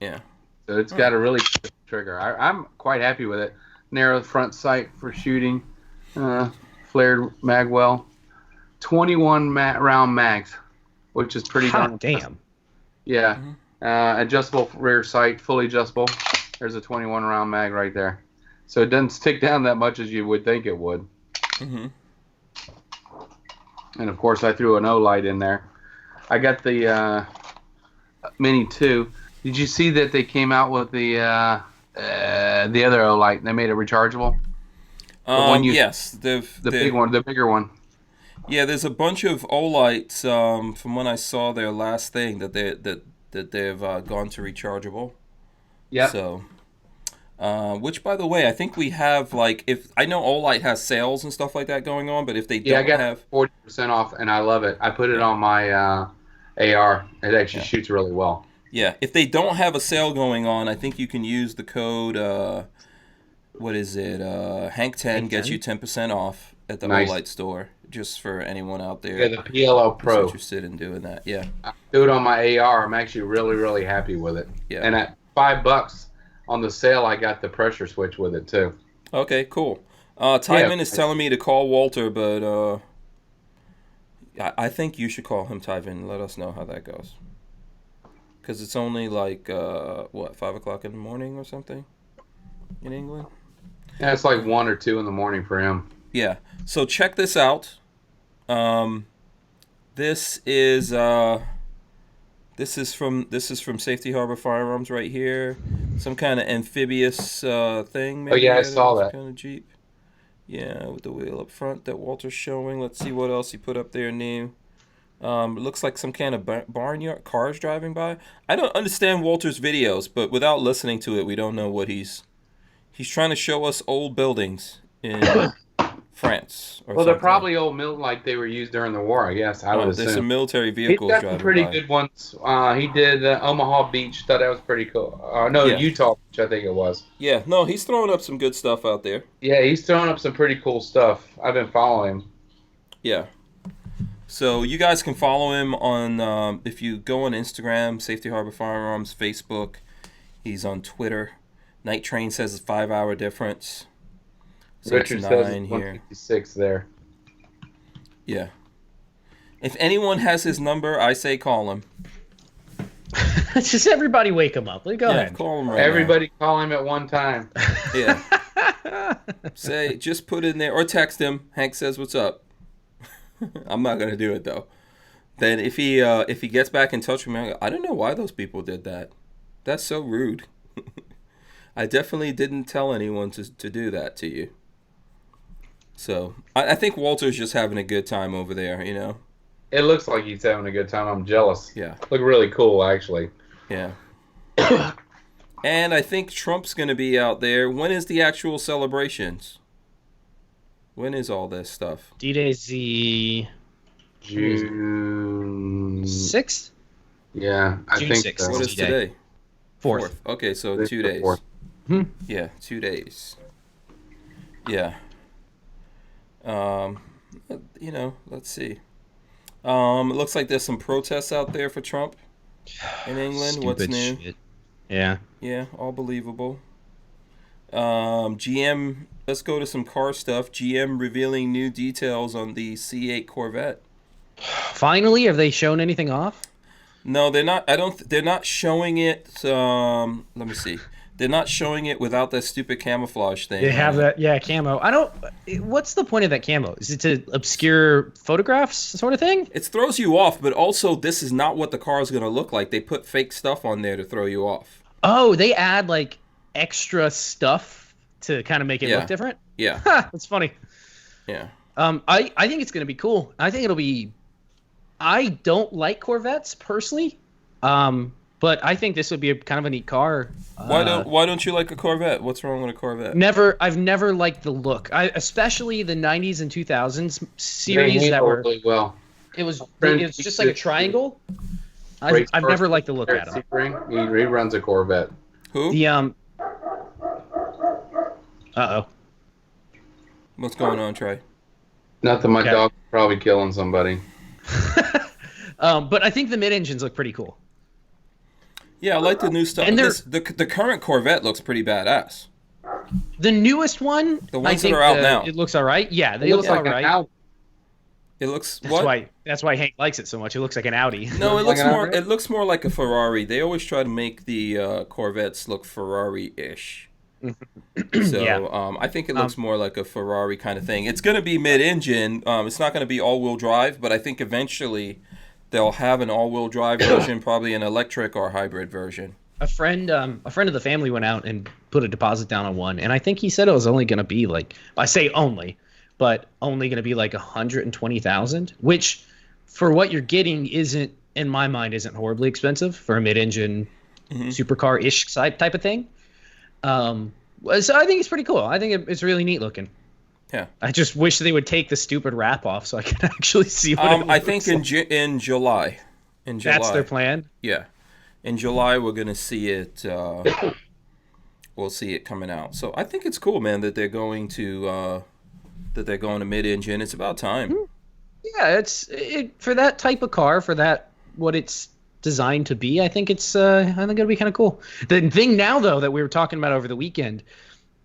Yeah. So it's got a really good trigger. I'm quite happy with it. Narrow front sight for shooting. Flared magwell. 21 round mags, which is pretty Hot damn. Yeah. Adjustable rear sight, fully adjustable. There's a 21 round mag right there. So it doesn't stick down that much as you would think it would. Mm-hmm. And of course I threw an O-light in there. I got the Mini 2. Did you see that they came out with the other O-light? They made it rechargeable? Yes. The big one, the bigger one. Yeah, there's a bunch of O-lights from when I saw their last thing that they've gone to rechargeable. Yeah. So, which by the way, I think we have if I know O-light has sales and stuff like that going on, but if they don't I got have 40% off, and I love it. I put it on my AR. It actually shoots really well. Yeah, if they don't have a sale going on, I think you can use the code. What is it? Hank10 gets you 10% off at the O-light store. Just for anyone out there. Yeah, the PLO Pro. Who's interested in doing that. Yeah. I do it on my AR. I'm actually really, really happy with it. Yeah. And at $5 on the sale, I got the pressure switch with it too. Okay, cool. Tyvin is telling me to call Walter, but I think you should call him, Tyvin, and let us know how that goes. Because it's only 5 o'clock in the morning or something in England? Yeah, it's like 1 or 2 in the morning for him. Yeah. So check this out. This is from Safety Harbor Firearms right here. Some kind of amphibious thing. Maybe. Oh yeah, I saw that. Kind of Jeep. Yeah, with the wheel up front that Walter's showing. Let's see what else he put up there new. It looks like some kind of barnyard, cars driving by. I don't understand Walter's videos, but without listening to it, we don't know what he's trying to show us old buildings in France. Or they're something. probably old mill like they were used during the war, I guess. I would assume. There's some military vehicles He's got driving some pretty by. good ones. He did Omaha Beach. Thought that was pretty cool. Utah Beach, I think it was. Yeah, no, he's throwing up some good stuff out there. Yeah, he's throwing up some pretty cool stuff. I've been following him. Yeah. So you guys can follow him on, if you go on Instagram, Safety Harbor Firearms, Facebook. He's on Twitter. Night Train says it's 5-hour difference. So Richard it's says 9 it's here. 156 there. Yeah. If anyone has his number, I say call him. Just everybody wake him up. Go ahead. Call him right Everybody call him at one time. now. Yeah. Say, just put it in there, or text him. Hank says, "What's up?" I'm not gonna do it though. Then if he gets back in touch with me, I don't know why those people did that. That's so rude. I definitely didn't tell anyone to do that to you. So I think Walter's just having a good time over there, you know. It looks like he's having a good time. I'm jealous. Yeah. Look really cool, actually. Yeah. And I think Trump's going to be out there. When is the actual celebrations? When is all this stuff? D-Day's the June 6th? Yeah, I June think 6th. so. What is today? 4th. Okay, so This 2 is the days. 4th. Yeah, 2 days. Yeah. Let's see. It looks like there's some protests out there for Trump in England. What's Stupid new? shit. Yeah. Yeah, all believable. GM, let's go to some car stuff. GM revealing new details on the C8 Corvette. Finally, have they shown anything off? No, they're not. They're not showing it. Let me see. They're not showing it without that stupid camouflage thing. They have that, camo. What's the point of that camo? Is it to obscure photographs sort of thing? It throws you off, but also this is not what the car is going to look like. They put fake stuff on there to throw you off. Oh, they add like extra stuff to kind of make it look different? Yeah. That's funny. Yeah. I think it's going to be cool. I think it'll be... I don't like Corvettes personally, but I think this would be kind of a neat car. Why don't you like a Corvette? What's wrong with a Corvette? I've never liked the look. Especially the 90s and 2000s series They that were really well. it was just like a triangle. I've never liked the look at them. He runs a Corvette. Who? The What's going on, Trey? Nothing. My Okay. dog's probably killing somebody. But I think the mid-engines look pretty cool. Yeah, I like the new stuff. And The current Corvette looks pretty badass. The newest one, The ones I that think are out now. it looks all right. Yeah, It they looks look like all an right. Audi. It looks what? That's why Hank likes it so much. It looks like an Audi. No, it Like looks an more. Armory? It looks more like a Ferrari. They always try to make the Corvettes look Ferrari-ish. So Yeah. I think it looks more like a Ferrari kind of thing. It's going to be mid-engine. It's not going to be all-wheel drive, but I think eventually they'll have an all-wheel drive version, probably an electric or hybrid version. A friend of the family went out and put a deposit down on one, and I think he said it was only going to be like, I say only, but only going to be like 120,000, which for what you're getting isn't, in my mind, isn't horribly expensive for a mid-engine supercar-ish type of thing. So I think it's pretty cool. I think it's really neat looking. Yeah. I just wish they would take the stupid wrap off so I could actually see what it I looks think like. in July. In July. That's their plan. Yeah. In July, we're going to see it. We'll see it coming out. So I think it's cool, man, that they're going to mid-engine. It's about time. Yeah, for that type of car, for that what it's designed to be. I think it'll be kind of cool. The thing now, though, that we were talking about over the weekend,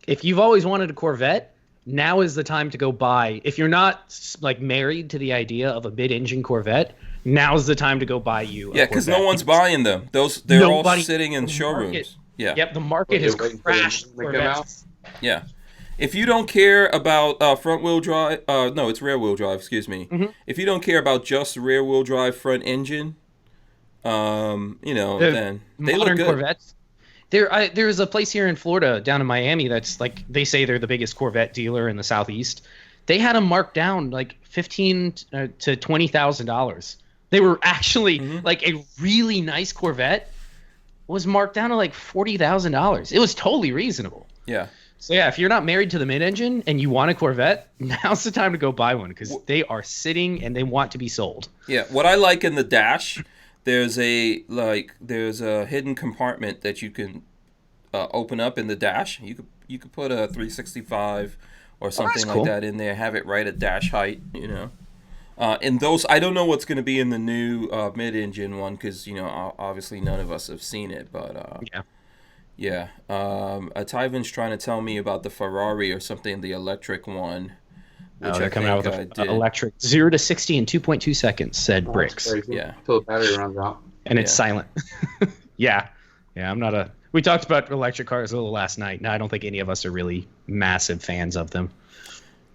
if you've always wanted a Corvette, now is the time to go buy. If you're not like married to the idea of a mid-engine Corvette, now's the time to go buy you. Yeah, because no one's buying them. They're all Nobody- sitting in the showrooms. market- Yeah. Yep, the market has You're waiting for them crashed. to come Corvettes. Yeah. If you don't care about front-wheel drive, no, it's rear-wheel drive, excuse me. If you don't care about just rear-wheel drive front engine, then they look Modern good. Corvettes. There's a place here in Florida, down in Miami, that's like, they say they're the biggest Corvette dealer in the Southeast. They had them marked down like $15,000 to $20,000. They were actually like a really nice Corvette was marked down to like $40,000. It was totally reasonable. Yeah. So yeah, if you're not married to the mid-engine and you want a Corvette, now's the time to go buy one because they are sitting and they want to be sold. Yeah. What I like in the dash, there's a hidden compartment that you can open up in the dash. You could put a 365 or something like cool. that in there. Have it right at dash height. And those, I don't know what's going to be in the new mid-engine one because obviously none of us have seen it. But yeah. Tyvan's trying to tell me about the Ferrari or something, the electric one. Which They're coming out with an electric 0 to 60 in 2.2 seconds, said Bricks. Crazy. Yeah. Until the battery runs out. And it's silent. Yeah, I'm not a... We talked about electric cars a little last night. Now, I don't think any of us are really massive fans of them.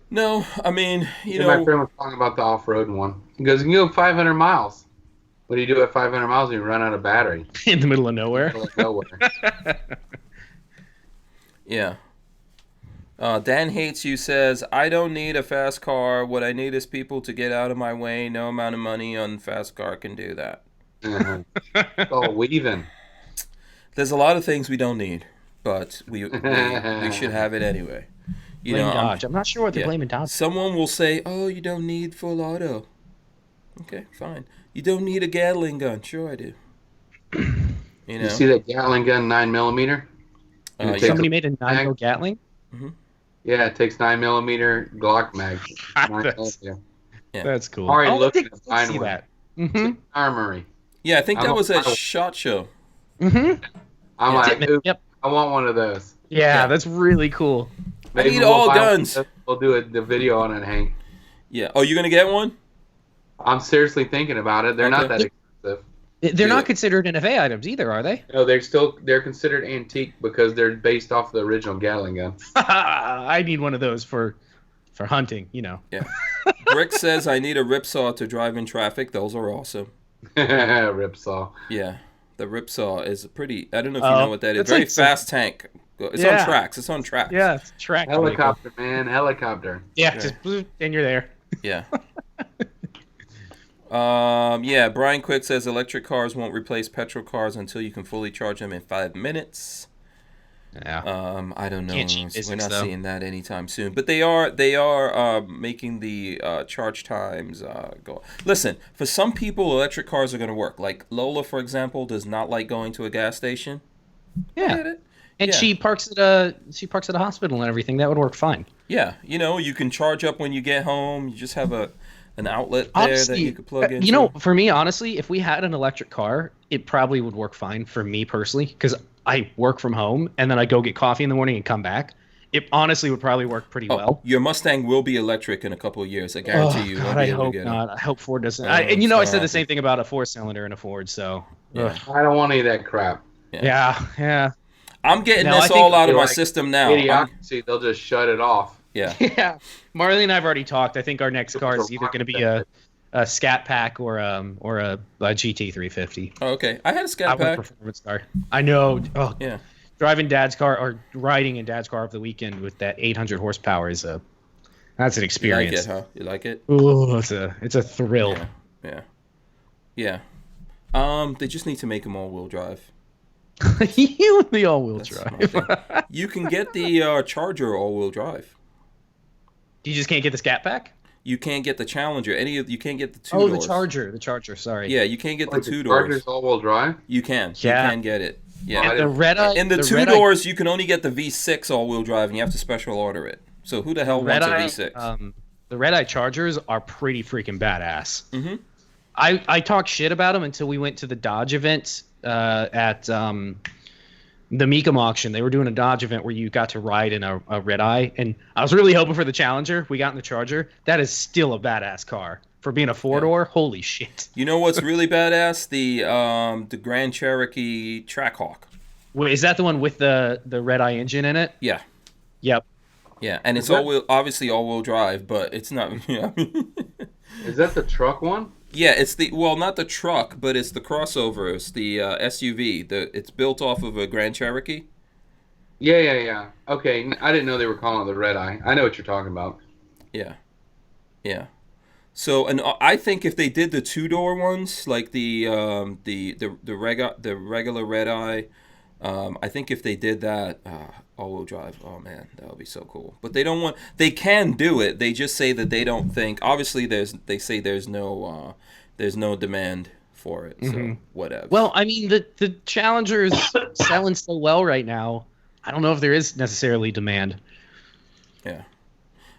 No, I mean, My friend was talking about the off-road one. He goes, you can go 500 miles. What do you do at 500 miles when you run out of battery? In the middle of nowhere. Middle of nowhere. Yeah. Dan Hates You says, I don't need a fast car. What I need is people to get out of my way. No amount of money on fast car can do that. It's all weaving. There's a lot of things we don't need, but we should have it anyway. Blame Dodge. I'm not sure what they're blaming Dodge. Someone will say, oh, you don't need full auto. Okay, fine. You don't need a Gatling gun. Sure I do. You see that Gatling gun 9mm? Somebody made a 9 Gatling? Yeah, it takes 9mm Glock mag. That's cool. Already I looked think at I see that. Armory. Yeah, I think that was at SHOT Show. I'm like, Yep. oops, Yep. I want one of those. Yeah, that's really cool. Maybe need all buy guns. one. We'll do the video on it, Hank. Yeah. Oh, you're going to get one? I'm seriously thinking about it. They're not that expensive. They're not considered NFA items either, are they? No, they're considered antique because they're based off the original Gatling gun. I need one of those for hunting, Yeah. Brick says, I need a ripsaw to drive in traffic. Those are awesome. Ripsaw. Yeah. The ripsaw is pretty, I don't know if you know what that is. It's Very like fast tank. It's on tracks. It's on tracks. Yeah, it's track. Helicopter, man. Helicopter. Yeah, just bloop, and you're there. Yeah. Yeah, Brian Quick says electric cars won't replace petrol cars until you can fully charge them in 5 minutes. Yeah. I don't know. Can't cheat We're physics, not though. seeing that anytime soon. But they are making the charge times go. Listen, for some people, electric cars are going to work. Like Lola, for example, does not like going to a gas station. I Yeah. get it. And Yeah. she parks at a hospital and everything. That would work fine. Yeah, you can charge up when you get home. You just have an outlet there Honestly, that you could plug into. for me, honestly, if we had an electric car, it probably would work fine for me personally, because I work from home and then I go get coffee in the morning and come back. It honestly would probably work pretty well. Your Mustang will be electric in a couple of years. I guarantee you. God, Won't be I able to hope get not. it. I hope Ford doesn't. Oh, I said the sorry. same thing about a 4-cylinder and a Ford. So Yeah. I don't want any of that crap. yeah. I'm getting No, I this think all out of my like system now. Idiocracy, they'll just shut it off. Yeah. Yeah. Marley and I have already talked. I think our next car is either going to be a Scat Pack or a GT350. Oh, okay. I had a I Scat want a Pack. performance car. I know. Oh, Yeah. driving Dad's car or riding in Dad's car over the weekend with that 800 horsepower that's an You like experience. it, huh? You like it? Ooh, it's a thrill. Yeah. They just need to make them all-wheel drive. You and the all-wheel That's drive. my thing. You can get the Charger all-wheel drive. You just can't get the Scat Pack? You can't get the Challenger. You can't get the two Oh, doors. the Charger. Sorry. Yeah, you can't get the Like two Charger's doors. all-wheel drive? You can. Yeah. You can get it. Yeah. And the red eye. In the two red doors, you can only get the V6 all-wheel drive, and you have to special order it. So who the hell wants a V6? The red eye Chargers are pretty freaking badass. Mm-hmm. I talked shit about them until we went to the Dodge event at the Mecum auction. They were doing a Dodge event where you got to ride in a red eye, and I was really hoping for the Challenger. We got in the Charger. That is still a badass car for being a four-door. Holy shit! You know what's really badass? The Grand Cherokee Trackhawk. Wait, is that the one with the red eye engine in it? Yeah. Yep. Yeah, and it's Is that- obviously all-wheel drive, but it's not. Is that the truck one? Yeah, it's not the truck, but it's the crossover. It's the SUV. It's built off of a Grand Cherokee. Yeah. Okay, I didn't know they were calling it the Red Eye. I know what you're talking about. Yeah. So, and I think if they did the two-door ones, like the regular red eye, I think if they did that all-wheel drive, oh man, that would be so cool. But they don't want. They can do it. They just say that they don't think. Obviously, they say there's no demand for it. So whatever. Well, I mean, the Challenger is selling so well right now. I don't know if there is necessarily demand. Yeah.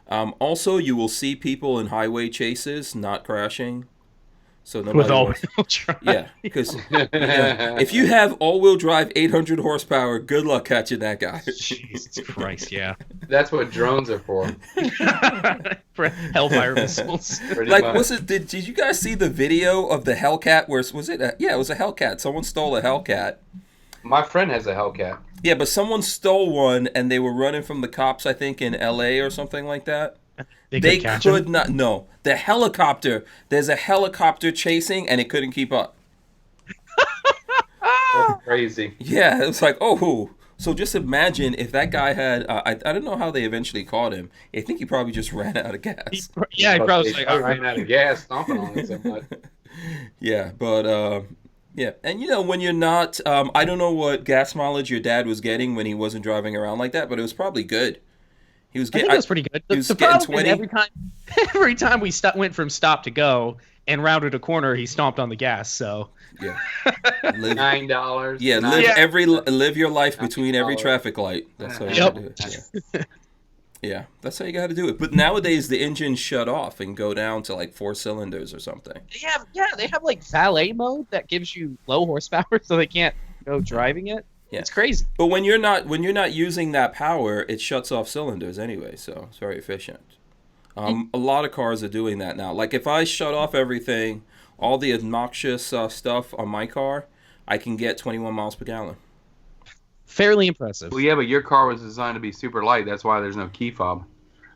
Also, you will see people in highway chases not crashing. So nobody With wants- all-wheel drive. Yeah, because if you have all-wheel drive 800 horsepower, good luck catching that guy. Jesus Christ, yeah. That's what drones are for. For Hellfire missiles. pretty Like, much. was it? Did you guys see the video of the Hellcat? Where was it? Yeah, it was a Hellcat. Someone stole a Hellcat. My friend has a Hellcat. Yeah, but someone stole one, and they were running from the cops. I think in L.A. or something like that. They catch could him? not. No, the helicopter. There's a helicopter chasing, and it couldn't keep up. That's crazy. Yeah, it was like, oh. So just imagine if that guy had. I don't know how they eventually caught him. I think he probably just ran out of gas. Yeah, he probably was They like, all ran right. out of gas stomping on it so much. Yeah, but yeah, and when you're not, I don't know what gas mileage your dad was getting when he wasn't driving around like that, but it was probably good. He was I getting. think it was pretty good. he was The getting problem is 20. every time we went from stop to go and rounded a corner, he stomped on the gas. So Yeah. Live, $9. yeah, live your life between every $9. traffic light. That's how you Yep. gotta do it. Yeah. Yeah, that's how you got to do it. But nowadays the engines shut off and go down to like 4 cylinders or something. they have like valet mode that gives you low horsepower, so they can't go driving it. Yeah. It's crazy. But when you're not using that power, it shuts off cylinders anyway, so it's very efficient. A lot of cars are doing that now. Like if I shut off everything, all the obnoxious stuff on my car, I can get 21 miles per gallon. Fairly impressive. Well, yeah, but your car was designed to be super light. That's why there's no key fob.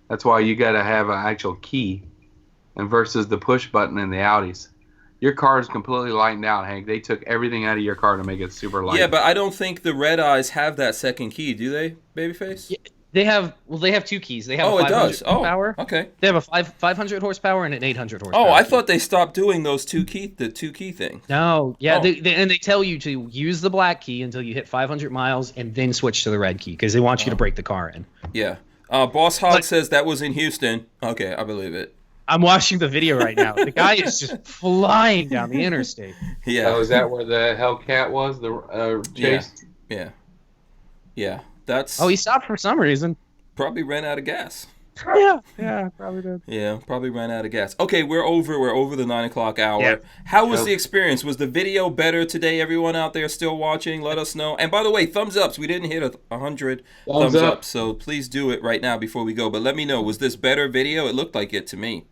That's why you got to have an actual key, and versus the push button in the Audis. Your car is completely lightened out, Hank. They took everything out of your car to make it super light. Yeah, but I don't think the red eyes have that second key, do they, Babyface? Yeah, they have 2 keys. They have Oh, a it 500 does. Oh, horsepower. okay. They have a 500 horsepower and an 800 horsepower. Oh, I key. thought they stopped doing those two key thing. No, yeah, Oh. they tell you to use the black key until you hit 500 miles and then switch to the red key because they want you to break the car in. Yeah. Boss Hog says that was in Houston. Okay, I believe it. I'm watching the video right now. The guy is just flying down the interstate. Yeah. Oh, is that where the Hellcat was? The chase? Yeah. Yeah, that's Oh, he stopped for some reason. probably ran out of gas. Yeah, probably did. Yeah, probably ran out of gas. Okay, we're over the 9 o'clock hour. Yeah. How was the experience? Was the video better today? Everyone out there still watching, let us know. And by the way, thumbs ups. We didn't hit 100 thumbs up, so please do it right now before we go. But let me know, was this better video? It looked like it to me.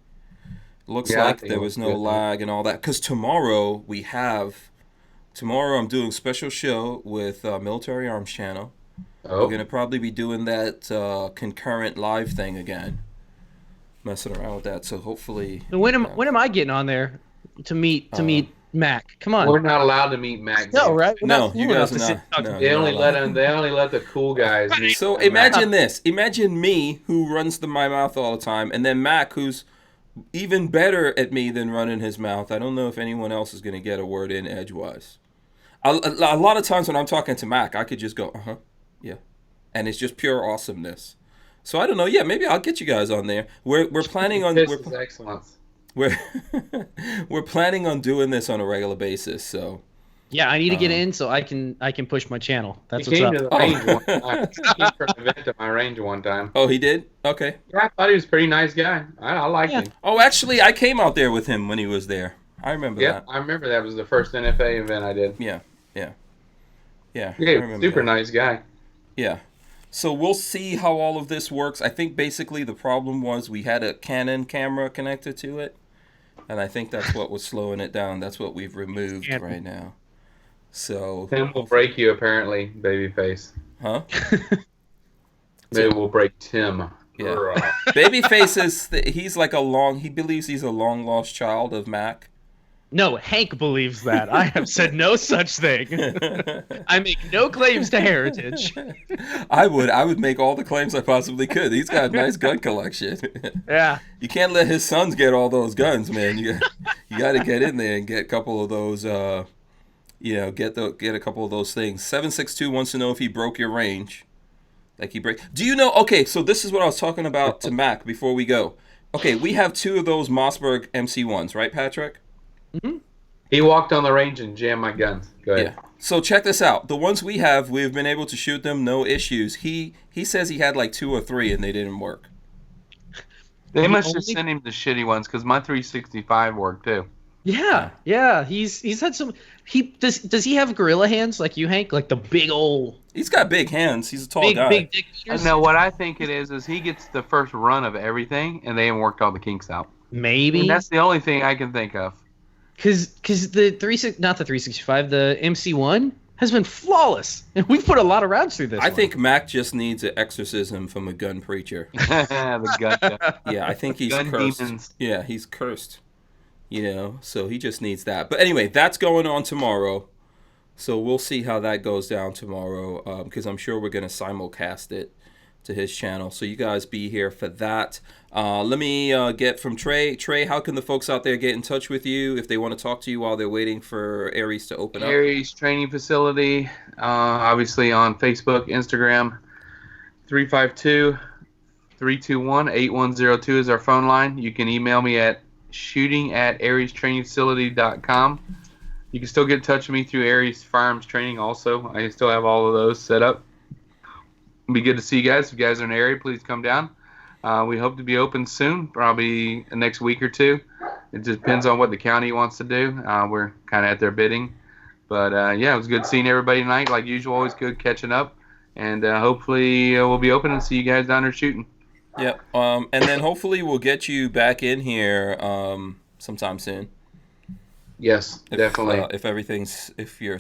It looks like there was no lag and all that. Because tomorrow I'm doing a special show with Military Arms Channel. We're going to probably be doing that concurrent live thing again. Messing around with that, so hopefully... When am I getting on there to meet Mac? Come on. We're not allowed to meet Mac. No, right? No, you guys are not. No, They only let the cool guys meet. So imagine this. Imagine me, who runs my mouth all the time, and then Mac, who's even better at me than running his mouth. I don't know if anyone else is going to get a word in edgewise. A lot of times when I'm talking to Mac, I could just go, yeah. And it's just pure awesomeness. So I don't know. Yeah, maybe I'll get you guys on there. We're planning on excellence. We're planning on doing this on a regular basis. So yeah, I need to get in so I can push my channel. That's he what's came up. to the range one time. He came for an event at my range one time. Oh, he did? Okay. Yeah, I thought he was a pretty nice guy. I liked him. Oh, actually, I came out there with him when he was there. I remember that. I remember that was the first NFA event I did. Yeah. Super nice guy. Yeah. So we'll see how all of this works. I think basically the problem was we had a Canon camera connected to it. And I think that's what was slowing it down. That's what we've removed right now. So Tim will break you, apparently, babyface. Huh? Maybe we'll break Tim. Yeah. Babyface he believes he's a long lost child of Mac. No, Hank believes that. I have said no such thing. I make no claims to heritage. I would make all the claims I possibly could. He's got a nice gun collection. Yeah. You can't let his sons get all those guns, man. You got to get in there and get a couple of those. Get a couple of those things. 762 wants to know if he broke your range. Do you know? Okay, so this is what I was talking about to Mac before we go. Okay, we have 2 of those Mossberg MC1s, right, Patrick? Mm-hmm. He walked on the range and jammed my guns. Go ahead. Yeah. So check this out. The ones we've been able to shoot them, no issues. He says he had like 2 or 3 and they didn't work. They must just send him the shitty ones because my 365 worked too. Yeah. He's had some. Does he have gorilla hands like you, Hank? Like the big old. He's got big hands. He's a tall guy. Big dick eaters? No, what I think it is he gets the first run of everything and they haven't worked all the kinks out. Maybe. And that's the only thing I can think of. Because the 365, the MC1 has been flawless, and we've put a lot of rounds through this. I think Mac just needs an exorcism from a gun preacher. The gun. Yeah, I think he's gun cursed. Demons. Yeah, he's cursed. So he just needs that. But anyway, that's going on tomorrow. So we'll see how that goes down tomorrow, because I'm sure we're going to simulcast it to his channel. So you guys be here for that. Let me get from Trey. Trey, how can the folks out there get in touch with you if they want to talk to you while they're waiting for Aries to open up? Aries Training Facility, obviously on Facebook, Instagram, 352-321-8102 is our phone line. You can email me at shooting@ariestrainingfacility.com. You can still get in touch with me through Aries Firearms Training also. I still have all of those set up. It'll be good to see you guys. If you guys are in the area, please come down. We hope to be open soon, probably the next week or 2. It just depends on what the county wants to do. We're kind of at their bidding. But, it was good seeing everybody tonight. Like usual, always good catching up. And hopefully we'll be open and see you guys down there shooting. Yep. And then hopefully we'll get you back in here sometime soon. Yes, definitely. If your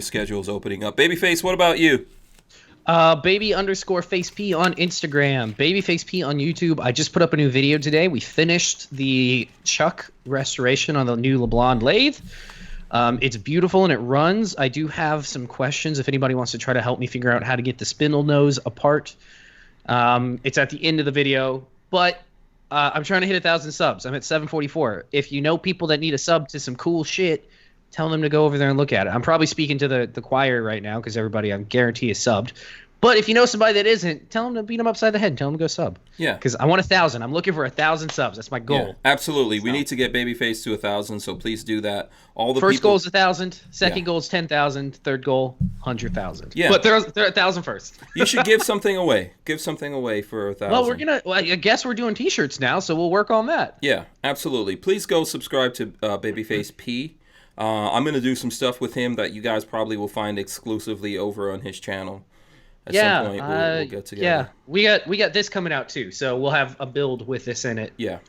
schedule's opening up. Babyface, what about you? Baby_FaceP on Instagram, BabyfaceP on YouTube. I just put up a new video today. We finished the chuck restoration on the new LeBlanc lathe. It's beautiful and it runs. I do have some questions if anybody wants to try to help me figure out how to get the spindle nose apart. It's at the end of the video, but I'm trying to hit 1,000 subs. I'm at 744. If you know people that need a sub to some cool shit, tell them to go over there and look at it. I'm probably speaking to the choir right now because everybody, I guarantee, is subbed. But if you know somebody that isn't, tell them to beat them upside the head and tell them to go sub. Yeah. Because I want 1,000. I'm looking for 1,000 subs. That's my goal. Yeah, absolutely. We need to get Babyface to 1,000, so please do that. All the First people... goal is 1,000. Second goal is 10,000. Third goal, 100,000. Yeah. But they're 1,000 first. You should give something away. Give something away for 1,000. Well, I guess we're doing T-shirts now, so we'll work on that. Yeah, absolutely. Please go subscribe to Babyface P. I'm going to do some stuff with him that you guys probably will find exclusively over on his channel. At some point, we'll get together. Yeah, we got this coming out too, so we'll have a build with this in it. Yeah.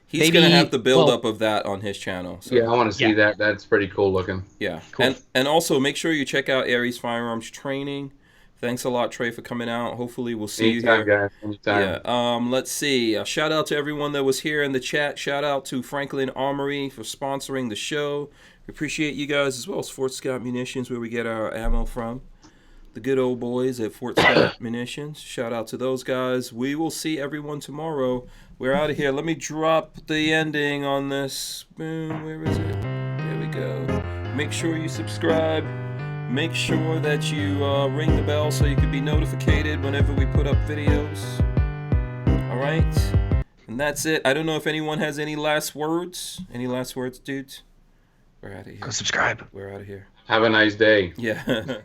He's Maybe- going to have the build up of that on his channel. So. Yeah, I want to see that. That's pretty cool looking. Yeah. Cool. And also make sure you check out Aries Firearms training. Thanks a lot, Trey, for coming out. Hopefully we'll see you here. Guys. Anytime. Yeah. Let's see. Shout out to everyone that was here in the chat. Shout out to Franklin Armory for sponsoring the show. We appreciate you guys, as well as Fort Scott Munitions, where we get our ammo from. The good old boys at Fort Scott Munitions. Shout out to those guys. We will see everyone tomorrow. We're out of here. Let me drop the ending on this. Boom. Where is it? There we go. Make sure you subscribe. Make sure that you ring the bell so you can be notified whenever we put up videos. All right. And that's it. I don't know if anyone has any last words. Any last words, dudes? We're out of here. Go subscribe. We're out of here. Have a nice day. Yeah.